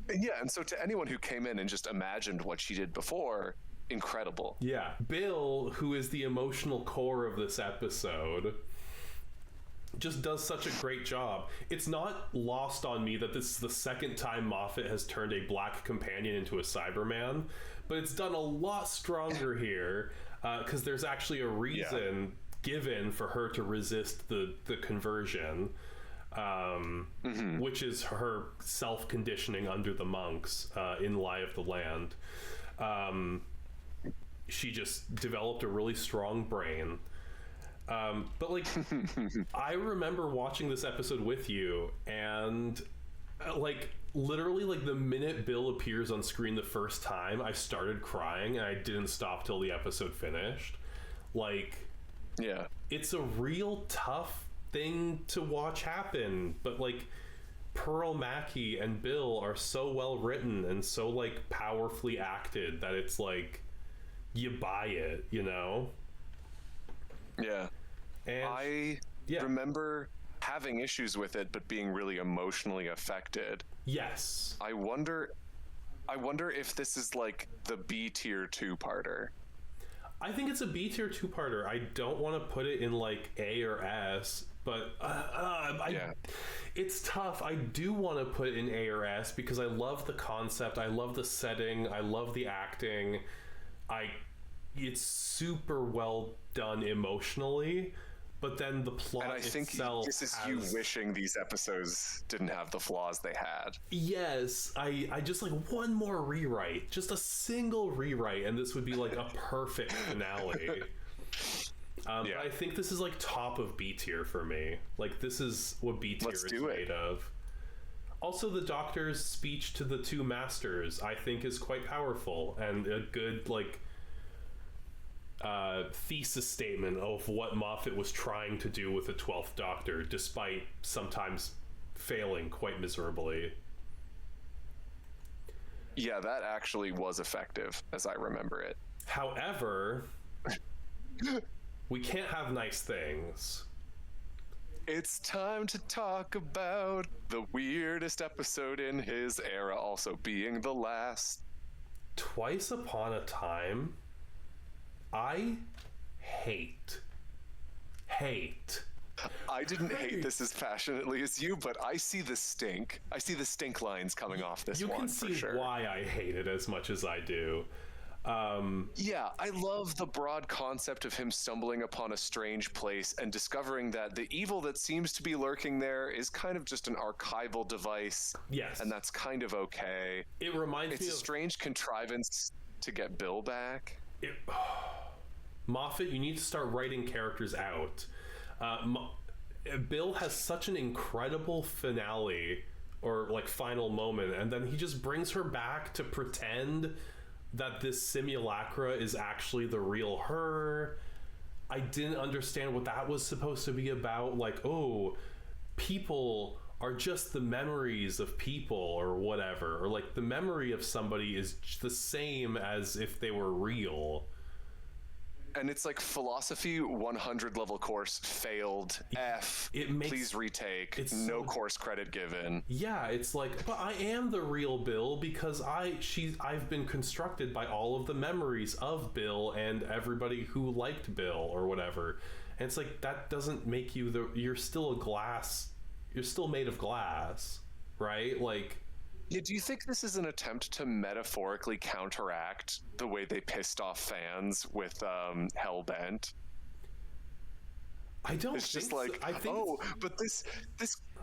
Yeah, and so to anyone who came in and just imagined what she did before, incredible. Yeah. Bill, who is the emotional core of this episode, just does such a great job. It's not lost on me that this is the second time Moffat has turned a black companion into a Cyberman, but it's done a lot stronger here, because there's actually a reason given for her to resist the conversion, which is her self-conditioning under the monks in Lie of the Land. She just developed a really strong brain. But like, I remember watching this episode with you, and like literally like the minute Bill appears on screen the first time, I started crying, and I didn't stop till the episode finished. Like, Yeah. it's a real tough thing to watch happen, but like Pearl Mackie and Bill are so well written and so like powerfully acted that it's like you buy it, you know? Yeah. And I remember having issues with it, but being really emotionally affected. yes. I wonder if this is like the B tier 2-parter. I think it's a B tier 2-parter. I don't want to put it in like A or S, but it's tough. I do want to put it in A or S because I love the concept, I love the setting, I love the acting. It's super well done emotionally, but then the plot And I think itself this is you wishing these episodes didn't have the flaws they had. Yes, I just like one more rewrite, just a single rewrite, and this would be like a perfect finale. But I think this is like top of B tier for me. Like, this is what B tier is made of. Also, the Doctor's speech to the two masters, I think, is quite powerful and a good like thesis statement of what Moffat was trying to do with the 12th Doctor, despite sometimes failing quite miserably. Yeah, that actually was effective, as I remember it. However, we can't have nice things. It's time to talk about the weirdest episode in his era, also being the last. Twice Upon a Time, I hate. I didn't hate this as passionately as you, but I see the stink. I see the stink lines coming off this one. You can see why I hate it as much as I do. Yeah, I love the broad concept of him stumbling upon a strange place and discovering that the evil that seems to be lurking there is kind of just an archival device. Yes. And that's kind of okay. It reminds me of... It's a strange contrivance to get Bill back. Moffat, you need to start writing characters out. Bill has such an incredible finale, or like final moment, and then he just brings her back to pretend that this simulacra is actually the real her. I didn't understand what that was supposed to be about. Like, oh, people are just the memories of people or whatever, or like the memory of somebody is the same as if they were real. And it's like philosophy 100 level course failed. Please retake. No course credit given. Yeah, it's like, but I am the real Bill because I've been constructed by all of the memories of Bill and everybody who liked Bill or whatever. And it's like, that doesn't make you you're still made of glass, right? Like, yeah, do you think this is an attempt to metaphorically counteract the way they pissed off fans with Hellbent? I don't it's think just like, so. I think but this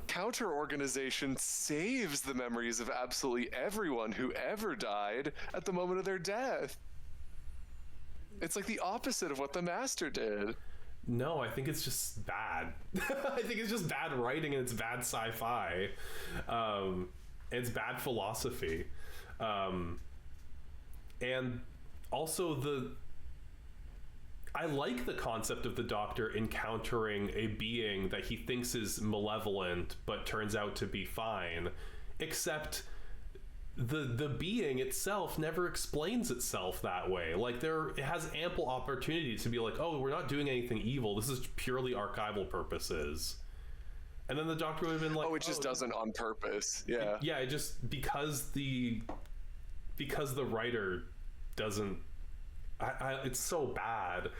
counter organization saves the memories of absolutely everyone who ever died at the moment of their death. It's like the opposite of what the Master did. No, I think it's just bad. I think it's just bad writing and it's bad sci-fi. It's bad philosophy. And also I like the concept of the Doctor encountering a being that he thinks is malevolent but turns out to be fine, except the being itself never explains itself that way. Like, it has ample opportunity to be like, oh, we're not doing anything evil, this is purely archival purposes. And then the Doctor would have been like, it just doesn't on purpose. Yeah. It just because the writer doesn't It's so bad.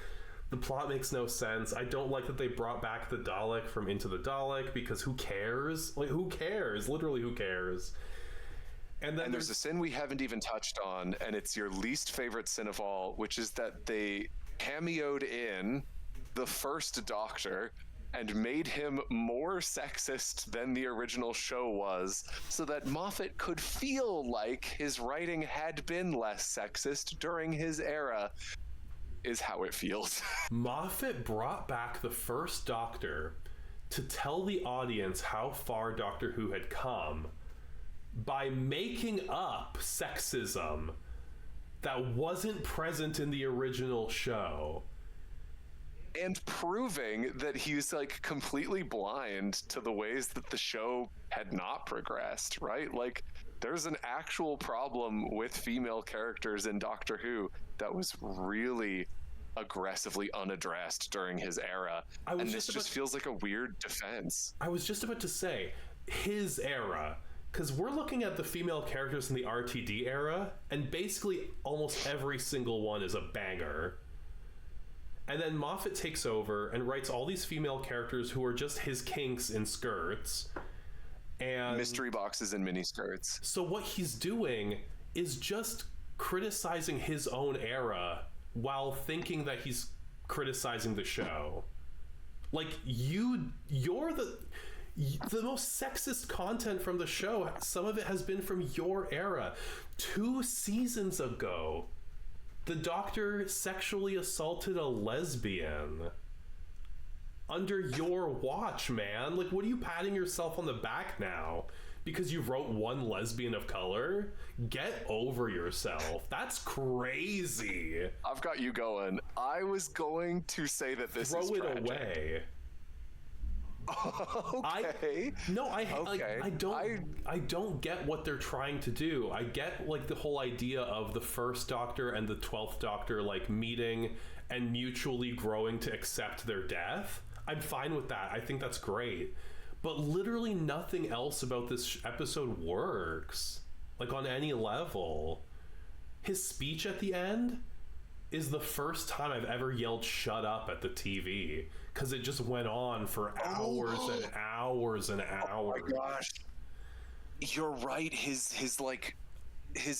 The plot makes no sense. I don't like that they brought back the Dalek from Into the Dalek, because who cares? Like, who cares? Literally, who cares? And there's a sin we haven't even touched on, and it's your least favorite sin of all, which is that they cameoed in the first Doctor and made him more sexist than the original show was, so that Moffat could feel like his writing had been less sexist during his era, is how it feels. Moffat brought back the first Doctor to tell the audience how far Doctor Who had come by making up sexism that wasn't present in the original show. And proving that he's like completely blind to the ways that the show had not progressed, right? Like, there's an actual problem with female characters in Doctor Who that was really aggressively unaddressed during his era. And this just feels like a weird defense. I was just about to say, his era. Because we're looking at the female characters in the RTD era, and basically almost every single one is a banger. And then Moffat takes over and writes all these female characters who are just his kinks in skirts. And mystery boxes and mini skirts. So what he's doing is just criticizing his own era while thinking that he's criticizing the show. Like, you're the most sexist content from the show, some of it has been from your era. 2 seasons ago, the Doctor sexually assaulted a lesbian under your watch, man. Like, what are you patting yourself on the back now because you wrote one lesbian of color? Get over yourself. That's crazy. I've got you going. I was going to say that this is tragic. Throw it away. Okay. I don't get what they're trying to do. I get like the whole idea of the first Doctor and the 12th Doctor like meeting and mutually growing to accept their death. I'm fine with that. I think that's great. But literally nothing else about this episode works, like on any level. His speech at the end is the first time I've ever yelled "shut up" at the TV, because it just went on for hours and hours and hours. Oh my gosh, you're right. His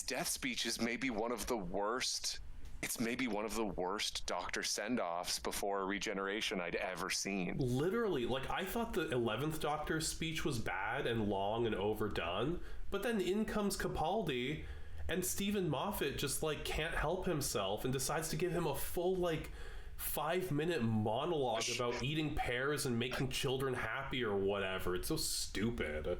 death speech is maybe one of the worst. It's maybe one of the worst Doctor send-offs before regeneration I'd ever seen. Literally, like, I thought the 11th Doctor's speech was bad and long and overdone, but then in comes Capaldi, and Stephen Moffat just, like, can't help himself and decides to give him a full, like, 5-minute monologue about eating pears and making children happy or whatever. It's so stupid.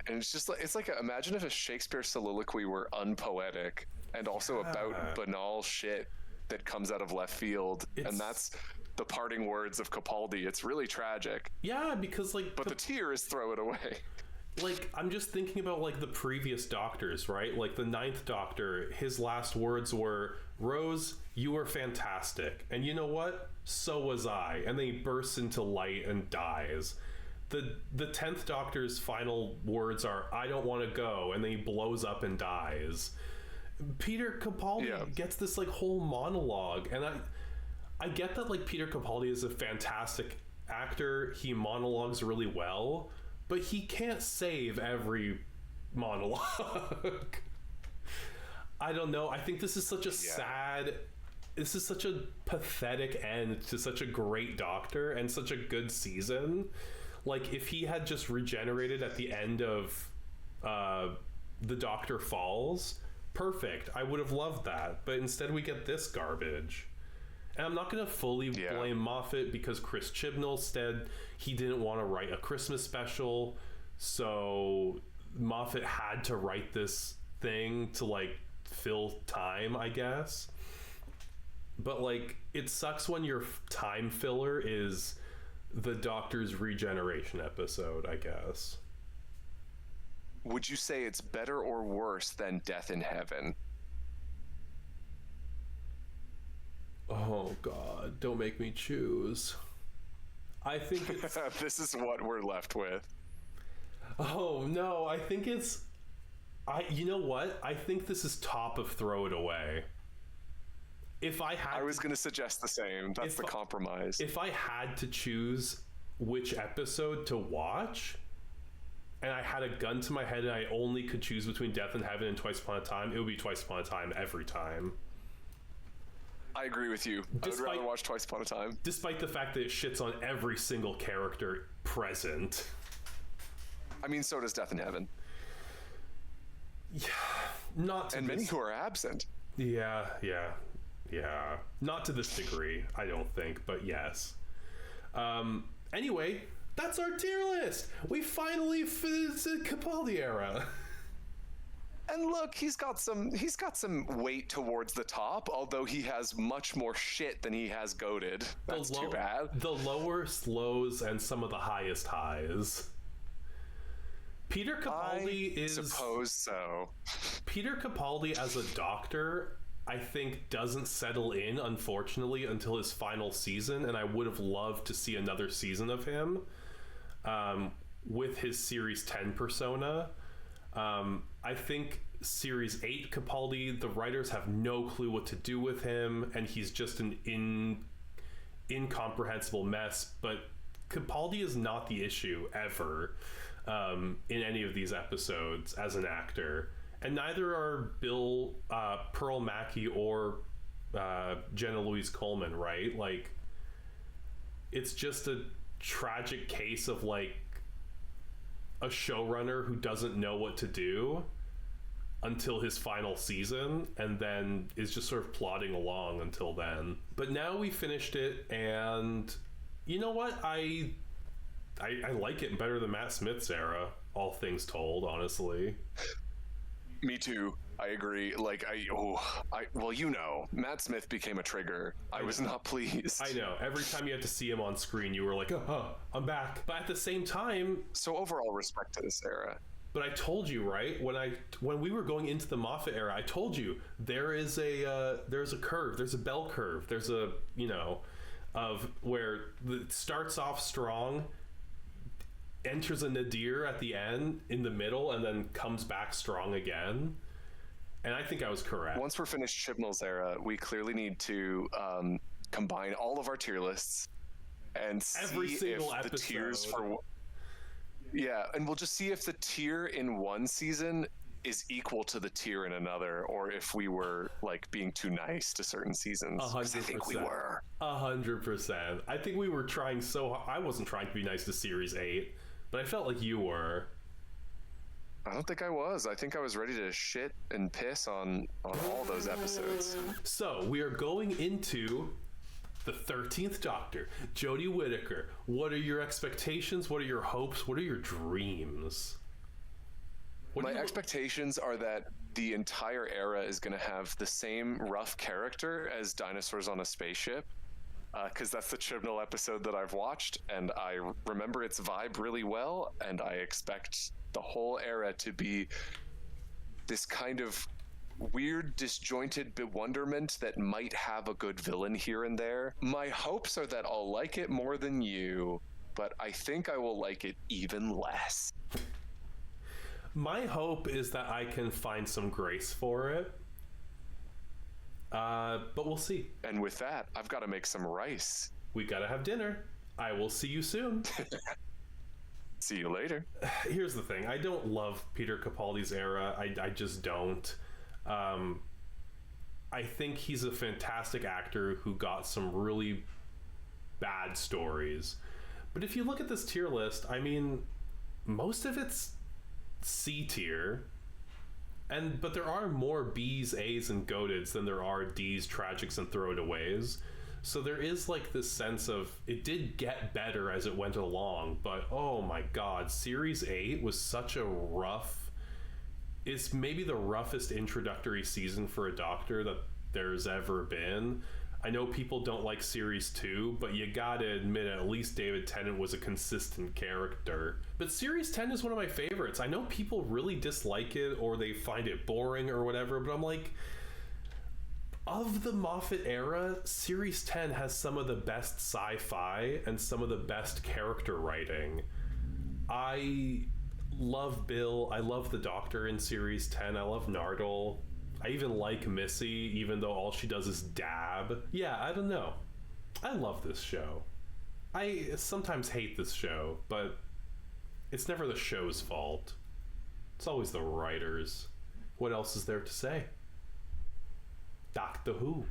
And it's just like, imagine if a Shakespeare soliloquy were unpoetic and also about banal shit that comes out of left field. And that's the parting words of Capaldi. It's really tragic. Yeah, because, like... But the tears throw it away. Like, I'm just thinking about, like, the previous Doctors, right? Like, the 9th Doctor, his last words were, "Rose, you were fantastic. And you know what? So was I." And then he bursts into light and dies. The 10th Doctor's final words are, "I don't want to go." And then he blows up and dies. Peter Capaldi gets this, like, whole monologue. And I get that, like, Peter Capaldi is a fantastic actor. He monologues really well. But he can't save every monologue. I don't know. I think this is such a this is such a pathetic end to such a great Doctor and such a good season. Like, if he had just regenerated at the end of The Doctor Falls, perfect. I would have loved that. But instead we get this garbage. And I'm not going to fully blame Moffat, because Chris Chibnall said he didn't want to write a Christmas special. So Moffat had to write this thing to, like, fill time, I guess. But, like, it sucks when your time filler is the Doctor's regeneration episode, I guess. Would you say it's better or worse than Death in Heaven? Oh, God, don't make me choose. I think it's... This is what we're left with. Oh, no, I think it's... You know what? I think this is top of Throw It Away. If I had I was going to suggest the same. That's the compromise. If I had to choose which episode to watch, and I had a gun to my head and I only could choose between Death in Heaven and Twice Upon a Time, it would be Twice Upon a Time every time. I agree with you. I would rather watch Twice Upon a Time. Despite the fact that it shits on every single character present. I mean, so does Death in Heaven. Yeah, not to and many who are absent. Yeah. Not to this degree, I don't think, but yes. Anyway, that's our tier list. We finally finished the Capaldi era. And look, he's got some weight towards the top, although he has much more shit than he has goated. That's too bad. The lowest lows and some of the highest highs. Peter Capaldi I suppose so. Peter Capaldi as a doctor, I think, doesn't settle in, unfortunately, until his final season, and I would have loved to see another season of him with his Series 10 persona. I think Series 8 Capaldi, the writers have no clue what to do with him, and he's just an incomprehensible mess, but Capaldi is not the issue ever in any of these episodes as an actor. And neither are Bill, Pearl Mackie, or Jenna Louise Coleman, right? Like, it's just a tragic case of, like, a showrunner who doesn't know what to do until his final season, and then is just sort of plodding along until then. But now we finished it, and you know what? I like it better than Matt Smith's era, all things told, honestly. Me too. I agree. Like, well, you know, Matt Smith became a trigger. I was not pleased. I know. Every time you had to see him on screen, you were like, oh, I'm back. But at the same time... So overall respect to this era. But I told you, right? When we were going into the Moffat era, I told you there's a curve. There's a bell curve. There's a, of where it starts off strong, enters a nadir at the end, in the middle, and then comes back strong again. And I think I was correct. Once we're finished Chibnall's era, we clearly need to combine all of our tier lists and every see single if episode. The tiers for... Yeah, and we'll just see if the tier in one season is equal to the tier in another, or if we were, like, being too nice to certain seasons. 100%. I think we were. 100%. I think we were trying so hard. I wasn't trying to be nice to Series 8, but I felt like you were. I don't think I was. I think I was ready to shit and piss on all those episodes. So, we are going into the 13th Doctor, Jodie Whittaker. What are your expectations? What are your hopes? What are your dreams? My expectations are that the entire era is going to have the same rough character as Dinosaurs on a Spaceship, because that's the Chibnall episode that I've watched, and I remember its vibe really well, and I expect the whole era to be this kind of weird, disjointed bewilderment that might have a good villain here and there. My hopes are that I'll like it more than you, but I think I will like it even less. My hope is that I can find some grace for it. But we'll see. And with that, I've got to make some rice. We gotta have dinner. I will see you soon. See you later. Here's the thing. I don't love Peter Capaldi's era. I just don't. I think he's a fantastic actor who got some really bad stories. But if you look at this tier list, I mean, most of it's C tier. But there are more B's, A's, and goateds than there are D's, tragics, and throwaways. So there is like this sense of it did get better as it went along, but oh my god, Series 8 was such a rough... It's maybe the roughest introductory season for a Doctor that there's ever been. I know people don't like Series 2, but you gotta admit at least David Tennant was a consistent character. But Series 10 is one of my favorites. I know people really dislike it or they find it boring or whatever, but I'm like, of the Moffat era, Series 10 has some of the best sci-fi and some of the best character writing. I love Bill. I love the Doctor in Series 10. I love Nardole. I even like Missy, even though all she does is dab. Yeah, I don't know. I love this show. I sometimes hate this show, but it's never the show's fault. It's always the writers. What else is there to say? Doctor Who.